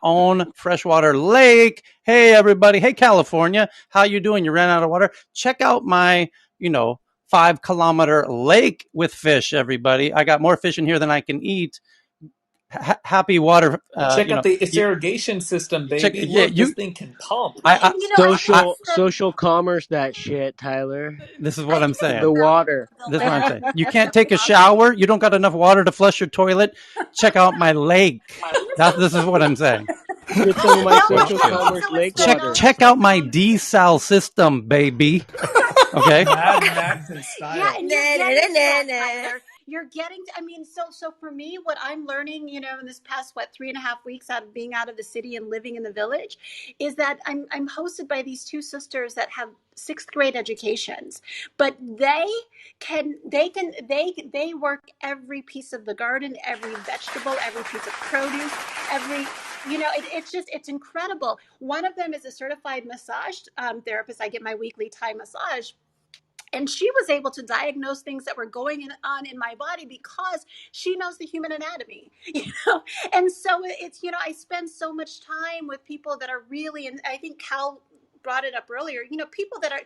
own freshwater lake. Hey everybody. Hey California. How you doing? You ran out of water? Check out my, 5-kilometer lake with fish, everybody. I got more fish in here than I can eat. Happy water. Check out its irrigation system, Check. baby. Yeah, Look, this thing can pump. I, And I think I, Social commerce, that shit, Tyler. this is what I I'm think The saying. water. the This is what I'm land saying. You can't take a shower. You don't got enough water to flush your toilet. Check out my lake. This is what I'm saying. Get some of my no, social Question. commerce also it's lake going water. on. Check out my desal system, baby. Okay. Mad Max in Yeah, style. and you're getting to that, Tyler. you're getting to, I mean, so for me, what I'm learning, you know, in this past, 3.5 weeks out of being out of the city and living in the village, is that I'm hosted by these two sisters that have sixth grade educations, but they work every piece of the garden, every vegetable, every piece of produce, every, you know, it's incredible. One of them is a certified massage therapist. I get my weekly Thai massage, and she was able to diagnose things that were going on in my body because she knows the human anatomy, you know. And so it's, you know, I spend so much time with people that are really, and I think Cal brought it up earlier, you know, people that are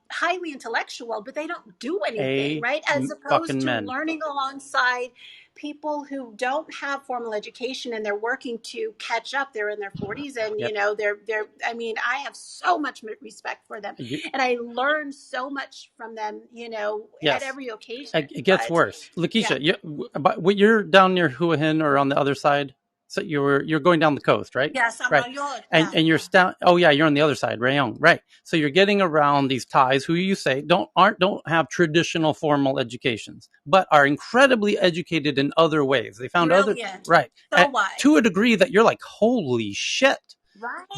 highly intellectual, but they don't do anything, right, as opposed fucking to men. learning alongside people who don't have formal education and they're working to catch up. They're in their 40s, and Yep. you know, they're I mean, I have so much respect for them, You, and I learned so much from them, you know, at yes. every occasion. It gets But worse. yeah, Lakeisha, you're down near Hua Hin or on the other side. So you're going down the coast, right? yes, I'm Right. on your, And yeah, you're yeah, oh yeah, you're on the other side, Rayong. Right. So you're getting around these Thais who you say don't have traditional formal educations, but are incredibly educated in other ways. They found other brilliant, right. so To a wise, degree that you're like, holy shit.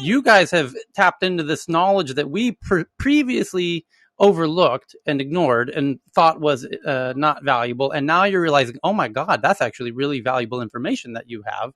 You right, guys have tapped into this knowledge that we previously overlooked and ignored and thought was not valuable. And now you're realizing, oh my God, that's actually really valuable information that you have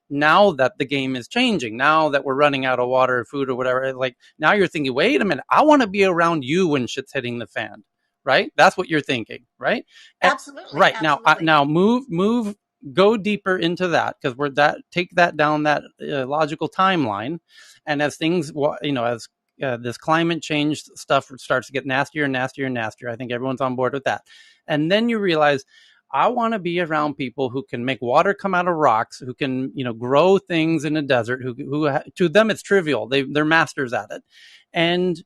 now that the game is changing, now that we're running out of water or food or whatever. Like now you're thinking, wait a minute, I want to be around you when shit's hitting the fan, right? That's what you're thinking, right? absolutely, Right now, absolutely, move, go deeper into that, because we're that take that down that logical timeline, and as things, you know, as this climate change stuff starts to get nastier and nastier and nastier, I think everyone's on board with that, and then you realize, I want to be around people who can make water come out of rocks, who can, you know, grow things in a desert, who to them it's trivial. They're masters at it. And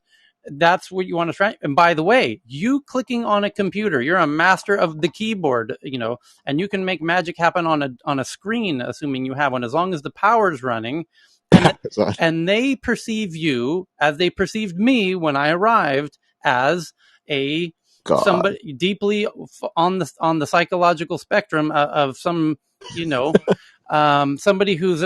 that's what you want to try. And by the way, you clicking on a computer, you're a master of the keyboard, you know, and you can make magic happen on a screen, assuming you have one, as long as the power's running. And and they perceive you as they perceived me when I arrived, as a God. somebody deeply on the psychological spectrum of some, you know, somebody who's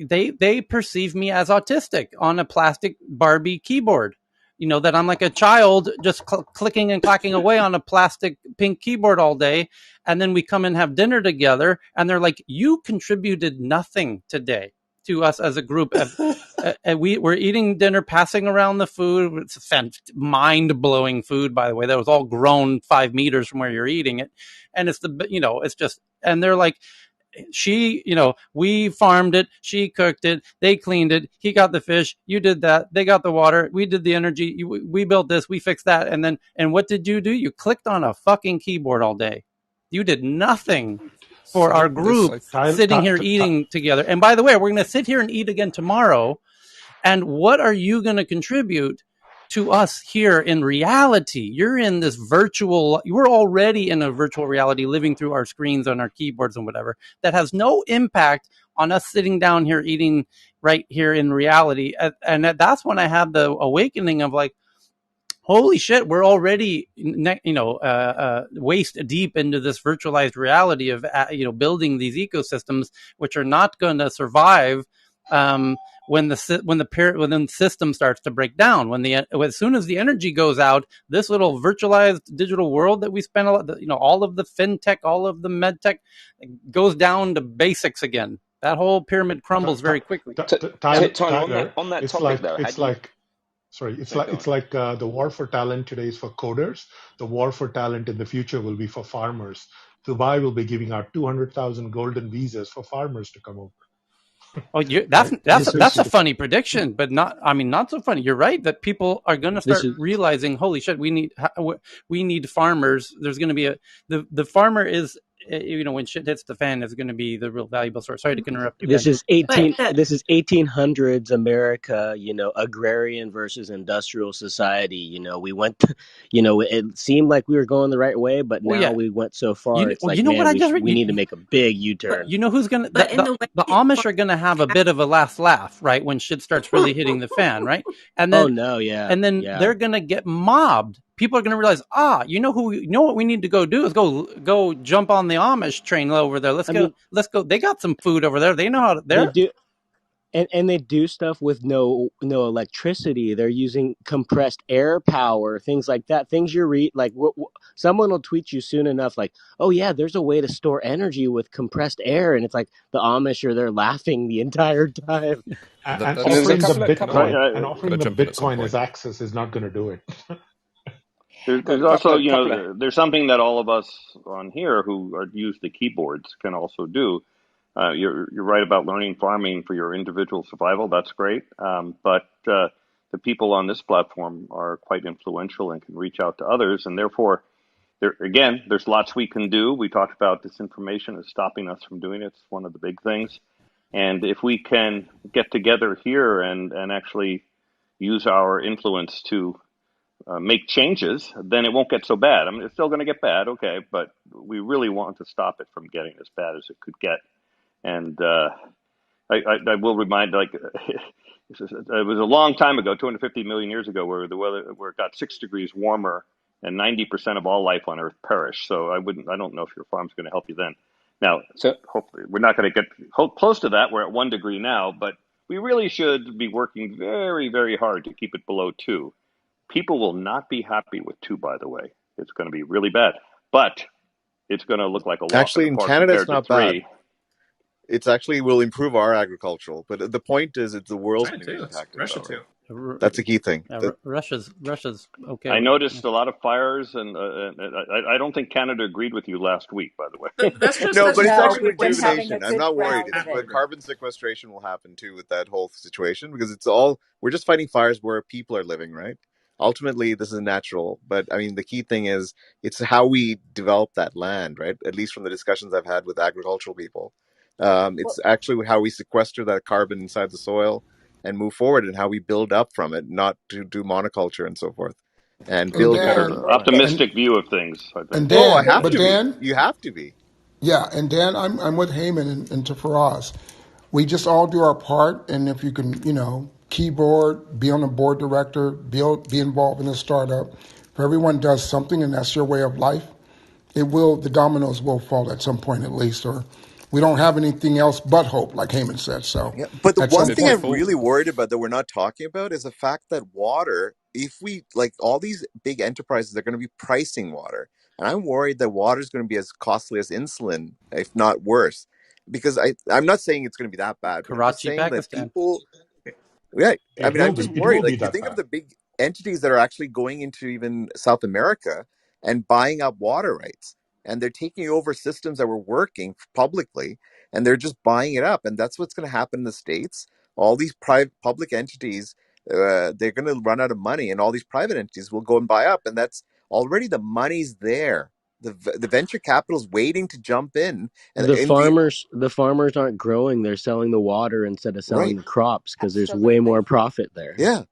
they perceive me as autistic on a plastic Barbie keyboard, you know, that I'm like a child just clicking and clacking away on a plastic pink keyboard all day, and then we come and have dinner together and they're like, you contributed nothing today to us as a group. We're eating dinner, passing around the food. It's mind-blowing food, by the way, that was all grown 5 meters from where you're eating it. And it's you know, it's just, and they're like, she, you know, we farmed it, she cooked it, they cleaned it, he got the fish, you did that, they got the water, we did the energy, we built this, we fixed that. And what did you do? You clicked on a fucking keyboard all day. You did nothing for our So this group sitting Tyler, here eating together. And by the way, we're going to sit here and eat again tomorrow. And what are you going to contribute to us here in reality? You're in this virtual, we're already in a virtual reality, living through our screens on our keyboards and whatever, that has no impact on us sitting down here eating right here in reality. And that's when I had the awakening of like, holy shit, we're already, you know, waist deep into this virtualized reality of, you know, building these ecosystems, which are not going to survive when the system starts to break down. As soon as the energy goes out, this little virtualized digital world that we spend a lot, you know, all of the fintech, all of the medtech goes down to basics again. That whole pyramid crumbles very quickly. Tyler, Tyler, on that it's topic like though, how it's do you? like sorry, it's No, like go it's on. like the war for talent today is for coders. The war for talent in the future will be for farmers. Dubai will be giving out 200,000 golden visas for farmers to come over. Oh, Right? that's a funny prediction, but not so funny. You're right that people are going to This start is realizing, holy shit, we need farmers. There's going to be the farmer is, you know, when shit hits the fan, is going to be the real valuable source. Sorry to interrupt you, This Ben. is But 18 this is 1800s America, you know, agrarian versus industrial society. You know, we went you know, it seemed like we were going the right way, but Well, now yeah, we went so far it's you like, know what man, I just we read. need to make a big But U-turn. you know who's gonna in the the West, Amish are gonna have a bit of a last laugh, right, when shit starts really hitting the fan, right? And Oh then no, yeah. and then Yeah. they're gonna get mobbed people are going to realize, you know what we need to go do is go jump on the Amish train over there. I mean, Let's go. They got some food over there. They know how to. they They're do, and they do stuff with no electricity. They're using compressed air power, things like that. Things you read like someone will tweet you soon enough, like, oh yeah, there's a way to store energy with compressed air, and it's like the Amish are there laughing the entire time. And And there's a offering the couple of Right. Bitcoin and Could I offering the jump in at some Bitcoin as point? access is not going to do it. There's also, there's something that all of us on here who use the keyboards can also do. You're right about learning farming for your individual survival. That's great. But the people on this platform are quite influential and can reach out to others. And therefore, there's lots we can do. We talked about disinformation is stopping us from doing it. It's one of the big things. And if we can get together here and actually use our influence to make changes, then it won't get so bad. I mean, it's still going to get bad, okay, but we really want to stop it from getting as bad as it could get. And I will remind, like, it was a long time ago, 250 million years ago, where the weather, where it got 6 degrees warmer, and 90% of all life on Earth perished. So I don't know if your farm's going to help you then. Now, So hopefully, we're not going to get close to that. We're at 1 degree now, but we really should be working very, very hard to keep it below 2. People will not be happy with 2, by the way. It's going to be really bad, but it's going to look like a walk in Actually, the in park Canada, it's compared to not bad. 3. It's actually will improve our agricultural, but the point is, it's the world's China going to be too. impacted Russia though. too. That's the key thing. Russia's okay. I noticed a lot of fires, and I don't think Canada agreed with you last week, by the way. No, That's but it's just No, actually we've been politics having a rejuvenation. I'm good not worried. round It's of it. but carbon sequestration will happen too with that whole situation because it's all we're just fighting fires where people are living, right? Ultimately, this is natural, but I mean, the key thing is it's how we develop that land, right? At least from the discussions I've had with agricultural people, it's Well, actually how we sequester that carbon inside the soil and move forward, and how we build up from it, not to do monoculture and so forth, and And build You've got better. Dan, an and optimistic view of things, I and think. Oh, I Dan, have the but to be. Dan, You have to be. yeah, and Dan, I'm with Heyman and to Faraz. We just all do our part, and if you can, keyboard, be on the board director, be involved in a startup. If everyone does something, and that's your way of life, the dominoes will fall at some point at least, or we don't have anything else but hope, like Heyman said. So, Yeah, but the at one some thing point, I'm really worried about that we're not talking about is the fact that water, if we like all these big enterprises, they're going to be pricing water. And I'm worried that water is going to be as costly as insulin, if not worse. Because I'm not saying it's going to be that bad, but I'm just Karachi, saying that Pakistan. people, yeah, I It mean, will I'm be. just It will worried. be Like, you that think of bad. the big entities that are actually going into even South America and buying up water rights, and they're taking over systems that were working publicly, and they're just buying it up. And that's what's going to happen in the States. All these private public entities, they're going to run out of money, and all these private entities will go and buy up. And that's already the money's there. The venture capital's waiting to jump The in the farmers aren't growing; they're selling the water instead of selling right. the crops because there's way absolutely. more profit there. Yeah,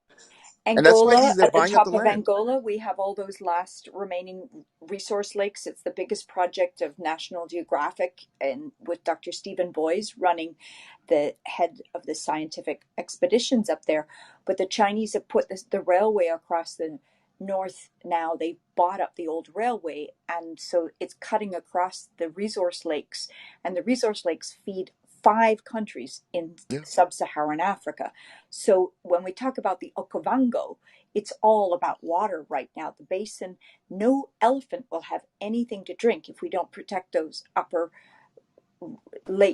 and that's why Angola, they're at the buying up the top of land. Angola, we have all those last remaining resource lakes. It's the biggest project of National Geographic, and with Dr. Stephen Boys running the head of the scientific expeditions up there. But the Chinese have put the railway across the north now. They bought up the old railway, and so it's cutting across the resource lakes, and the resource lakes feed 5 countries in Yeah. sub-Saharan Africa. So when we talk about the Okavango, it's all about water right now. The basin, no elephant will have anything to drink if we don't protect those upper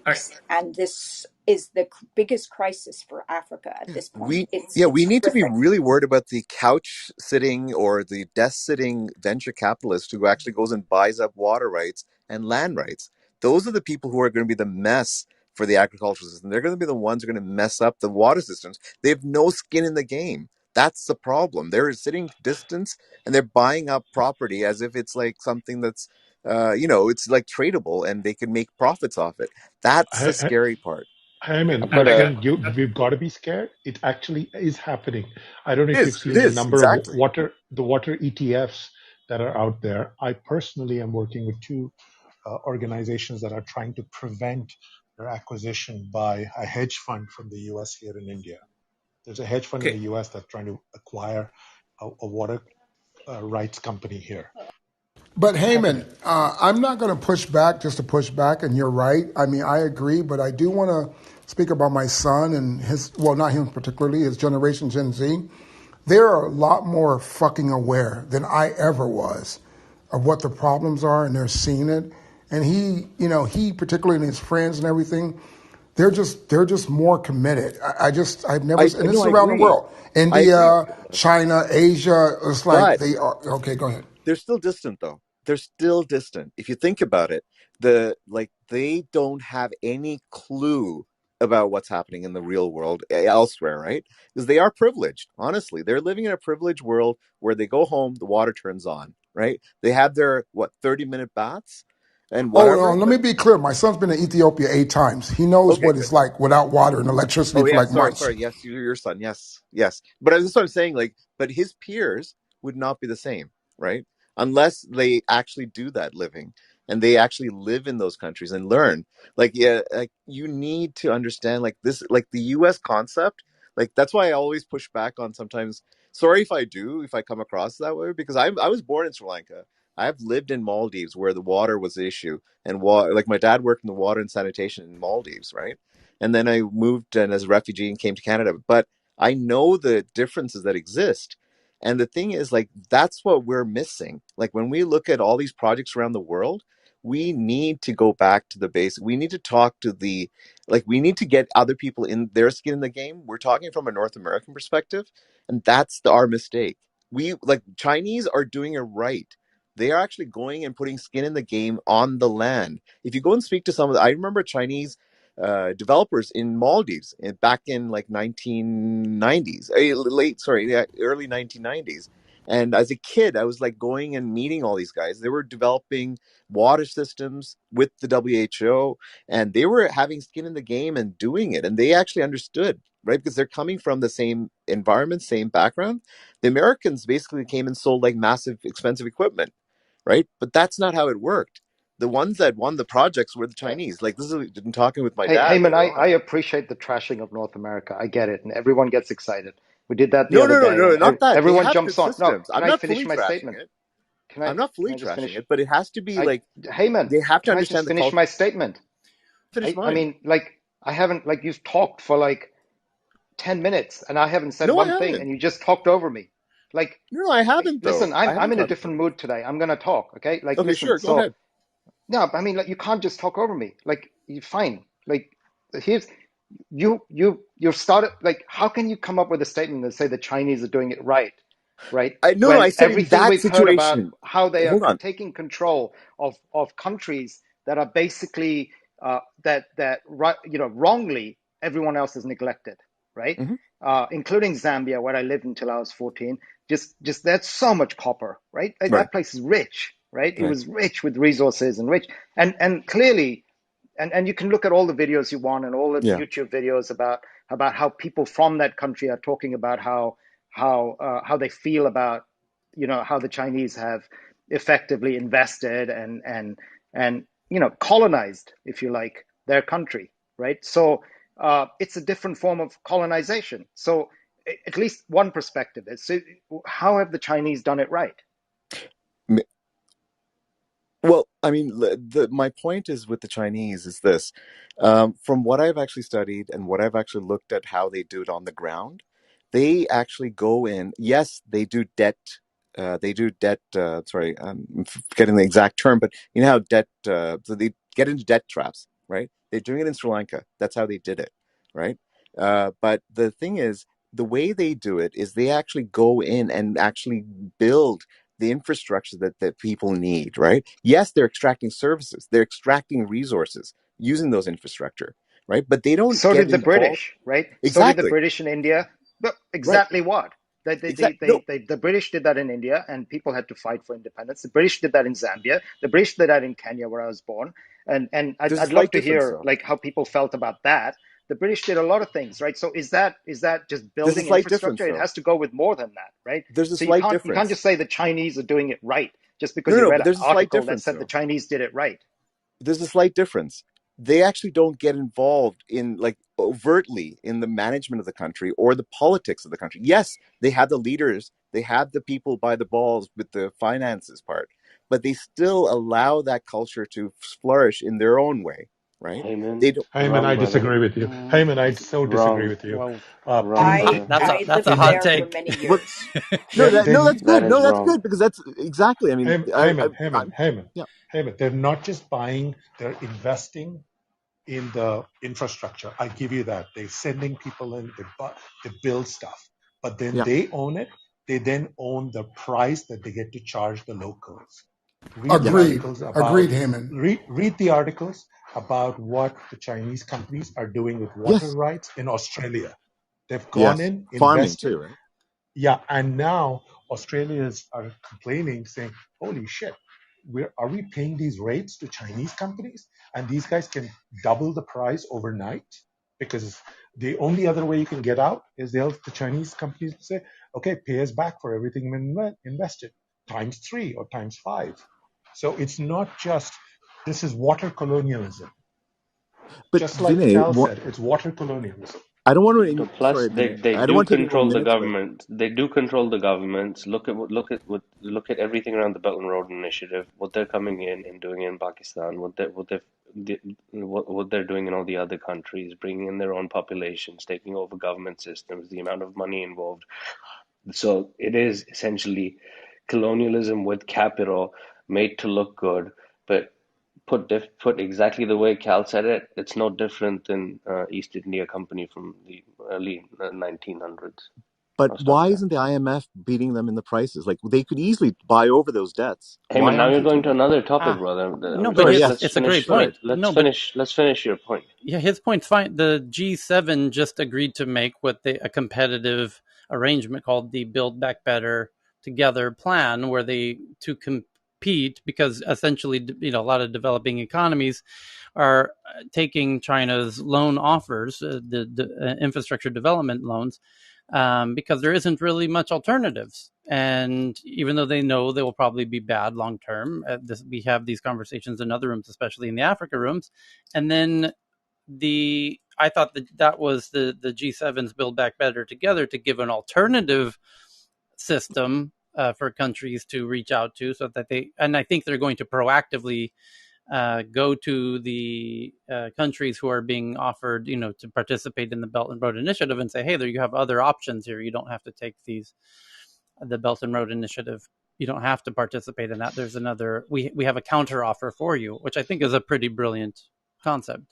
All right. lakes. And this is the biggest crisis for Africa at this point. we It's yeah, we it's need to be horrific. really worried about the couch sitting or the desk sitting venture capitalist who actually goes and buys up water rights and land rights. Those are the people who are going to be the mess for the agricultural system. They're going to be the ones who are going to mess up the water systems. They have no skin in the game. That's the problem. They're sitting distance and they're buying up property as if it's like something that's it's like tradable and they can make profits off it. That's the I, scary part. Hyman, I've got I a again, we've got to be scared. It actually is happening. I don't know if you've It seen the is number of exactly. the water ETFs that are out there. I personally am working with two organizations that are trying to prevent their acquisition by a hedge fund from the US here in India. There's a hedge fund in okay. the US that's trying to acquire a water rights company here. But Anthony. Heyman, I'm not going to push back just to push back, and you're right. I mean, I agree, but I do want to speak about my son and his, well, not him particularly, his generation, Gen Z. They're a lot more fucking aware than I ever was of what the problems are, and they're seeing it. And he particularly and his friends and everything, they're just more committed. I've never, I and this no, is I around the agree. world, I agree. India, China, Asia. It's like But they are. Okay, go ahead. they're still distant though. They're still distant. If you think about it, they don't have any clue about what's happening in the real world elsewhere, right? Because they are privileged. Honestly, they're living in a privileged world where they go home, the water turns on, right? They have their 30-minute baths and Oh, whatever. let But me be clear. My son's been to Ethiopia 8 times. He knows okay, what good. it's like without water and electricity Oh for yeah, like sorry, months. sorry. Yes, your son. Yes, yes. But that's what I'm saying. Like, but his peers would not be the same, right? Unless they actually do that living and they actually live in those countries and learn. Like, yeah, like you need to understand like this, like the U.S. concept. Like that's why I always push back on sometimes. Sorry if I come across that way because I was born in Sri Lanka. I've lived in Maldives where the water was the issue and water. Like my dad worked in the water and sanitation in Maldives, right? And then I moved and as a refugee and came to Canada. But I know the differences that exist. And the thing is, like, that's what we're missing. Like, when we look at all these projects around the world, we need to go back to the basic. We need to talk to we need to get other people in their skin in the game. We're talking from a North American perspective, and that's our mistake. We, like, Chinese are doing it right. They are actually going and putting skin in the game on the land. If you go and speak to I remember Chinese developers in Maldives back in like 1990s, early 1990s. And as a kid, I was like going and meeting all these guys. They were developing water systems with the WHO, and they were having skin in the game and doing it. And they actually understood, right? Because they're coming from the same environment, same background. The Americans basically came and sold like massive, expensive equipment, right? But that's not how it worked. The ones that won the projects were the Chinese. Like this is I'm talking with my Hey, dad Heyman, later I on. appreciate the trashing of North America. I get it, and everyone gets excited. We did that the No, other no, no, day, no, and not that. They everyone have jumps good on. No, systems. can I'm I not finish fully my trashing statement? it. Can I'm I not can fully I just trashing finish? it, but it has to be I like Heyman, they have to can I just understand the finish culture. my statement? Finish I mine. mean, like I haven't like you've talked for like 10 minutes, and I haven't said No, I one thing, haven't. and you just talked over me. Like, No, I haven't listen, though. I I'm haven't in a talked different about it. mood today. I'm gonna talk, okay? Like, Okay, listen. sure. Go So ahead. no, I mean, like you can't just talk over me. Like, you fine. Like, here's you've started like how can you come up with a statement and say the Chinese are doing it right No, when I said in everything that we've heard about situation. how they are Hold on. taking control of countries that are basically wrongly everyone else is neglected, right? Hmm. Including Zambia, where I lived until I was 14. Just That's so much copper, right? Like, Right. that place is rich, right? It Right. was rich with resources and rich, and clearly, and you can look at all the videos you want and all the Yeah. YouTube videos about how people from that country are talking about how they feel about how the Chinese have effectively invested and colonized, if you like, their country, right? So it's a different form of colonization. So at least one perspective is, so how have the Chinese done it right? Well, I mean, my point is with the Chinese is this. From what I've actually studied and what I've actually looked at how they do it on the ground, they actually go in. Yes, they do debt. They do debt. Sorry, I'm forgetting the exact term, but you know how debt. So they get into debt traps, right? They're doing it in Sri Lanka. That's how they did it, right? But the thing is, the way they do it is they actually go in and actually build the infrastructure that people need, right? Yes, they're extracting services, they're extracting resources using those infrastructure, right? But they don't So get did the involved. British, right? So did the Exactly, British in India. But right, exactly what? No, The British did that in India, and people had to fight for independence. The British did that in Zambia. The British did that in Kenya, where I was born. And there's a I'd love slight to difference hear though. like how people felt about that. The British did a lot of things, right? So is that just There's a building slight difference infrastructure? It though. has to go with more than that, right? There's a So slight you can't difference. just say the Chinese are doing it right just No, because no, you no, read but an there's a slight article that difference said the though. Chinese did it right. There's a slight difference. They actually don't get involved in like overtly in the management of the country or the politics of the country. Yes, they have the leaders They have the people by the balls with the finances part, but they still allow that culture to flourish in their own way, right? Heyman, They don't. Heyman, wrong, I brother. disagree with you. Heyman, I so disagree Wrong, with you. wrong, People, I brother. But I That's a lived hot people, there for take. many what? years. No, they, no, they that's That good. No, is that's wrong. good because that's exactly. I mean, Heyman, yeah, Heyman, they're not just buying, they're investing in the infrastructure. I give you that. They're sending people in, they build stuff, but then yeah, they own it. They then own the price that they get to charge the locals. Read the yeah, Agreed. articles Agreed, about Hammond. read the articles about what the Chinese companies are doing with water yes, rights in Australia. They've gone yes. in, Farming invested. too, right? Yeah, and now Australians are complaining, saying, "Holy shit, are we paying these rates to Chinese companies, and these guys can double the price overnight?" Because the only other way you can get out is the Chinese companies will say, "Okay, pay us back for everything we invested, times three or times five." So it's not just this is water colonialism, But just like Vinay, Cal said, it's water colonialism. I don't want No, to. plus, Sorry, they Vinay. they I don't do want to take any more control the minutes, but government. They do control the governments. Look at everything around the Belt and Road Initiative. What they're coming in and doing in Pakistan. What they're doing in all the other countries, bringing in their own populations, taking over government systems. The amount of money involved. So it is essentially colonialism with capital, made to look good, but put exactly the way Cal said it. It's no different than East India Company from the early 1900s but or stuff why like that. isn't the IMF beating them in the prices? Like they could easily buy over those debts. Hey, man, Why now aren't you're they going doing to it? another topic, Ah, brother. no, but Sorry, his yes. Let's it's a great finish. Sorry. point. Let's No, but finish. Let's finish your point. yeah, his point's fine. The G7 just agreed to make a competitive arrangement called the Build Back Better Together plan, where they to compete because essentially, a lot of developing economies are taking China's loan offers, the infrastructure development loans, because there isn't really much alternatives. And even though they know they will probably be bad long term, we have these conversations in other rooms, especially in the Africa rooms, and then I thought that was the G7's Build Back Better Together to give an alternative system for countries to reach out to, so that and I think they're going to proactively go to the countries who are being offered, to participate in the Belt and Road Initiative and say, hey, there you have other options here. You don't have to take the Belt and Road Initiative. You don't have to participate in that. There's another. We have a counter offer for you, which I think is a pretty brilliant concept.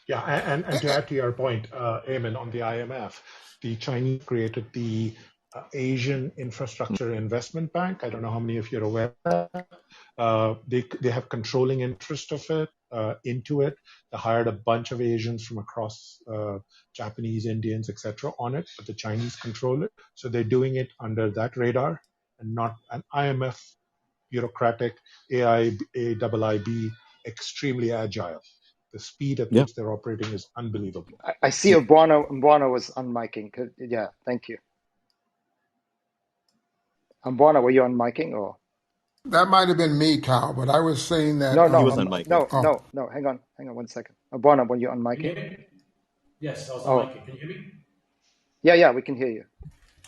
Yeah, and to add to your point, Eamon, on the IMF, the Chinese created the Asian Infrastructure Investment Bank. I don't know how many of you are aware of that. They have controlling interest of it into it. They hired a bunch of Asians from across Japanese, Indians, etc. on it, but the Chinese control it. So they're doing it under that radar and not an IMF bureaucratic AIIB, extremely agile. The speed at Yeah. which they're operating is unbelievable. I see Umbuana was unmiking. Yeah, thank you. Umbuana, were you unmiking or? That might have been me, Cal, but I was saying that. No, He no, was on miking. Oh, no. Hang on 1 second. Umbuana, were you Can you unmiking? hear me? Yes, I was on Oh, mic. Can you hear me? yeah, we can hear you.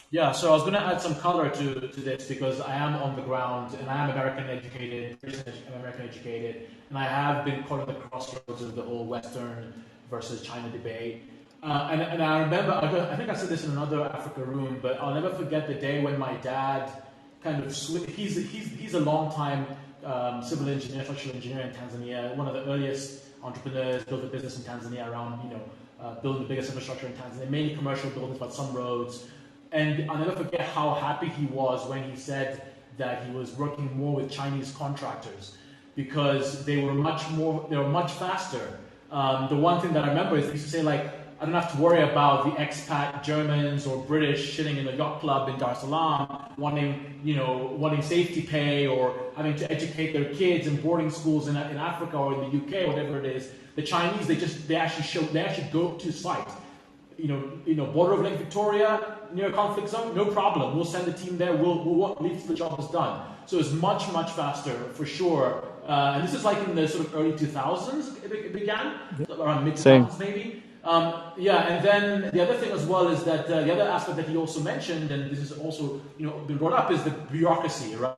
Yeah, so I was going to add some color to this because I am on the ground and I am American educated, I'm American educated, and I have been caught at the crossroads of the whole Western versus China debate. And I remember, I think I said this in another Africa room, but I'll never forget the day when my dad kind of he's a long time civil engineer, structural engineer in Tanzania, one of the earliest entrepreneurs, built a business in Tanzania around, building the biggest infrastructure in Tanzania, mainly commercial buildings, but some roads. And I'll never forget how happy he was when he said that he was working more with Chinese contractors because they were much faster. The one thing that I remember is he used to say, like, I don't have to worry about the expat Germans or British sitting in a yacht club in Dar es Salaam wanting safety pay or having to educate their kids in boarding schools in Africa or in the UK, whatever it is. The Chinese, they actually go to site. Border of Lake Victoria, near a conflict zone, no problem. We'll send a team there. We'll leave till the job is done. So it's much, much faster for sure. And this is like in the sort of early 2000s it began, around mid Same. 2000s maybe. Yeah, and then the other thing as well is that the other aspect that he also mentioned, and this is also been brought up, is the bureaucracy, right?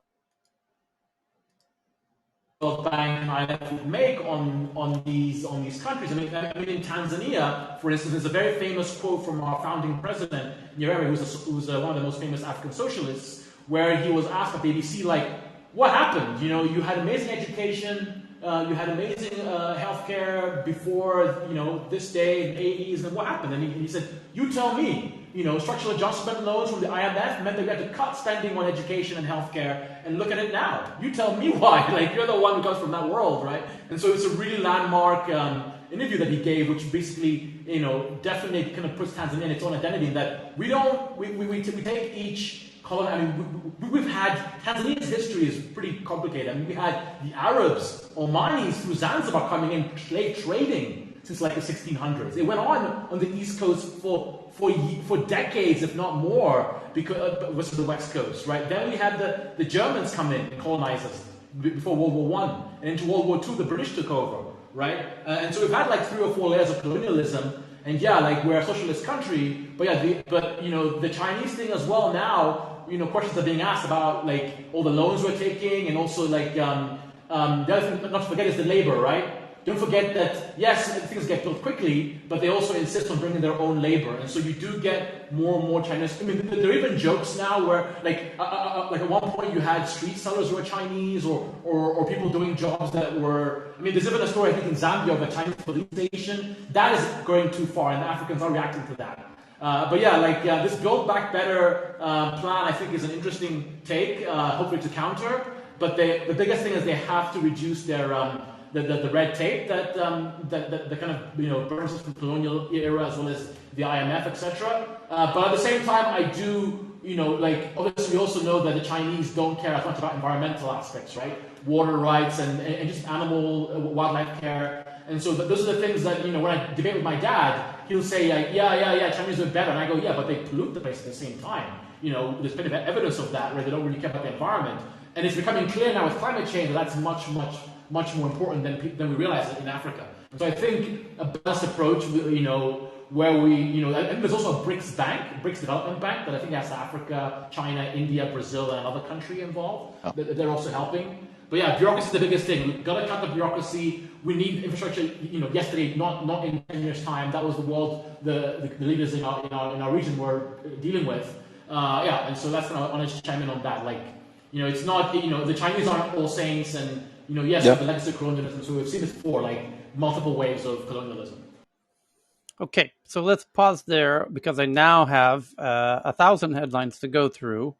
World Bank and IMF would make on these countries. I mean, in Tanzania, for instance, there's a very famous quote from our founding president Nyerere, who's one of the most famous African socialists, where he was asked by BBC, like, what happened? You had amazing education, you had amazing healthcare before this day in the 80s, and what happened? And he said, "You tell me." Structural adjustment loans from the IMF meant that we had to cut spending on education and healthcare, and look at it now. You tell me why. Like, you're the one who comes from that world, right? And so it's a really landmark interview that he gave, which basically, definitely kind of puts Tanzania in its own identity. In that we take each colony. I mean, we've had Tanzania's history is pretty complicated. I mean, we had the Arabs, Omanis through Zanzibar coming in, slave trading since like the 1600s. It went on the East Coast for decades, if not more, because versus the West Coast, right? Then we had the Germans come in and colonize us before World War One, and into World War Two, the British took over, right? And so we've had like 3 or 4 layers of colonialism, and yeah, like we're a socialist country, but yeah, the Chinese thing as well now. Questions are being asked about like all the loans we're taking, and also like the other thing not to forget is the labor, right? Don't forget that, yes, things get built quickly, but they also insist on bringing their own labor. And so you do get more and more Chinese. I mean, there are even jokes now where, like at one point you had street sellers who were Chinese, or people doing jobs that were, I mean, there's even a story, I think, in Zambia of a Chinese police station. That is going too far, and the Africans are reacting to that. But yeah, this Build Back Better plan, I think, is an interesting take, hopefully to counter. But the biggest thing is they have to reduce their the red tape that kind of burns us from the colonial era, as well as the IMF, etc. But at the same time, I do obviously we also know that the Chinese don't care as much about environmental aspects, right? Water rights and just wildlife care. And so those are the things that when I debate with my dad, he'll say yeah, Chinese are better, and I go yeah, but they pollute the place at the same time. There's plenty of evidence of that where they don't really care about the environment, and it's becoming clear now with climate change that that's much more important than we realize it in Africa. And so I think a balanced approach, where we, and there's also a BRICS development bank that I think has Africa, China, India, Brazil, and another country involved. Oh. They're also helping. But yeah, bureaucracy is the biggest thing. We've got to cut the bureaucracy. We need infrastructure. Yesterday, not in 10 years' time. That was the world the leaders in our region were dealing with. And so that's I want to chime in on that. It's not the Chinese aren't all saints, and yes, the legacy of colonialism. So we've seen this before, like multiple waves of colonialism. Okay, so let's pause there because I now have 1,000 headlines to go through.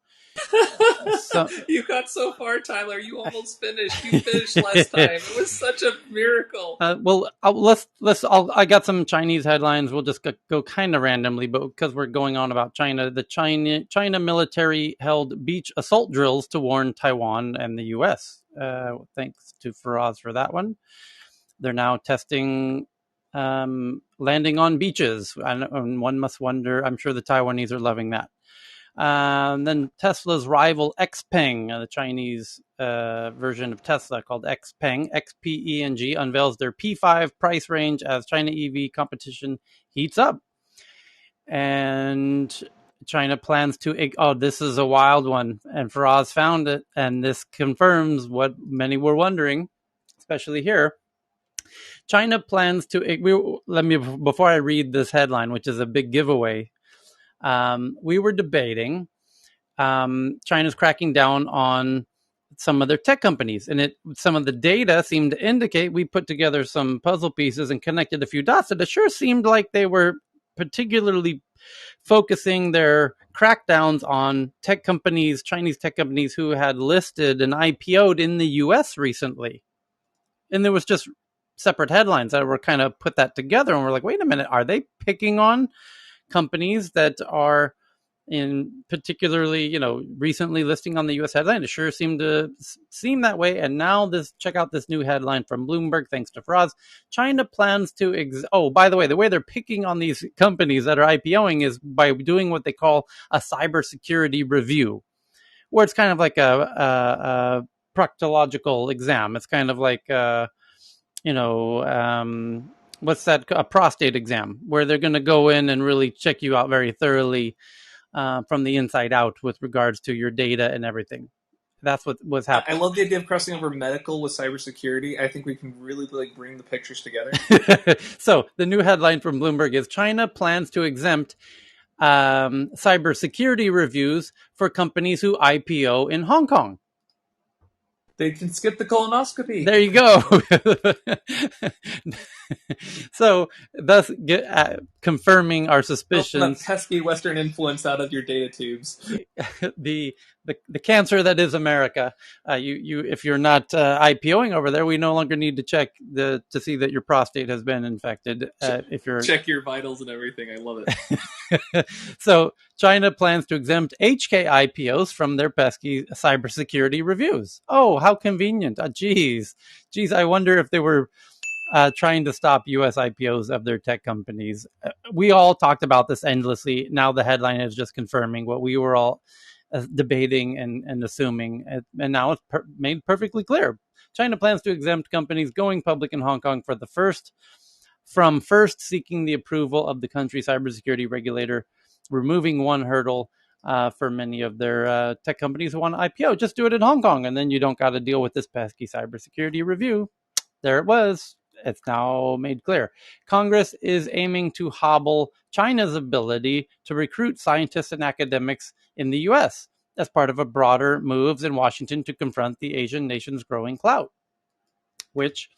So, you got so far, Tyler. You almost finished. You finished last time. It was such a miracle. I got some Chinese headlines. We'll just go kind of randomly, but because we're going on about China, the China military held beach assault drills to warn Taiwan and the U.S. Thanks to Faraz for that one. They're now testing landing on beaches, and one must wonder. I'm sure the Taiwanese are loving that. Then Tesla's rival XPeng, the Chinese version of Tesla called XPeng, XPENG, unveils their P5 price range as China EV competition heats up. And China plans to... this is a wild one, and Faraz found it, and this confirms what many were wondering, especially here. China plans to... before I read this headline, which is a big giveaway, we were debating China's cracking down on some of their tech companies, and some of the data seemed to indicate, we put together some puzzle pieces and connected a few dots, and it sure seemed like they were particularly focusing their crackdowns on tech companies, Chinese tech companies who had listed and IPO'd in the US recently. And there was just separate headlines that were kind of put that together, and we're like, wait a minute, are they picking on companies that are in particularly, recently listing on the U.S. headline? It sure seemed that way. And now check out this new headline from Bloomberg, thanks to Faraz. China plans to, by the way they're picking on these companies that are IPOing is by doing what they call a cybersecurity review, where it's kind of like a proctological exam. It's kind of like, what's that? A prostate exam, where they're going to go in and really check you out very thoroughly from the inside out with regards to your data and everything. That's what was I happening. love the idea of crossing over medical with cybersecurity. I think we can really like bring the pictures together. So the new headline from Bloomberg is China plans to exempt cybersecurity reviews for companies who IPO in Hong Kong. They can skip the colonoscopy. There you go. So, thus confirming our Filtering that suspicions. pesky Western influence out of your data tubes. the the cancer that is America. You if you're not IPOing over there, we no longer need to check to see that your prostate has been infected. If you're Check your vitals and everything. I love it. So China plans to exempt HK IPOs from their pesky cybersecurity reviews. Oh, how convenient! Geez, I wonder if they were trying to stop U.S. IPOs of their tech companies. We all talked about this endlessly. Now the headline is just confirming what we were all debating and assuming, and now it's made perfectly clear. China plans to exempt companies going public in Hong Kong from first seeking the approval of the country's cybersecurity regulator, removing one hurdle for many of their tech companies who want to IPO. Just do it in Hong Kong, and then you don't got to deal with this pesky cybersecurity review. There it was. It's now made clear. Congress is aiming to hobble China's ability to recruit scientists and academics in the U.S. as part of a broader moves in Washington to confront the Asian nation's growing clout, which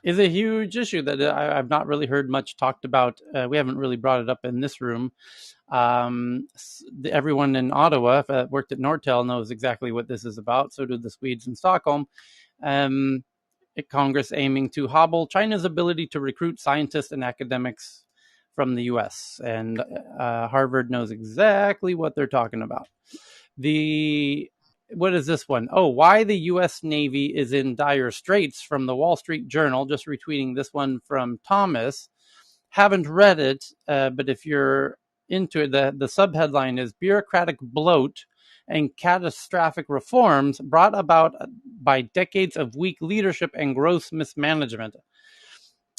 is a huge issue that I've not really heard much talked about. We haven't really brought it up in this room. Everyone in Ottawa that worked at Nortel knows exactly what this is about. So do the Swedes in Stockholm. Congress aiming to hobble China's ability to recruit scientists and academics from the U.S. And Harvard knows exactly what they're talking about. What is this one? Oh, why the U.S. Navy is in dire straits from the Wall Street Journal. Just retweeting this one from Thomas. Haven't read it, but if you're into it, the subheadline is Bureaucratic Bloat and Catastrophic Reforms Brought About by Decades of Weak Leadership and Gross Mismanagement.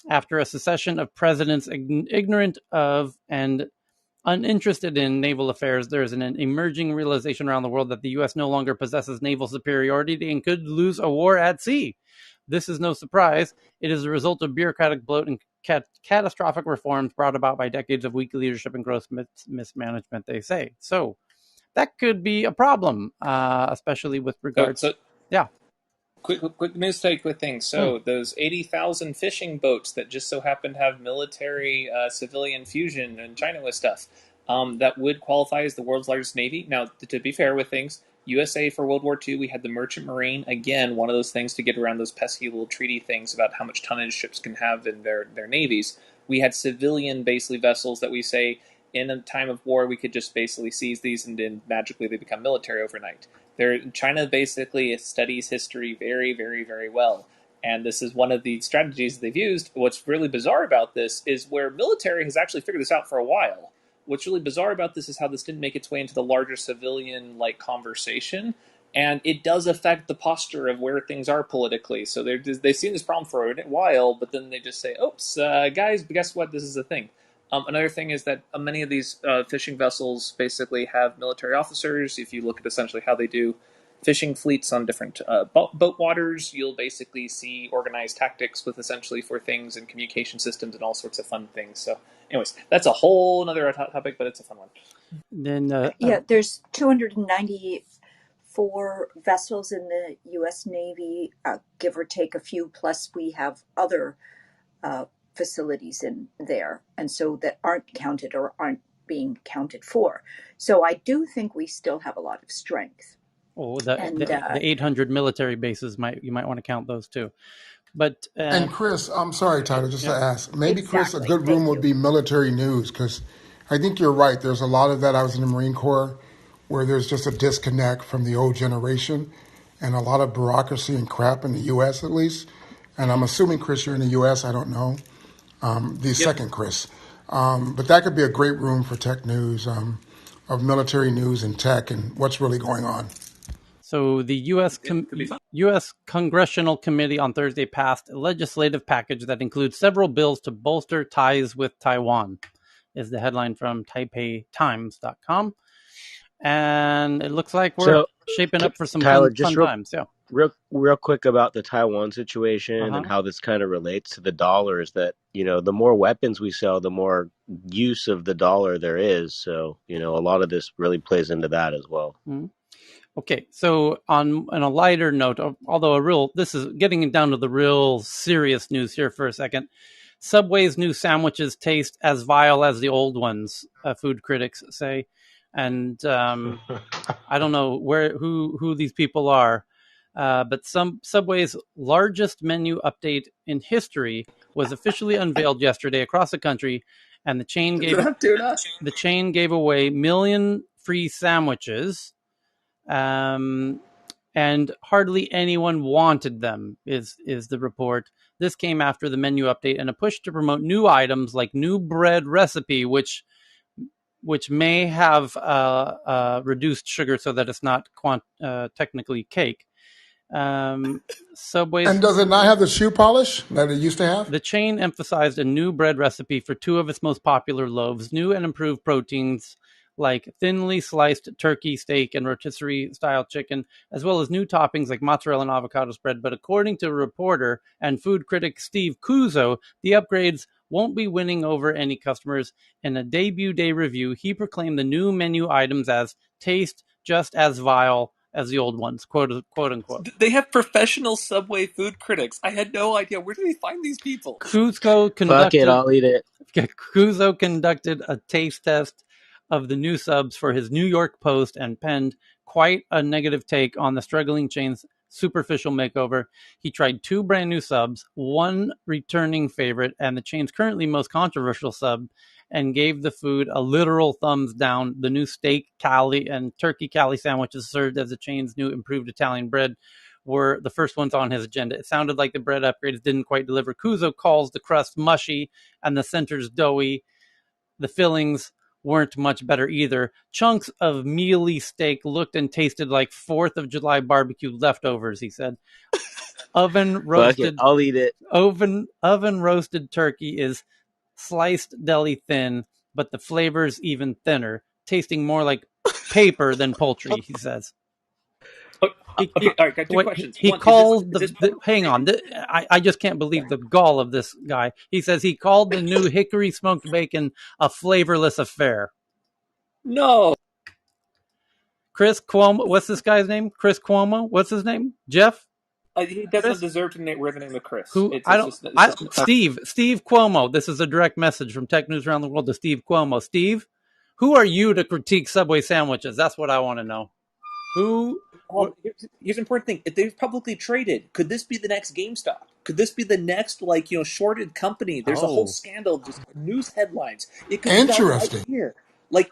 After a succession of presidents ignorant of and uninterested in naval affairs, there is an emerging realization around the world that the U.S. no longer possesses naval superiority and could lose a war at sea. This is no surprise. It is a result of bureaucratic bloat and catastrophic reforms brought about by decades of weak leadership and gross mismanagement, they say. So that could be a problem, especially with regards. Yeah. Quick news take, quick thing. So those 80,000 fishing boats that just so happen to have military civilian fusion and China with stuff, that would qualify as the world's largest navy. Now, to be fair with things, USA for World War II, we had the Merchant Marine. Again, one of those things to get around those pesky little treaty things about how much tonnage ships can have in their navies. We had civilian, basically, vessels that we say in a time of war we could just basically seize these and then magically they become military overnight. China basically studies history very, very, very well. And this is one of the strategies they've used. What's really bizarre about this is where military has actually figured this out for a while. What's really bizarre about this is how this didn't make its way into the larger civilian conversation. And it does affect the posture of where things are politically. So they've seen this problem for a while, but then they just say, oops, guys, guess what? This is a thing. Another thing is that many of these fishing vessels basically have military officers. If you look at essentially how they do fishing fleets on different boat waters, you'll basically see organized tactics with essentially for things and communication systems and all sorts of fun things. So anyways, that's a whole other topic, but it's a fun one. Then there's 294 vessels in the U.S. Navy, give or take a few, plus we have other facilities in there, and so that aren't counted or aren't being counted for. So I do think we still have a lot of strength. The 800 military bases you might want to count those too. But and Chris, I'm sorry, Tyler, just to ask, maybe exactly. Chris, a good room would be military news, because I think you're right. There's a lot of that. I was in the Marine Corps, where there's just a disconnect from the old generation, and a lot of bureaucracy and crap in the U.S. at least. And I'm assuming, Chris, you're in the U.S. I don't know. Second Chris. But that could be a great room for tech news, of military news and tech and what's really going on. So the U.S. Congressional Committee on Thursday passed a legislative package that includes several bills to bolster ties with Taiwan, is the headline from TaipeiTimes.com. And it looks like we're So, shaping up for some Tyler, fun just times. Yeah. real quick about the Taiwan situation Uh-huh. and how this kind of relates to the dollar is that, the more weapons we sell, the more use of the dollar there is. So, a lot of this really plays into that as well. Mm-hmm. Okay, so on a lighter note, although this is getting down to the real serious news here for a second. Subway's new sandwiches taste as vile as the old ones, food critics say, and I don't know who these people are, but Subway's largest menu update in history was officially unveiled yesterday across the country, and the chain gave away million free sandwiches. And hardly anyone wanted them, is the report. This came after the menu update and a push to promote new items like new bread recipe, which may have reduced sugar so that it's not technically cake. Subway's And does it not have the shoe polish that it used to have? The chain emphasized a new bread recipe for two of its most popular loaves, new and improved proteins like thinly sliced turkey, steak, and rotisserie-style chicken, as well as new toppings like mozzarella and avocado spread. But according to reporter and food critic Steve Kuzo, the upgrades won't be winning over any customers. In a debut day review, he proclaimed the new menu items as taste just as vile as the old ones, quote unquote. They have professional Subway food critics. I had no idea. Where do they find these people? Kuzo Fuck it, I'll eat it. conducted a taste test of the new subs for his New York Post and penned quite a negative take on the struggling chain's superficial makeover. He tried two brand new subs, one returning favorite, and the chain's currently most controversial sub, and gave the food a literal thumbs down. The new steak Cali and turkey Cali sandwiches served as the chain's new improved Italian bread were the first ones on his agenda. It sounded like the bread upgrades didn't quite deliver. Kuzo calls the crust mushy and the centers doughy. The fillings weren't much better either. Chunks of mealy steak looked and tasted like 4th of July barbecue leftovers, he said. Oven Fuck it, roasted I'll eat it. oven roasted turkey is sliced deli thin, but the flavor's even thinner, tasting more like paper than poultry, he says. Okay, all right, got two questions. He One, called is this hang on. I just can't believe the gall of this guy. He says he called the new hickory smoked bacon a flavorless affair. No. Chris Cuomo, what's this guy's name? Chris Cuomo, what's his name? Jeff? He doesn't Chris? deserve to wear the name of Chris. Who? Steve Cuomo. This is a direct message from Tech News Around the World to Steve Cuomo. Steve, who are you to critique Subway sandwiches? That's what I want to know. Who? Here's an important thing. If they've publicly traded, could this be the next GameStop? Could this be the next, shorted company? There's a whole scandal, just news headlines. It could be done right Interesting. here.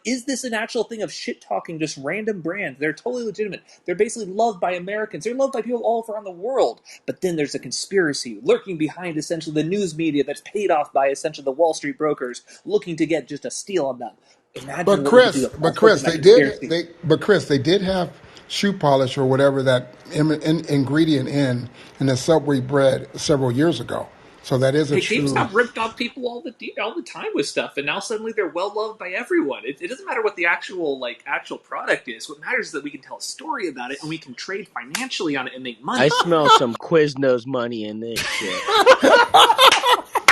Is this an actual thing of shit talking just random brands? They're totally legitimate. They're basically loved by Americans. They're loved by people all around the world. But then there's a conspiracy lurking behind essentially the news media that's paid off by essentially the Wall Street brokers looking to get just a steal on them. Imagine But what we could do Chris, if all sorts of that conspiracy. they did have shoe polish or whatever that ingredient in the Subway bread several years ago. So that is a Hey, true. GameStop ripped off people all the time with stuff, and now suddenly they're well loved by everyone. It doesn't matter what the actual product is. What matters is that we can tell a story about it and we can trade financially on it and make money. I smell some Quiznos money in this shit.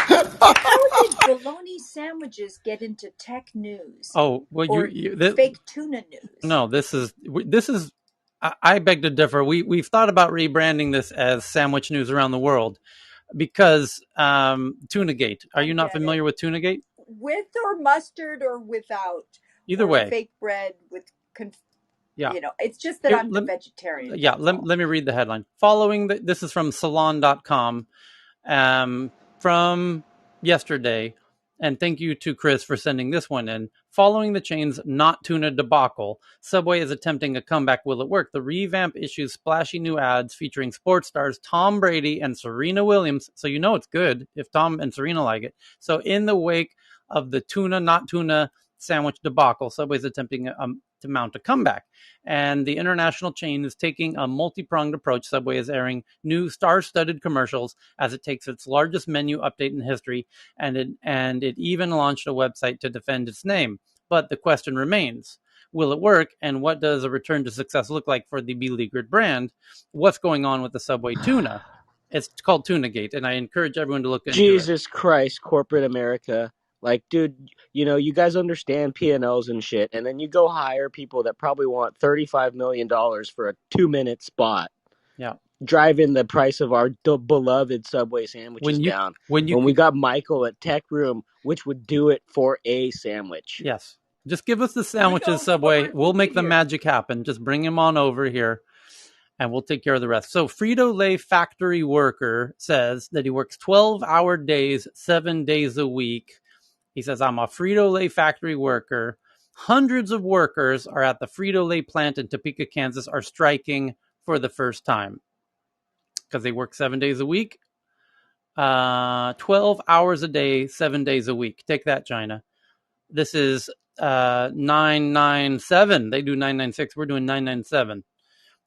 How did bologna sandwiches get into tech news? Oh, well, or fake tuna news? No, this is. I beg to differ. We've thought about rebranding this as Sandwich News Around the World because Tunagate. Are you not familiar with Tunagate? With or mustard or without? Either way. Fake bread with. Yeah. It's just that I'm the vegetarian. Yeah, let me read the headline. This is from salon.com from yesterday. And thank you to Chris for sending this one in. Following the chain's not tuna debacle, Subway is attempting a comeback. Will it work? The revamp issues splashy new ads featuring sports stars Tom Brady and Serena Williams. So you know it's good if Tom and Serena like it. So in the wake of the tuna, not tuna sandwich debacle, Subway's attempting to mount a comeback. And the international chain is taking a multi-pronged approach. Subway is airing new star-studded commercials as it takes its largest menu update in history, and it even launched a website to defend its name. But the question remains, will it work? And what does a return to success look like for the beleaguered brand? What's going on with the Subway tuna? It's called Tunagate, and I encourage everyone to look into it. Jesus Christ, corporate America. Like, dude, you guys understand P&Ls and shit, and then you go hire people that probably want $35 million for a 2-minute spot. Yeah. Driving the price of our beloved Subway sandwiches down. When we got Michael at Tech Room, which would do it for a sandwich. Yes. Just give us the sandwiches, Subway. We'll make the magic happen. Just bring him on over here, and we'll take care of the rest. So Frito-Lay factory worker says that he works 12-hour days, 7 days a week. He says, I'm a Frito-Lay factory worker. Hundreds of workers are at the Frito-Lay plant in Topeka, Kansas, are striking for the first time because they work 7 days a week, 12 hours a day, 7 days a week. Take that, China. This is 997. They do 996. We're doing 997.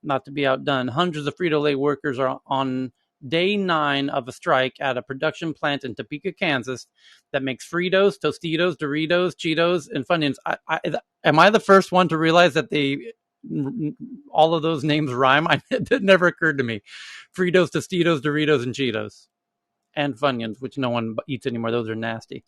Not to be outdone. Hundreds of Frito-Lay workers are on day 9 of a strike at a production plant in Topeka, Kansas that makes Fritos, Tostitos, Doritos, Cheetos, and Funyuns. Am I the first one to realize that all of those names rhyme? It never occurred to me. Fritos, Tostitos, Doritos, and Cheetos. And Funyuns, which no one eats anymore. Those are nasty.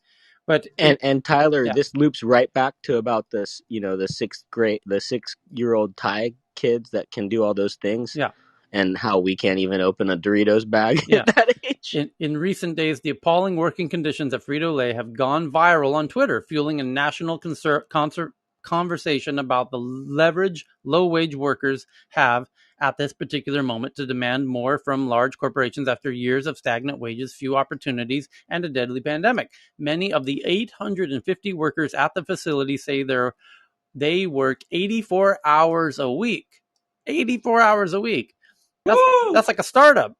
But and Tyler, this loops right back to about this, the 6-year-old Thai kids that can do all those things. Yeah. And how we can't even open a Doritos bag at that age. In recent days, the appalling working conditions at Frito-Lay have gone viral on Twitter, fueling a national conversation about the leverage low-wage workers have at this particular moment to demand more from large corporations after years of stagnant wages, few opportunities, and a deadly pandemic. Many of the 850 workers at the facility say they work 84 hours a week. 84 hours a week. That's like a startup.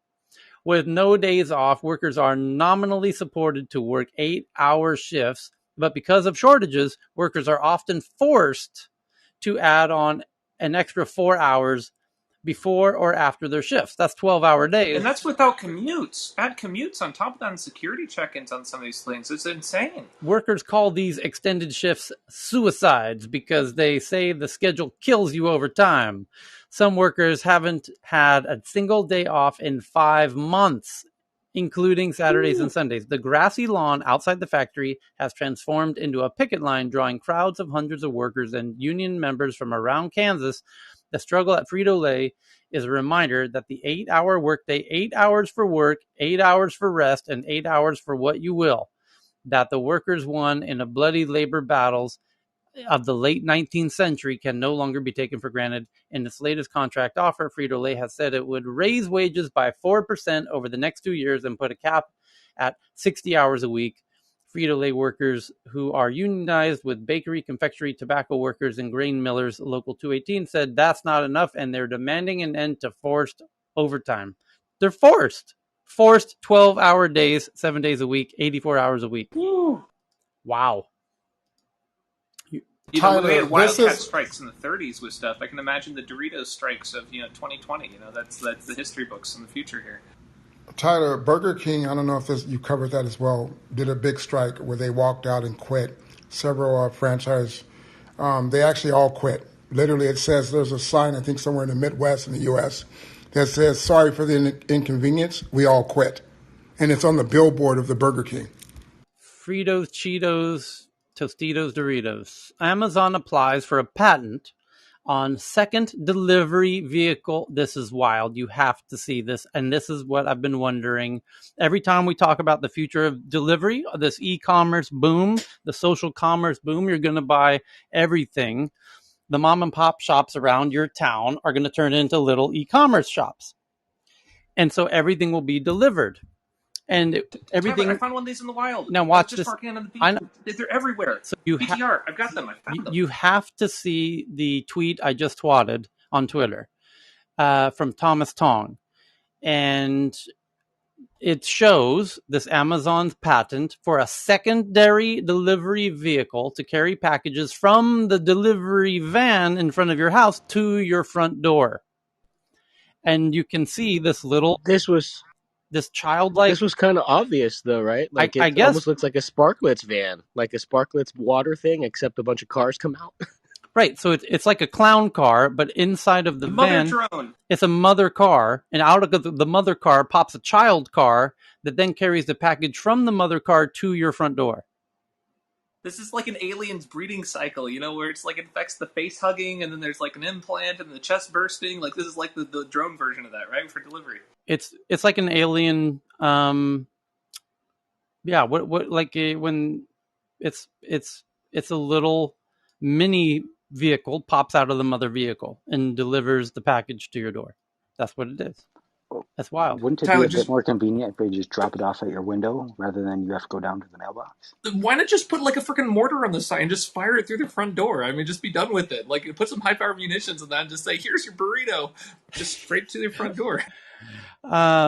With no days off, workers are nominally supported to work 8-hour shifts, but because of shortages, workers are often forced to add on an extra 4 hours before or after their shifts. That's 12-hour days. And that's without commutes. Add commutes on top of that and security check-ins on some of these things. It's insane. Workers call these extended shifts suicides because they say the schedule kills you over time. Some workers haven't had a single day off in 5 months, including Saturdays and Sundays. The grassy lawn outside the factory has transformed into a picket line, drawing crowds of hundreds of workers and union members from around Kansas. The struggle at Frito-Lay is a reminder that the 8-hour workday, 8 hours for work, 8 hours for rest, and 8 hours for what you will, that the workers won in a bloody labor battles of the late 19th century can no longer be taken for granted. In its latest contract offer, Frito-Lay has said it would raise wages by 4% over the next 2 years and put a cap at 60 hours a week. Frito-Lay workers who are unionized with bakery, confectionery, tobacco workers, and grain millers, Local 218, said that's not enough, and they're demanding an end to forced overtime. They're forced 12-hour days, 7 days a week, 84 hours a week. Woo. Wow. We had Wildcat strikes in the 30s with stuff. I can imagine the Doritos strikes of 2020. That's the history books in the future here. Tyler, Burger King, I don't know if you covered that as well, did a big strike where they walked out and quit. Several franchise, they actually all quit. Literally, it says there's a sign, I think somewhere in the Midwest in the U.S., that says, sorry for the inconvenience, we all quit. And it's on the billboard of the Burger King. Fritos, Cheetos, Tostitos, Doritos. Amazon applies for a patent on second delivery vehicle. This is wild. You have to see this. And this is what I've been wondering. Every time we talk about the future of delivery, this e-commerce boom, the social commerce boom, you're going to buy everything. The mom and pop shops around your town are going to turn into little e-commerce shops. And so everything will be delivered. And everything. Tyler, I found one of these in the wild. Now watch just this. Parking on the beach. They're everywhere. So PTR, I've got them. I found them. You have to see the tweet I just twatted on Twitter from Thomas Tong, and it shows this Amazon's patent for a secondary delivery vehicle to carry packages from the delivery van in front of your house to your front door. And you can see this childlike. This was kind of obvious, though, right? Like I it guess. almost looks like a Sparklets van, like a Sparklets water thing, except a bunch of cars come out. Right, so it's like a clown car, but inside of the Mother van, drone. it's a mother car, and out of the mother car pops a child car that then carries the package from the mother car to your front door. This is like an alien's breeding cycle, where it's like infects the face hugging, and then there's like an implant and the chest bursting. Like this is like the drone version of that, right, for delivery. It's like an alien. Yeah, what like when it's a little mini vehicle pops out of the mother vehicle and delivers the package to your door. That's what it is. That's wild. Wouldn't it be Tyler, a bit just more convenient if they just drop it off at your window rather than you have to go down to the mailbox? why not just put like a freaking mortar on the side and just fire it through the front door? I mean, just be done with it. Like, put some high power munitions in that and just say, "Here's your burrito," just straight to the front door.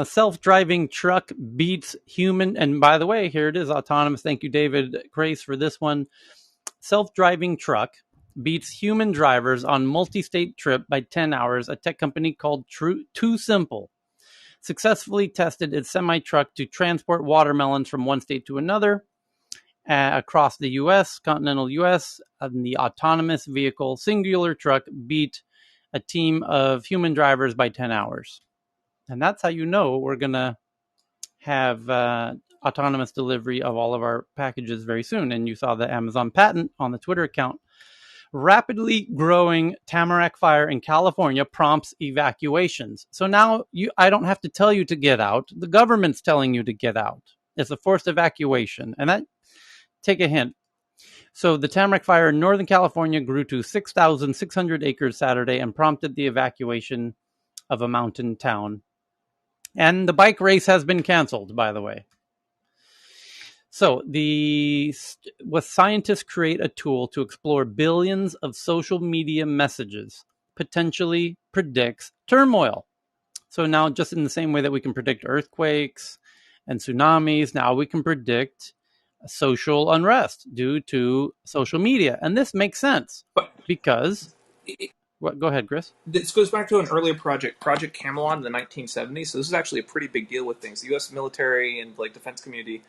Self-driving truck beats human. And by the way, here it is, autonomous. Thank you, David Grace, for this one. Self-driving truck beats human drivers on multi-state trip by 10 hours. A tech company called Too Simple successfully tested its semi-truck to transport watermelons from one state to another across the U.S., continental U.S. And the autonomous vehicle singular truck beat a team of human drivers by 10 hours. And that's how you know we're going to have autonomous delivery of all of our packages very soon. And you saw the Amazon patent on the Twitter account. Rapidly growing tamarack fire in California prompts evacuations. So now I don't have to tell you to get out. The government's telling you to get out. It's a forced evacuation. And that, take a hint. So the tamarack fire in Northern California grew to 6,600 acres Saturday and prompted the evacuation of a mountain town. And the bike race has been canceled, by the way. So scientists create a tool to explore billions of social media messages, potentially predicts turmoil. So now, just in the same way that we can predict earthquakes and tsunamis, now we can predict social unrest due to social media. And this makes sense because... Go ahead, Chris. This goes back to an earlier project, Project Camelot in the 1970s. So this is actually a pretty big deal with things. The U.S. military and like defense community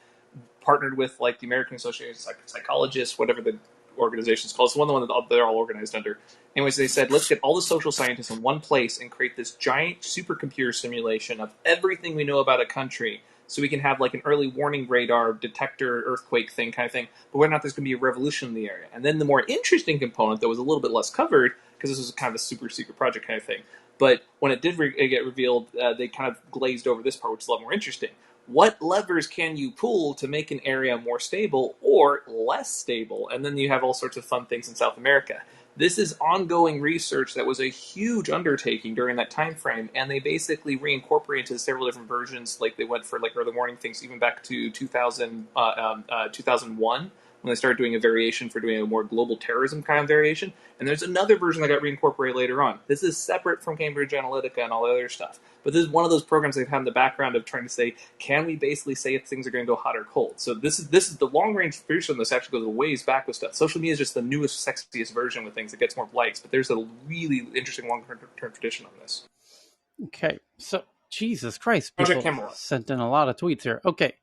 partnered with like the American Association of Psychologists, whatever the organization's called. It's one that they're all organized under. Anyways, they said, let's get all the social scientists in one place and create this giant supercomputer simulation of everything we know about a country. So we can have like an early warning radar detector earthquake thing kind of thing, but whether or not there's going to be a revolution in the area. And then the more interesting component that was a little bit less covered, because this was kind of a super secret project kind of thing, but when it did get revealed, they kind of glazed over this part, which is a lot more interesting. What levers can you pull to make an area more stable or less stable? And then you have all sorts of fun things in South America. This is ongoing research that was a huge undertaking during that time frame, and they basically reincorporated several different versions. Like they went for like early warning things even back to 2001 when they started doing a variation for doing a more global terrorism kind of variation. And there's another version that got reincorporated later on. This is separate from Cambridge Analytica and all the other stuff. But this is one of those programs they've had in the background of trying to say, can we basically say if things are going to go hot or cold? So this is the long range version. This actually goes a ways back with stuff. Social media is just the newest, sexiest version with things that gets more likes. But there's a really interesting long term tradition on this. Okay, so Jesus Christ, Project people Camelot sent in a lot of tweets here. Okay,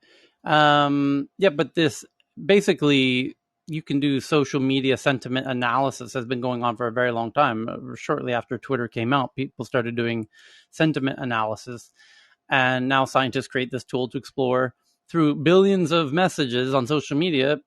yeah, but this basically you can do social media sentiment analysis. Has been going on for a very long time. Shortly after Twitter came out, people started doing sentiment analysis, and now scientists create this tool to explore through billions of messages on social media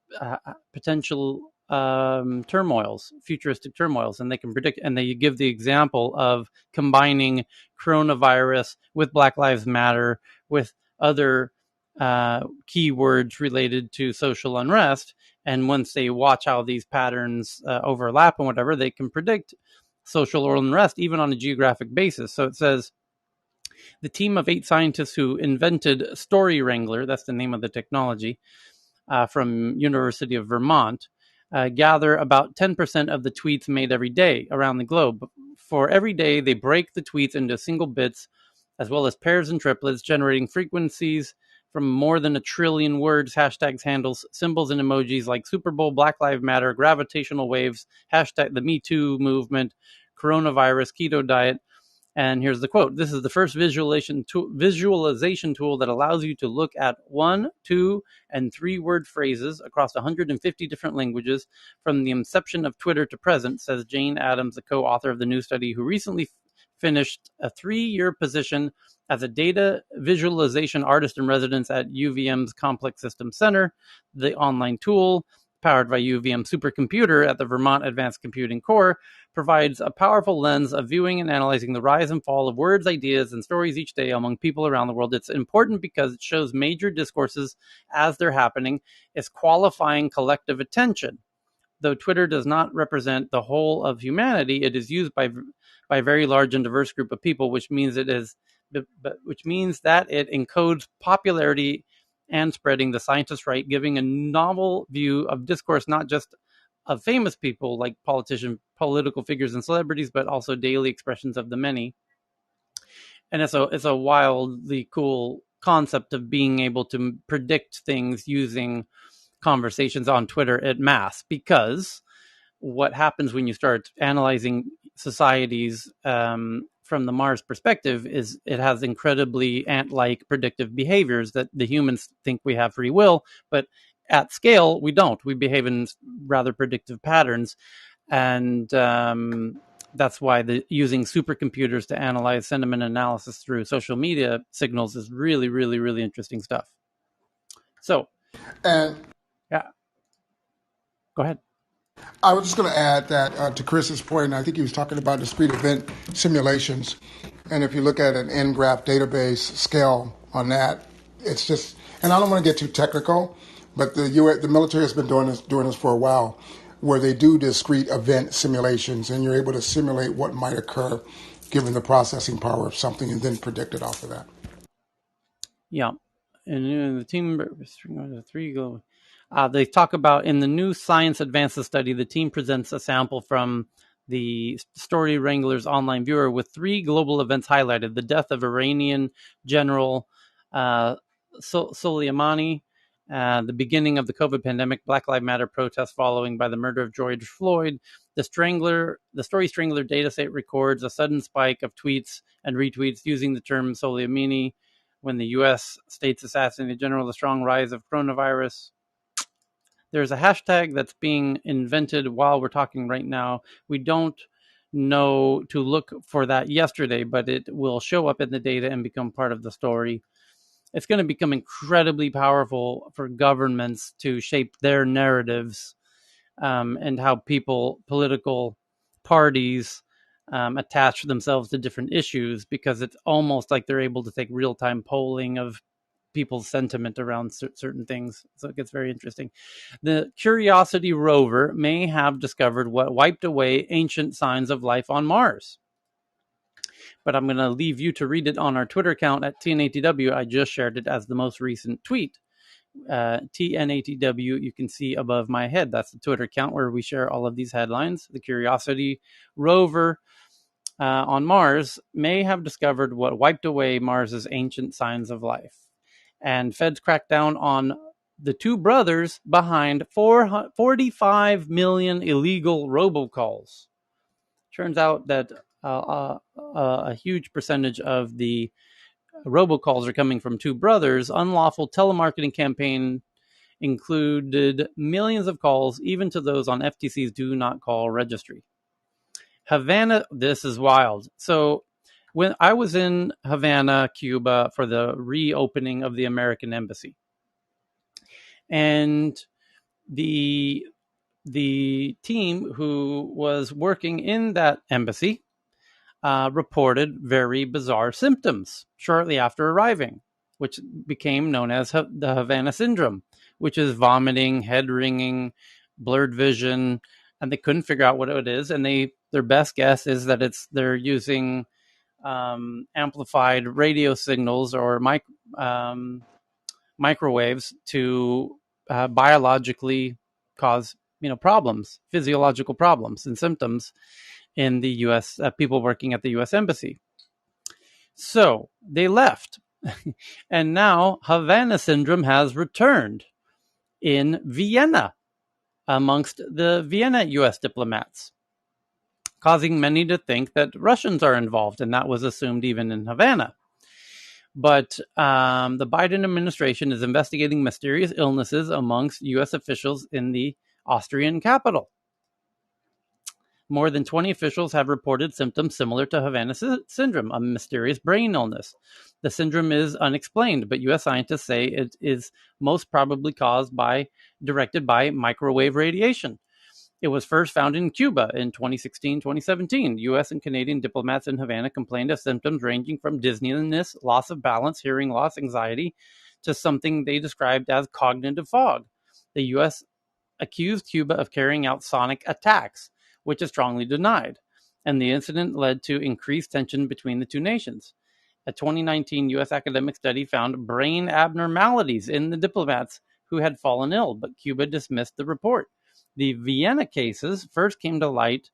potential turmoils, futuristic turmoils, and they can predict. And they give the example of combining coronavirus with Black Lives Matter with other keywords related to social unrest. And once they watch how these patterns overlap and whatever, they can predict social unrest even on a geographic basis. So it says the team of 8 scientists who invented Story Wrangler, that's the name of the technology, from University of Vermont, gather about 10% of the tweets made every day around the globe. For every day, they break the tweets into single bits, as well as pairs and triplets, generating frequencies from more than 1 trillion words, hashtags, handles, symbols, and emojis like Super Bowl, Black Lives Matter, gravitational waves, hashtag the Me Too movement, coronavirus, keto diet. And here's the quote. This is the first visualization tool that allows you to look at 1, 2, and 3 word phrases across 150 different languages from the inception of Twitter to present, says Jane Addams, the co-author of the new study, who recently finished a 3-year position as a data visualization artist in residence at UVM's Complex Systems Center. The online tool, powered by UVM supercomputer at the Vermont Advanced Computing Core, provides a powerful lens of viewing and analyzing the rise and fall of words, ideas, and stories each day among people around the world. It's important because it shows major discourses as they're happening. It's qualifying collective attention. Though Twitter does not represent the whole of humanity, it is used by a very large and diverse group of people, which means that it encodes popularity and spreading the scientist right, giving a novel view of discourse, not just of famous people like politicians, political figures, and celebrities, but also daily expressions of the many. And it's a wildly cool concept of being able to predict things using conversations on Twitter en masse, because what happens when you start analyzing societies from the Mars perspective is it has incredibly ant-like predictive behaviors that the humans think we have free will, but at scale we don't. We behave in rather predictive patterns, and that's why using supercomputers to analyze sentiment analysis through social media signals is really, really, really interesting stuff. So, And yeah, go ahead. I was just going to add that to Chris's point, I think he was talking about discrete event simulations. And if you look at an ngraph database scale on that, it's just, and I don't want to get too technical, but the military has been doing this for a while, where they do discrete event simulations, and you're able to simulate what might occur given the processing power of something, and then predict it off of that. Yeah, and the team three go. They talk about in the new Science Advances study, the team presents a sample from the Story Wrangler's online viewer with 3 global events highlighted: the death of Iranian General Soleimani, the beginning of the COVID pandemic, Black Lives Matter protests following by the murder of George Floyd. The Story Strangler dataset records a sudden spike of tweets and retweets using the term Soleimani when the U.S. states assassinated General, the strong rise of coronavirus. There's a hashtag that's being invented while we're talking right now. We don't know to look for that yesterday, but it will show up in the data and become part of the story. It's going to become incredibly powerful for governments to shape their narratives and how political parties attach themselves to different issues, because it's almost like they're able to take real-time polling of people's sentiment around certain things. So it gets very interesting. The Curiosity rover may have discovered what wiped away ancient signs of life on Mars. But I'm going to leave you to read it on our Twitter account at TNATW. I just shared it as the most recent tweet. TNATW, you can see above my head. That's the Twitter account where we share all of these headlines. The Curiosity rover on Mars may have discovered what wiped away Mars's ancient signs of life. And feds cracked down on the 2 brothers behind 45 million illegal robocalls. Turns out that a huge percentage of the robocalls are coming from 2 brothers. Unlawful telemarketing campaign included millions of calls, even to those on FTC's do not call registry. Havana, this is wild. So when I was in Havana, Cuba, for the reopening of the American embassy, and the team who was working in that embassy reported very bizarre symptoms shortly after arriving, which became known as the Havana syndrome, which is vomiting, head ringing, blurred vision, and they couldn't figure out what it is. And their best guess is that they're using amplified radio signals or microwaves to biologically cause problems, physiological problems and symptoms in the U.S. People working at the U.S. Embassy. So they left. And now Havana syndrome has returned in Vienna amongst the Vienna U.S. diplomats, causing many to think that Russians are involved, and that was assumed even in Havana. But the Biden administration is investigating mysterious illnesses amongst U.S. officials in the Austrian capital. More than 20 officials have reported symptoms similar to Havana syndrome, a mysterious brain illness. The syndrome is unexplained, but U.S. scientists say it is most probably directed by microwave radiation. It was first found in Cuba in 2016-2017. U.S. and Canadian diplomats in Havana complained of symptoms ranging from dizziness, loss of balance, hearing loss, anxiety, to something they described as cognitive fog. The U.S. accused Cuba of carrying out sonic attacks, which is strongly denied, and the incident led to increased tension between the two nations. A 2019 U.S. academic study found brain abnormalities in the diplomats who had fallen ill, but Cuba dismissed the report. The Vienna cases first came to light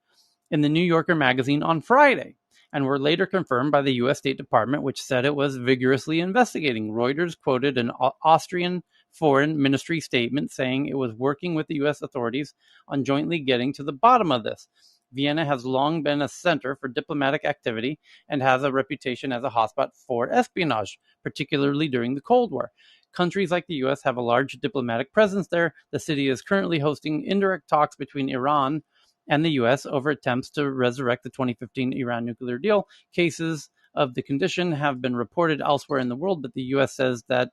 in the New Yorker magazine on Friday and were later confirmed by the U.S. State Department, which said it was vigorously investigating. Reuters quoted an Austrian Foreign Ministry statement saying it was working with the U.S. authorities on jointly getting to the bottom of this. Vienna has long been a center for diplomatic activity and has a reputation as a hotspot for espionage, particularly during the Cold War. Countries like the U.S. have a large diplomatic presence there. The city is currently hosting indirect talks between Iran and the U.S. over attempts to resurrect the 2015 Iran nuclear deal. Cases of the condition have been reported elsewhere in the world, but the U.S. says that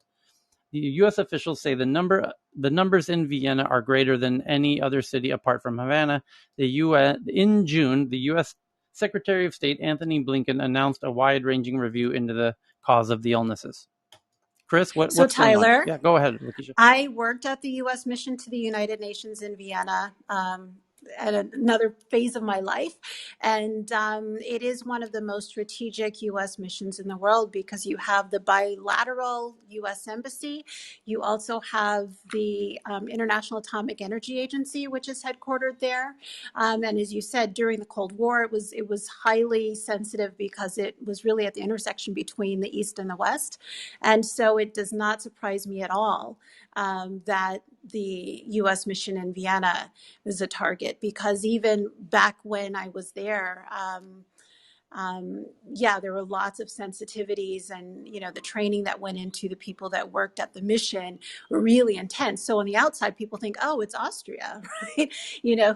the U.S. officials say the numbers in Vienna are greater than any other city apart from Havana. In June, the U.S. Secretary of State Anthony Blinken announced a wide-ranging review into the cause of the illnesses. Chris, So, what's going on? Tyler, Yeah, go ahead, Lakeisha. I worked at the U.S. mission to the United Nations in Vienna at another phase of my life. And it is one of the most strategic U.S. missions in the world because you have the bilateral U.S. Embassy. You also have the International Atomic Energy Agency, which is headquartered there. And as you said, during the Cold War, it was highly sensitive because it was really at the intersection between the East and the West. And so it does not surprise me at all that the U.S. mission in Vienna is a target, because even back when I was there, there were lots of sensitivities, and the training that went into the people that worked at the mission were really intense. So on the outside, people think, oh, it's Austria, right?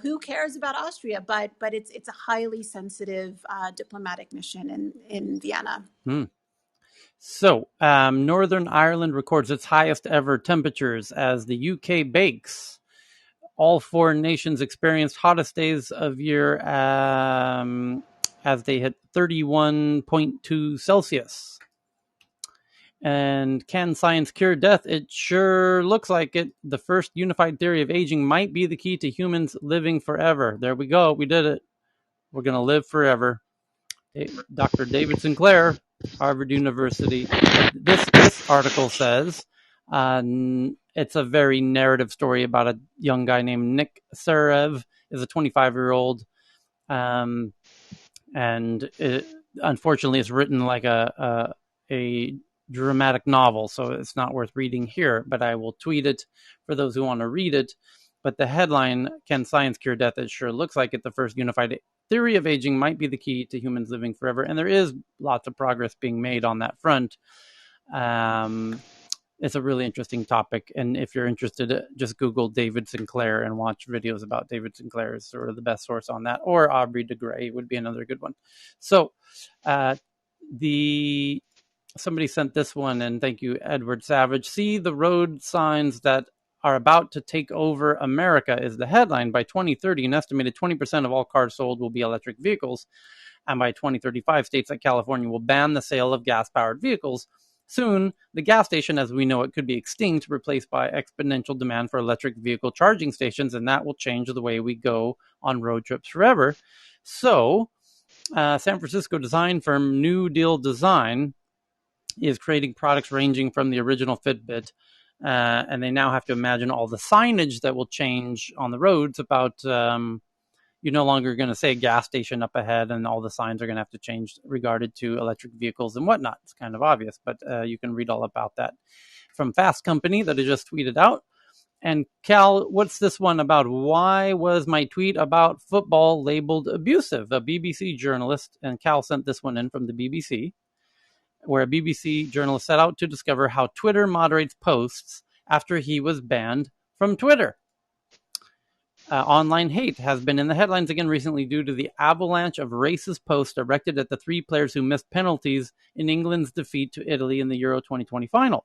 Who cares about Austria? But it's a highly sensitive diplomatic mission in Vienna. So, Northern Ireland records its highest ever temperatures as the UK bakes. All four nations experienced hottest days of year as they hit 31.2 Celsius. And can science cure death? It sure looks like it. The first unified theory of aging might be the key to humans living forever. There we go. We did it. We're going to live forever. Dr. David Sinclair, Harvard University. This article says it's a very narrative story about a young guy named Nick Sarev. Is a 25-year-old, and unfortunately, it's written like a dramatic novel, so it's not worth reading here. But I will tweet it for those who want to read it. But the headline, "Can Science Cure Death?" It sure looks like it. The first unified theory of aging might be the key to humans living forever. And there is lots of progress being made on that front. It's a really interesting topic. And if you're interested, just Google David Sinclair and watch videos about David Sinclair is sort of the best source on that. Or Aubrey de Grey would be another good one. So somebody sent this one, and thank you, Edward Savage. "See the road signs that are about to take over America" is the headline. By 2030, an estimated 20% of all cars sold will be electric vehicles. And by 2035, states like California will ban the sale of gas-powered vehicles. Soon, the gas station as we know it could be extinct, replaced by exponential demand for electric vehicle charging stations, and that will change the way we go on road trips forever. So, San Francisco design firm New Deal Design is creating products ranging from the original Fitbit, and they now have to imagine all the signage that will change on the roads about you're no longer going to say gas station up ahead, and all the signs are going to have to change regarded to electric vehicles and whatnot. It's kind of obvious, but you can read all about that from Fast Company that I just tweeted out. And Cal, what's this one about? Why was my tweet about football labeled abusive? A BBC journalist, and Cal sent this one in from the BBC, where a BBC journalist set out to discover how Twitter moderates posts after he was banned from Twitter. Online hate has been in the headlines again recently due to the avalanche of racist posts directed at the 3 players who missed penalties in England's defeat to Italy in the Euro 2020 final.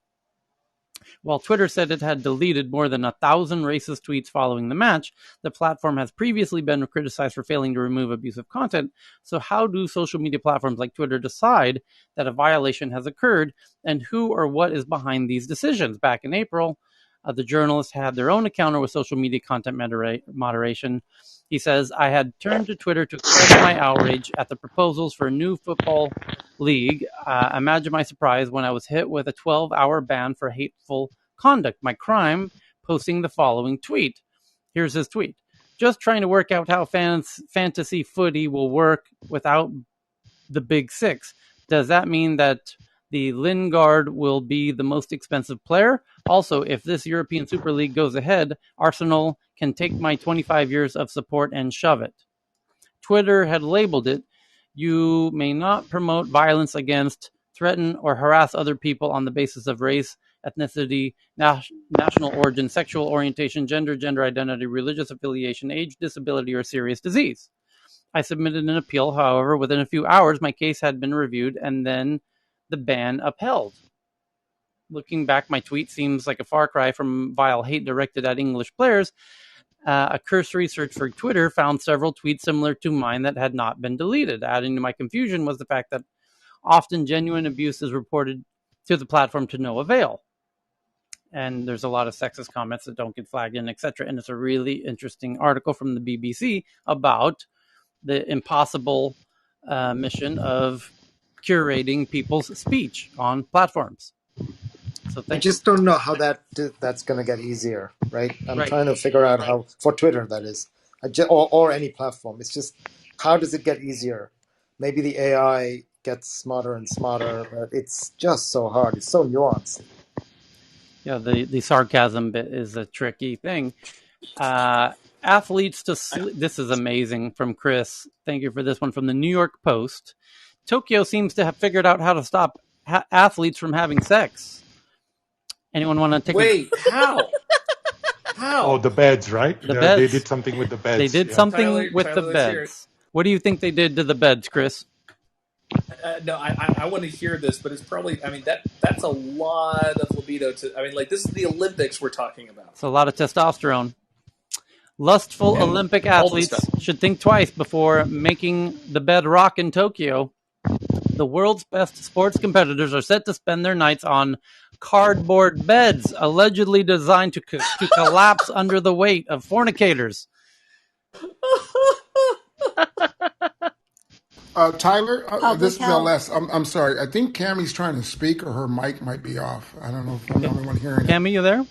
While Twitter said it had deleted more than 1,000 racist tweets following the match, the platform has previously been criticized for failing to remove abusive content. So how do social media platforms like Twitter decide that a violation has occurred, and who or what is behind these decisions? Back in April, the journalist had their own encounter with social media content moderation. He says, I had turned to Twitter to express my outrage at the proposals for a new football league. Imagine my surprise when I was hit with a 12-hour ban for hateful conduct. My crime, posting the following tweet. Here's his tweet. Just trying to work out how fantasy footy will work without the big 6. Does that mean that the Lingard will be the most expensive player? Also, if this European Super League goes ahead, Arsenal can take my 25 years of support and shove it. Twitter had labeled it, you may not promote violence against, threaten, or harass other people on the basis of race, ethnicity, national origin, sexual orientation, gender identity, religious affiliation, age, disability, or serious disease. I submitted an appeal. However, within a few hours, my case had been reviewed and then the ban upheld. Looking back, my tweet seems like a far cry from vile hate directed at English players. A cursory search for Twitter found several tweets similar to mine that had not been deleted. Adding to my confusion was the fact that often genuine abuse is reported to the platform to no avail. And there's a lot of sexist comments that don't get flagged in, etc. And it's a really interesting article from the BBC about the impossible mission of curating people's speech on platforms. So I thank you. just don't know how that's going to get easier, right? I'm Right. trying to figure out how, for Twitter, that is, or any platform. It's just, how does it get easier? Maybe the AI gets smarter and smarter, but it's just so hard. It's so nuanced. Yeah, the sarcasm bit is a tricky thing. Athletes to sleep. This is amazing from Chris. Thank you for this one from the New York Post. Tokyo seems to have figured out how to stop athletes from having sex. Anyone want to take Wait, how? Oh, How? the beds, right? the They beds? did something with the They beds. did Yeah. something with the Tyler, let's hear it. beds. What do you think they did to the beds, Chris? No, I want to hear this, but it's probably. I mean, that's a lot of libido to. I mean, like this is the Olympics we're talking about. It's a lot of testosterone. Lustful And Olympic all the stuff. athletes should think twice before making the bed rock in Tokyo. The world's best sports competitors are set to spend their nights on cardboard beds, allegedly designed to collapse under the weight of fornicators. Tyler, Public this is health. LS. I'm sorry. I think Cammie's trying to speak, or her mic might be off. I don't know if I'm the only one hearing it. Cammy, you there?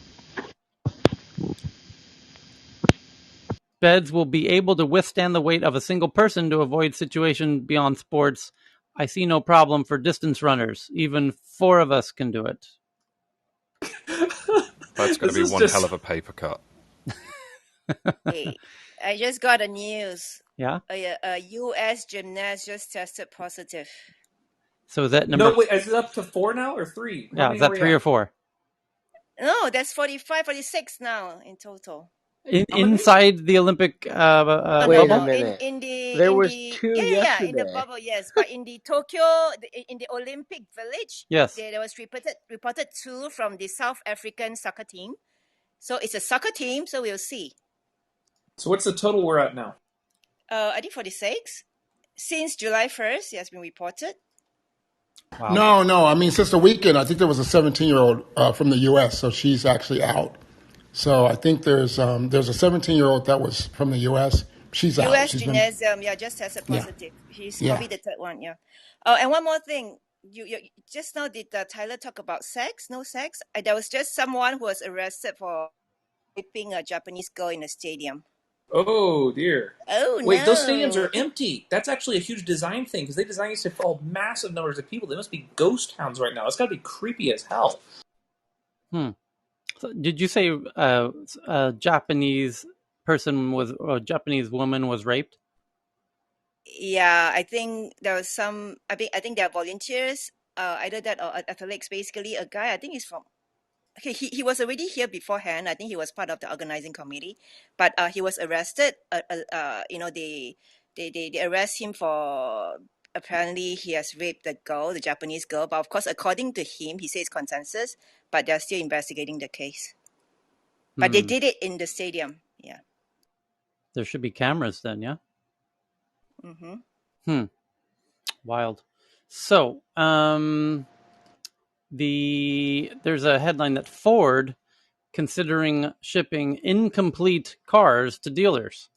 Beds will be able to withstand the weight of a single person to avoid situations beyond sports. I see no problem for distance runners. Even 4 of us can do it. That's going to be one hell of a paper cut. Hey, I just got a news. Yeah? A U.S. gymnast just tested positive. So is that number... No, wait, is it up to 4 now or 3? Yeah, is that 3 or 4? No, that's 45, 46 now in total. Inside the Olympic Wait bubble? a minute. There was 2 yesterday. in the bubble, yes. But in the Tokyo, in the Olympic Village, yes, there was reported 2 from the South African soccer team. So it's a soccer team, so we'll see. So what's the total we're at now? I think 46. Since July 1st, it has been reported. Wow. No. I mean, since the weekend, I think there was a 17-year-old from the U.S., so she's actually out. So I think there's a 17-year-old that was from the U.S. She's out. U.S. gymnasium, just tested positive. He's probably the third one, yeah. And one more thing. You just now did Tyler talk about sex? No sex? There was just someone who was arrested for raping a Japanese girl in a stadium. Oh dear. Oh Wait, those stadiums no. are empty. That's actually a huge design thing because they designed these to hold massive numbers of people. They must be ghost towns right now. It's got to be creepy as hell. So did you say a Japanese person was, a Japanese woman was raped? Yeah, I think there was some. I think there are volunteers. Either that or athletics. Basically, a guy. I think he's from. Okay, he was already here beforehand. I think he was part of the organizing committee, but he was arrested. They arrest him for apparently he has raped the girl, the Japanese girl. But of course, according to him, he says consensus, but they're still investigating the case. But they did it in the stadium. Yeah. There should be cameras then, yeah? Mm-hmm. Wild. So, there's a headline that Ford considering shipping incomplete cars to dealers.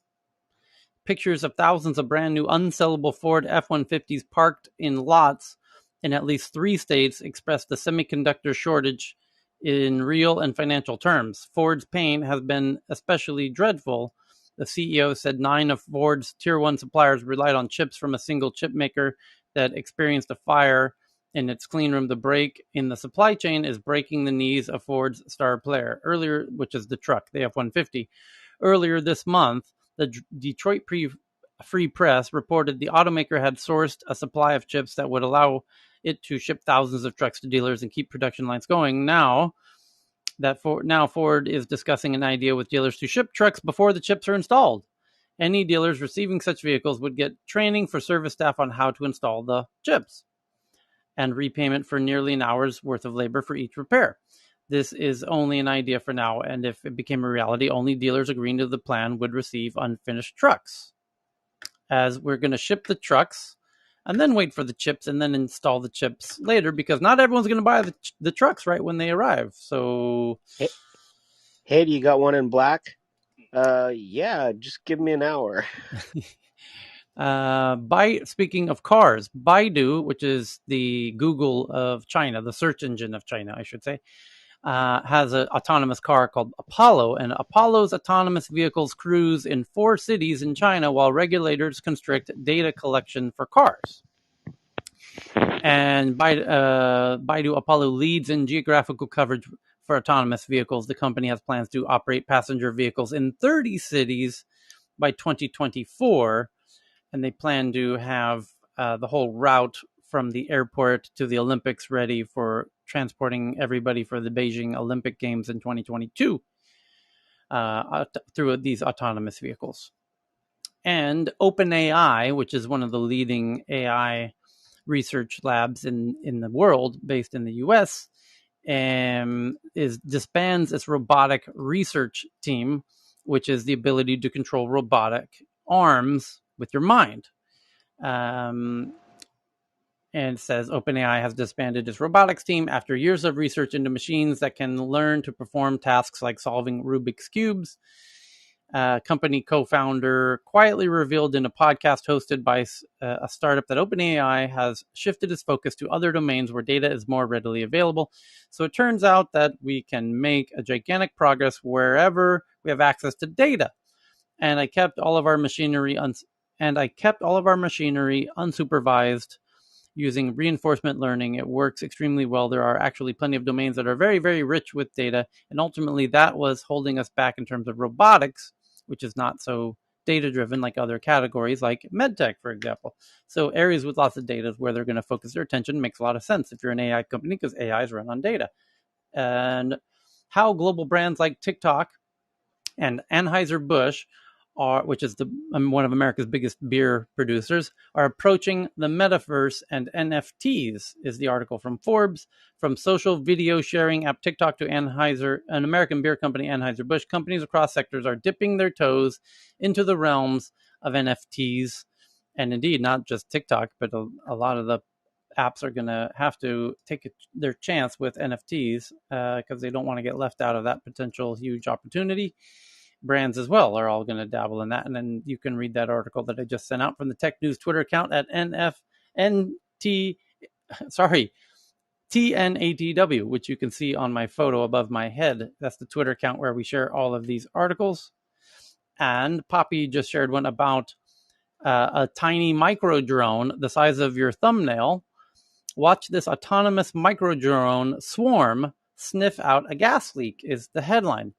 Pictures of thousands of brand new unsellable Ford F-150s parked in lots in at least 3 states express the semiconductor shortage in real and financial terms. Ford's pain has been especially dreadful. The CEO said 9 of Ford's Tier 1 suppliers relied on chips from a single chip maker that experienced a fire in its clean room. The break in the supply chain is breaking the knees of Ford's star player, which is the truck, the F-150. Earlier this month, the Detroit Free Press reported the automaker had sourced a supply of chips that would allow it to ship thousands of trucks to dealers and keep production lines going. Now Ford is discussing an idea with dealers to ship trucks before the chips are installed. Any dealers receiving such vehicles would get training for service staff on how to install the chips and repayment for nearly an hour's worth of labor for each repair. This is only an idea for now, and if it became a reality, only dealers agreeing to the plan would receive unfinished trucks. As we're going to ship the trucks and then wait for the chips and then install the chips later, because not everyone's going to buy the trucks right when they arrive. So, Hey, do you got one in black? Yeah, just give me an hour. speaking of cars, Baidu, which is the Google of China, the search engine of China, I should say, has an autonomous car called Apollo, and Apollo's autonomous vehicles cruise in 4 cities in China while regulators constrict data collection for cars. And Baidu Apollo leads in geographical coverage for autonomous vehicles. The company has plans to operate passenger vehicles in 30 cities by 2024, and they plan to have the whole route from the airport to the Olympics ready for transporting everybody for the Beijing Olympic Games in 2022 through these autonomous vehicles. And OpenAI, which is one of the leading AI research labs in the world, based in the US, disbands its robotic research team, which is the ability to control robotic arms with your mind. And says OpenAI has disbanded its robotics team after years of research into machines that can learn to perform tasks like solving Rubik's Cubes. Company co-founder quietly revealed in a podcast hosted by a startup that OpenAI has shifted its focus to other domains where data is more readily available. So it turns out that we can make a gigantic progress wherever we have access to data. And I kept all of our machinery unsupervised using reinforcement learning. It works extremely well. There are actually plenty of domains that are very, very rich with data. And ultimately, that was holding us back in terms of robotics, which is not so data-driven like other categories like medtech, for example. So areas with lots of data is where they're going to focus their attention. Makes a lot of sense if you're an AI company, because AI is run on data. And how global brands like TikTok and Anheuser-Busch, which is one of America's biggest beer producers, are approaching the metaverse and NFTs, is the article from Forbes. From social video sharing app TikTok to an American beer company, Anheuser-Busch, companies across sectors are dipping their toes into the realms of NFTs. And indeed, not just TikTok, but a lot of the apps are going to have to take their chance with NFTs because they don't want to get left out of that potential huge opportunity. Brands as well are all going to dabble in that. And then you can read that article that I just sent out from the Tech News Twitter account at TNATW, which you can see on my photo above my head. That's the Twitter account where we share all of these articles. And Poppy just shared one about a tiny micro drone the size of your thumbnail. Watch this autonomous micro drone swarm sniff out a gas leak is the headline.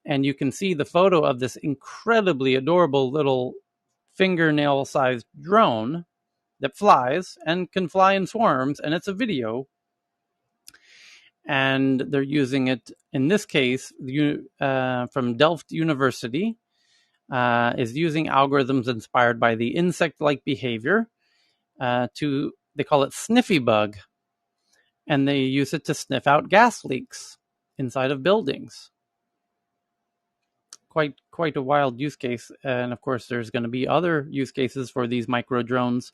And you can see the photo of this incredibly adorable little fingernail-sized drone that flies and can fly in swarms, and it's a video. And they're using it, in this case, from Delft University, is using algorithms inspired by the insect-like behavior they call it Sniffy Bug, and they use it to sniff out gas leaks inside of buildings. Quite a wild use case. And of course, there's going to be other use cases for these micro drones.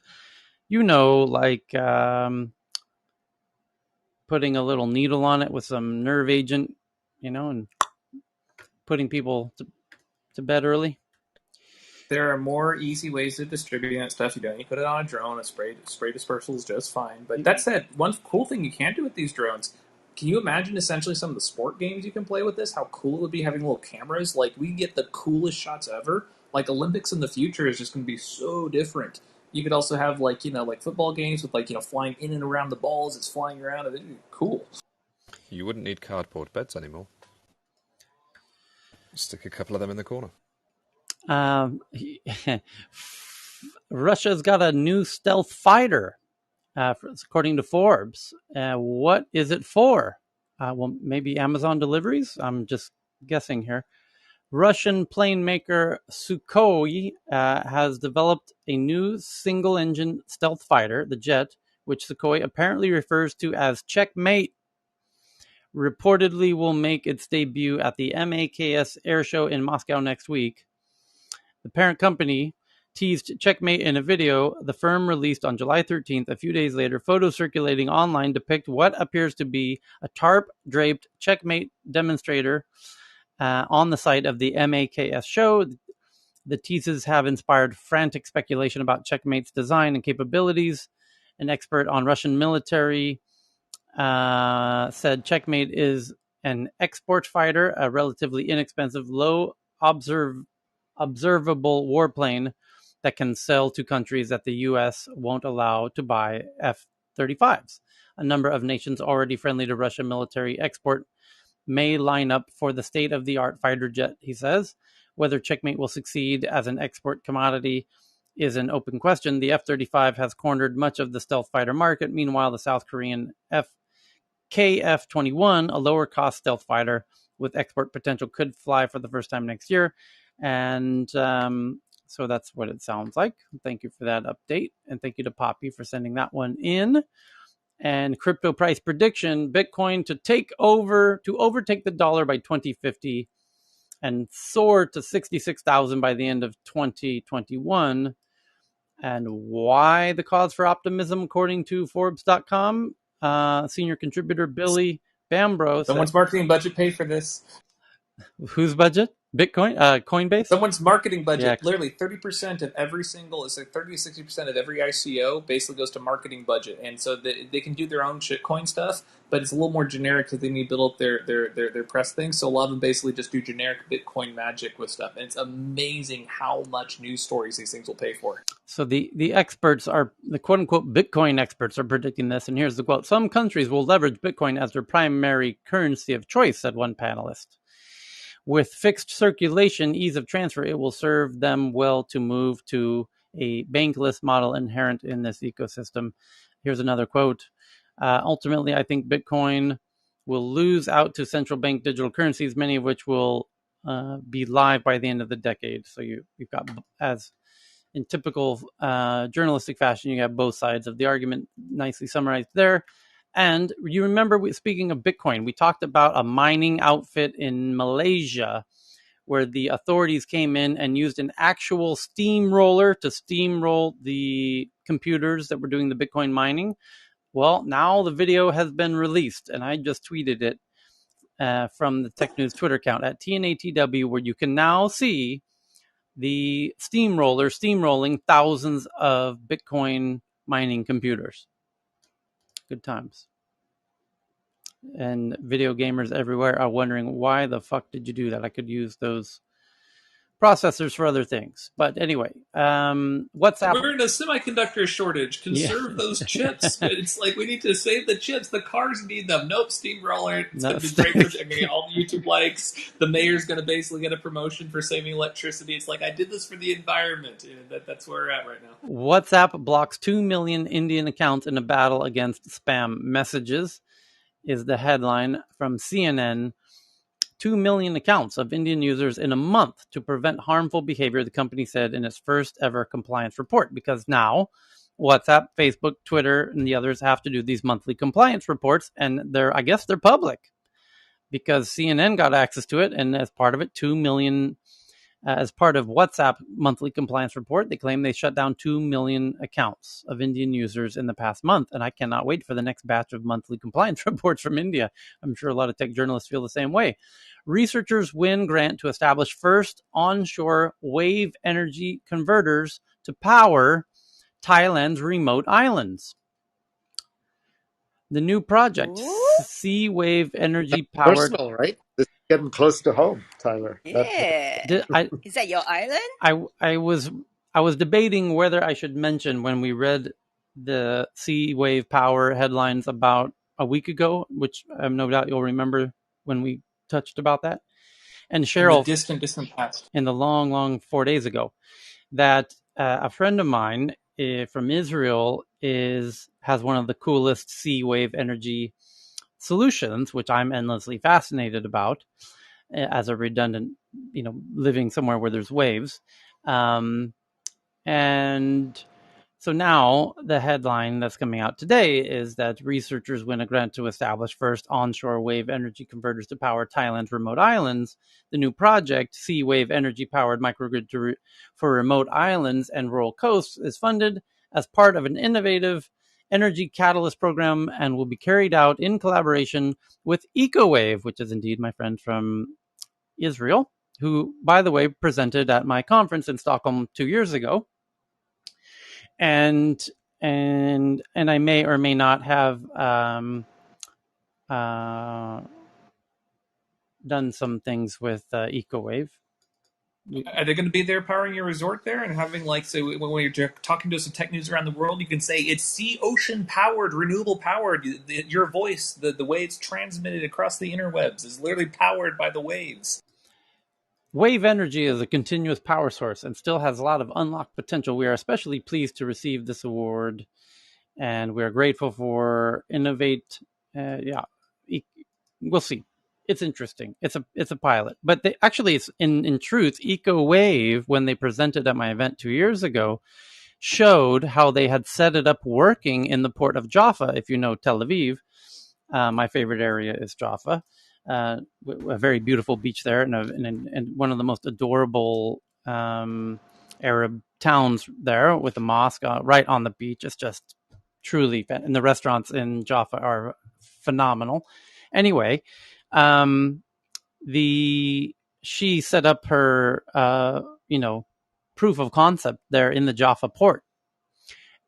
Like putting a little needle on it with some nerve agent, and putting people to bed early. There are more easy ways to distribute that stuff. You don't need to put it on a drone. A spray dispersal is just fine. But that said, one cool thing you can do with these drones, can you imagine essentially some of the sport games you can play with this? How cool it would be having little cameras. Like, we get the coolest shots ever. Like, Olympics in the future is just going to be so different. You could also have, like football games with, flying in and around the balls. It's flying around. It'd be cool. You wouldn't need cardboard beds anymore. Stick a couple of them in the corner. Russia's got a new stealth fighter, according to Forbes. What is it for? Well, maybe Amazon deliveries? I'm just guessing here. Russian plane maker Sukhoi has developed a new single-engine stealth fighter, the jet, which Sukhoi apparently refers to as Checkmate. Reportedly will make its debut at the MAKS air show in Moscow next week. The parent company teased Checkmate in a video the firm released on July 13th. A few days later, photos circulating online depict what appears to be a tarp-draped Checkmate demonstrator on the site of the MAKS show. The teases have inspired frantic speculation about Checkmate's design and capabilities. An expert on Russian military said Checkmate is an export fighter, a relatively inexpensive, low observable warplane that can sell to countries that the U.S. won't allow to buy F-35s. A number of nations already friendly to Russian military export may line up for the state-of-the-art fighter jet, he says. Whether Checkmate will succeed as an export commodity is an open question. The F-35 has cornered much of the stealth fighter market. Meanwhile, the South Korean KF-21, a lower-cost stealth fighter with export potential, could fly for the first time next year. And so that's what it sounds like. Thank you for that update. And thank you to Poppy for sending that one in. And crypto price prediction, Bitcoin to overtake the dollar by 2050 and soar to 66,000 by the end of 2021. And why the cause for optimism, according to Forbes.com, senior contributor Billy Bambro. Someone's marketing budget paid for this. Whose budget? Bitcoin? Coinbase? Someone's marketing budget. Yeah. Literally 30% of every single, it's like 30 to 60% of every ICO basically goes to marketing budget. And so they can do their own shitcoin stuff, but it's a little more generic because they need to build up their press things. So a lot of them basically just do generic Bitcoin magic with stuff. And it's amazing how much news stories these things will pay for. So the experts are, the quote-unquote Bitcoin experts are predicting this. And here's the quote. Some countries will leverage Bitcoin as their primary currency of choice, said one panelist. With fixed circulation, ease of transfer, it will serve them well to move to a bankless model inherent in this ecosystem. Here's another quote. Ultimately, I think Bitcoin will lose out to central bank digital currencies, many of which will be live by the end of the decade. So you've got, as in typical journalistic fashion, you have both sides of the argument nicely summarized there. And you remember, speaking of Bitcoin, we talked about a mining outfit in Malaysia where the authorities came in and used an actual steamroller to steamroll the computers that were doing the Bitcoin mining. Well, now the video has been released, and I just tweeted it from the Tech News Twitter account at TNATW, where you can now see the steamroller steamrolling thousands of Bitcoin mining computers. Good times. And video gamers everywhere are wondering, why the fuck did you do that? I could use those processors for other things. But anyway, WhatsApp. We're in a semiconductor shortage. Conserve Yeah. those chips. It's like we need to save the chips. The cars need them. Nope, steamroller. It's No, going to be great for. I'm going to get all the YouTube likes. The mayor's going to basically get a promotion for saving electricity. It's like I did this for the environment. That's where we're at right now. WhatsApp blocks 2 million Indian accounts in a battle against spam messages, is the headline from CNN. 2 million accounts of Indian users in a month to prevent harmful behavior, the company said in its first ever compliance report, because now WhatsApp, Facebook, Twitter, and the others have to do these monthly compliance reports, and I guess they're public because CNN got access to it, and as part of it, 2 million. As part of WhatsApp monthly compliance report, they claim they shut down 2 million accounts of Indian users in the past month. And I cannot wait for the next batch of monthly compliance reports from India. I'm sure a lot of tech journalists feel the same way. Researchers win grant to establish first onshore wave energy converters to power Thailand's remote islands. The new project, Ooh, Sea Wave Energy powered. Personal, right? This is getting close to home, Tyler. yeah. I, Is that your island? I was debating whether I should mention when we read the Sea Wave Power headlines about a week ago, which I have no doubt you'll remember when we touched about that, and In the Cheryl distant, distant past. in the long 4 days ago, that a friend of mine from Israel has one of the coolest Sea Wave energy solutions, which I'm endlessly fascinated about as a redundant, living somewhere where there's waves. And so now the headline that's coming out today is that researchers win a grant to establish first onshore wave energy converters to power Thailand's remote islands. The new project, Sea Wave Energy Powered Microgrid for Remote Islands and Rural Coasts, is funded as part of an innovative energy catalyst program and will be carried out in collaboration with EcoWave, which is indeed my friend from Israel, who, by the way, presented at my conference in Stockholm 2 years ago. And I may or may not have done some things with EcoWave. Are they going to be there powering your resort there and having so when you're talking to some tech news around the world, you can say it's sea ocean powered, renewable powered. Your voice, the way it's transmitted across the interwebs, is literally powered by the waves. Wave energy is a continuous power source and still has a lot of unlocked potential. We are especially pleased to receive this award, and we are grateful for Innovate. We'll see. It's interesting. It's a pilot, but it's in truth, EcoWave, when they presented at my event 2 years ago, showed how they had set it up working in the port of Jaffa. If you know Tel Aviv, my favorite area is Jaffa. A very beautiful beach there, and one of the most adorable Arab towns there, with a mosque right on the beach. It's just truly, and the restaurants in Jaffa are phenomenal. Anyway, she set up her proof of concept there in the Jaffa port,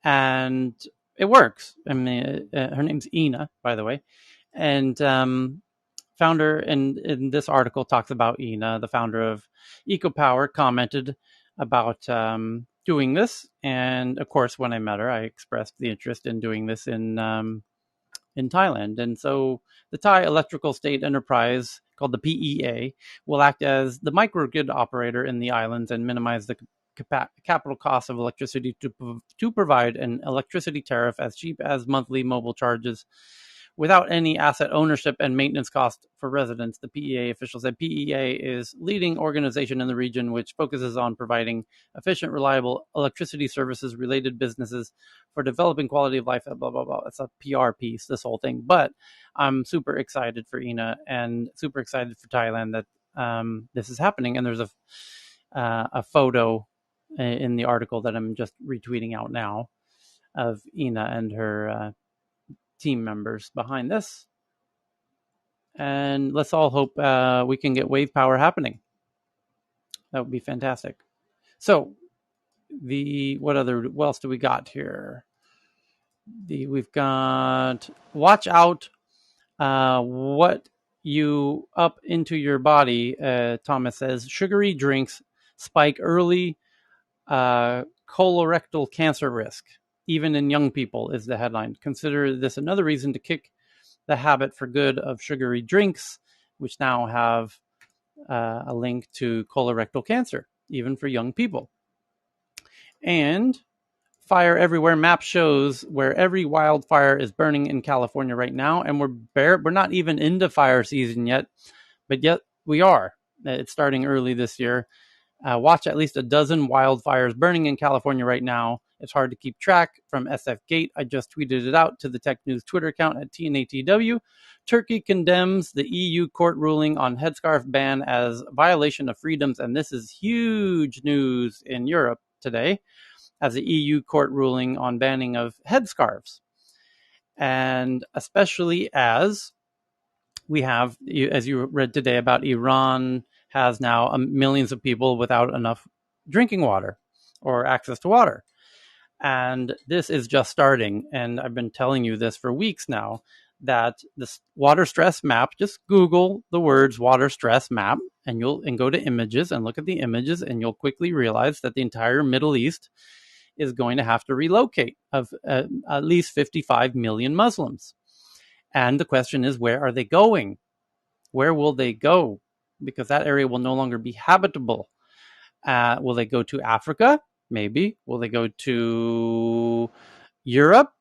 and it works. I mean, her name's Ina, by the way, and founder, and in this article talks about Ina, the founder of EcoPower, commented about doing this, and of course, when I met her, I expressed the interest in doing this in Thailand. And so the Thai Electrical State Enterprise, called the PEA, will act as the microgrid operator in the islands and minimize the capital cost of electricity to provide an electricity tariff as cheap as monthly mobile charges without any asset ownership and maintenance cost for residents. The PEA official said PEA is leading organization in the region, which focuses on providing efficient, reliable electricity services, related businesses for developing quality of life, blah, blah, blah. It's a PR piece, this whole thing. But I'm super excited for Ina and super excited for Thailand that this is happening. And there's a photo in the article that I'm just retweeting out now of Ina and her team members behind this, and let's all hope we can get wave power happening. That would be fantastic. So what else do we got here? We've got watch out what you up into your body. Thomas says sugary drinks spike early colorectal cancer risk, even in young people, is the headline. Consider this another reason to kick the habit for good of sugary drinks, which now have a link to colorectal cancer, even for young people. And Fire Everywhere map shows where every wildfire is burning in California right now, and we're not even into fire season yet, but yet we are. It's starting early this year. Watch at least a dozen wildfires burning in California right now. It's hard to keep track from SF Gate. I just tweeted it out to the Tech News Twitter account at TNATW. Turkey condemns the EU court ruling on headscarf ban as violation of freedoms, and this is huge news in Europe today, as the EU court ruling on banning of headscarves. And especially as we have, as you read today, about Iran has now millions of people without enough drinking water or access to water. And this is just starting. And I've been telling you this for weeks now, that this water stress map, just Google the words water stress map, and go to images and look at the images, and you'll quickly realize that the entire Middle East is going to have to relocate of at least 55 million Muslims. And the question is, where are they going? Where will they go? Because that area will no longer be habitable. Will they go to Africa? Maybe. Will they go to Europe?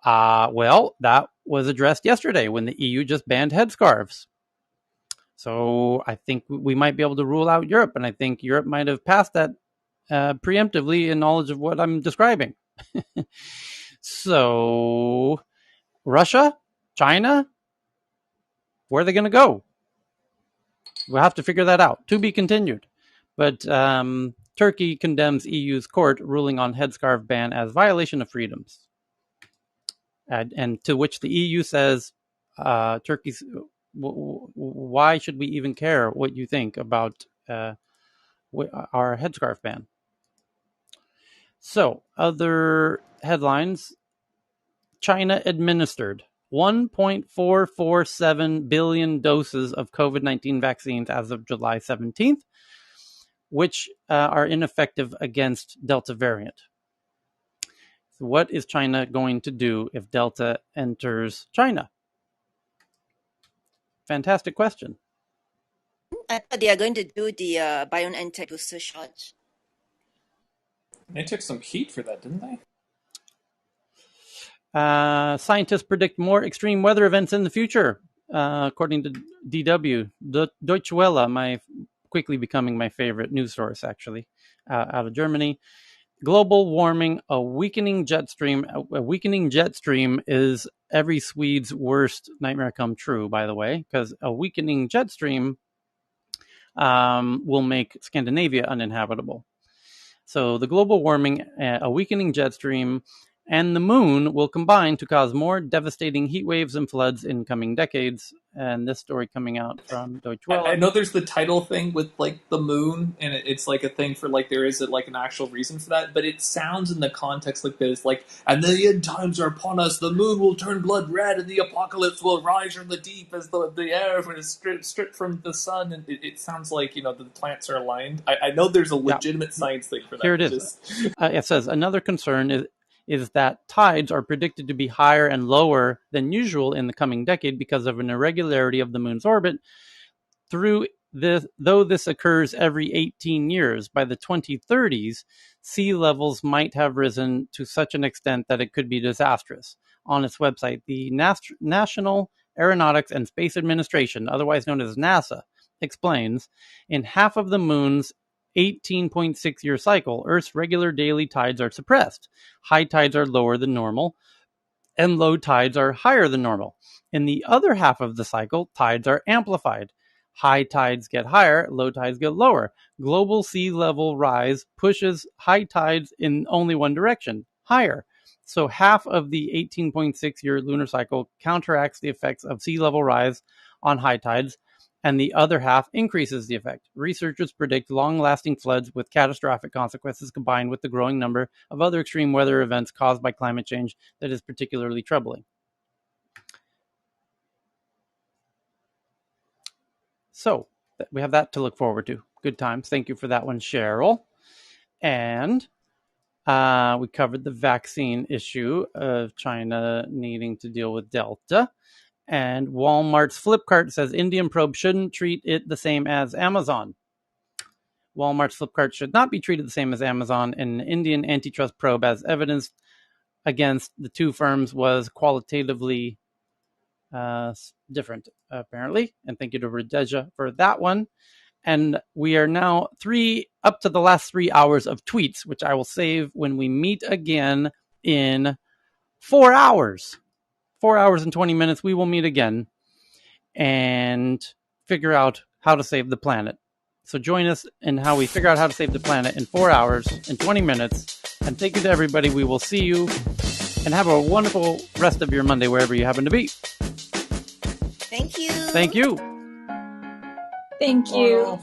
Well, that was addressed yesterday when the EU just banned headscarves. So I think we might be able to rule out Europe, and I think Europe might have passed that preemptively in knowledge of what I'm describing. So Russia, China, where are they going to go? We'll have to figure that out. To be continued. But Turkey condemns EU's court ruling on headscarf ban as violation of freedoms. And to which the EU says, Turkey's, why should we even care what you think about our headscarf ban? So, other headlines. China administered 1.447 billion doses of COVID-19 vaccines as of July 17th, which are ineffective against Delta variant. So what is China going to do if Delta enters China? Fantastic question. I thought they are going to do the BioNTech booster shot. They took some heat for that, didn't they? Scientists predict more extreme weather events in the future, according to DW. The Deutsche Welle, quickly becoming my favorite news source, actually, out of Germany. Global warming, a weakening jet stream. A weakening jet stream is every Swede's worst nightmare come true, by the way, because a weakening jet stream will make Scandinavia uninhabitable. So the global warming, a weakening jet stream, and the moon will combine to cause more devastating heat waves and floods in coming decades. And this story coming out from Deutsche Welle. I know there's the title thing with like the moon, and it's like a thing for like there is like an actual reason for that, but it sounds in the context like this, like, and the end times are upon us, the moon will turn blood red, and the apocalypse will rise from the deep as the air is stripped from the sun, and it sounds like, you know, the planets are aligned. I know there's a legitimate science thing for that. Here it is. It says another concern is that tides are predicted to be higher and lower than usual in the coming decade because of an irregularity of the moon's orbit. Though this occurs every 18 years, by the 2030s, sea levels might have risen to such an extent that it could be disastrous. On its website, the National Aeronautics and Space Administration, otherwise known as NASA, explains, in half of the moon's 18.6-year cycle, Earth's regular daily tides are suppressed. High tides are lower than normal, and low tides are higher than normal. In the other half of the cycle, tides are amplified. High tides get higher, low tides get lower. Global sea level rise pushes high tides in only one direction, higher. So half of the 18.6-year lunar cycle counteracts the effects of sea level rise on high tides, and the other half increases the effect. Researchers predict long-lasting floods with catastrophic consequences combined with the growing number of other extreme weather events caused by climate change that is particularly troubling. So we have that to look forward to. Good times. Thank you for that one, Cheryl. And we covered the vaccine issue of China needing to deal with Delta. And Walmart's Flipkart says Indian probe shouldn't treat it the same as Amazon. Walmart's Flipkart should not be treated the same as Amazon. An Indian antitrust probe, as evidenced against the two firms, was qualitatively different, apparently. And thank you to Radeja for that one. And we are now up to the last 3 hours of tweets, which I will save when we meet again in 4 hours. 4 hours and 20 minutes, we will meet again and figure out how to save the planet. So join us in how we figure out how to save the planet in 4 hours and 20 minutes. And thank you to everybody. We will see you and have a wonderful rest of your Monday wherever you happen to be. Thank you. Thank you. Thank you.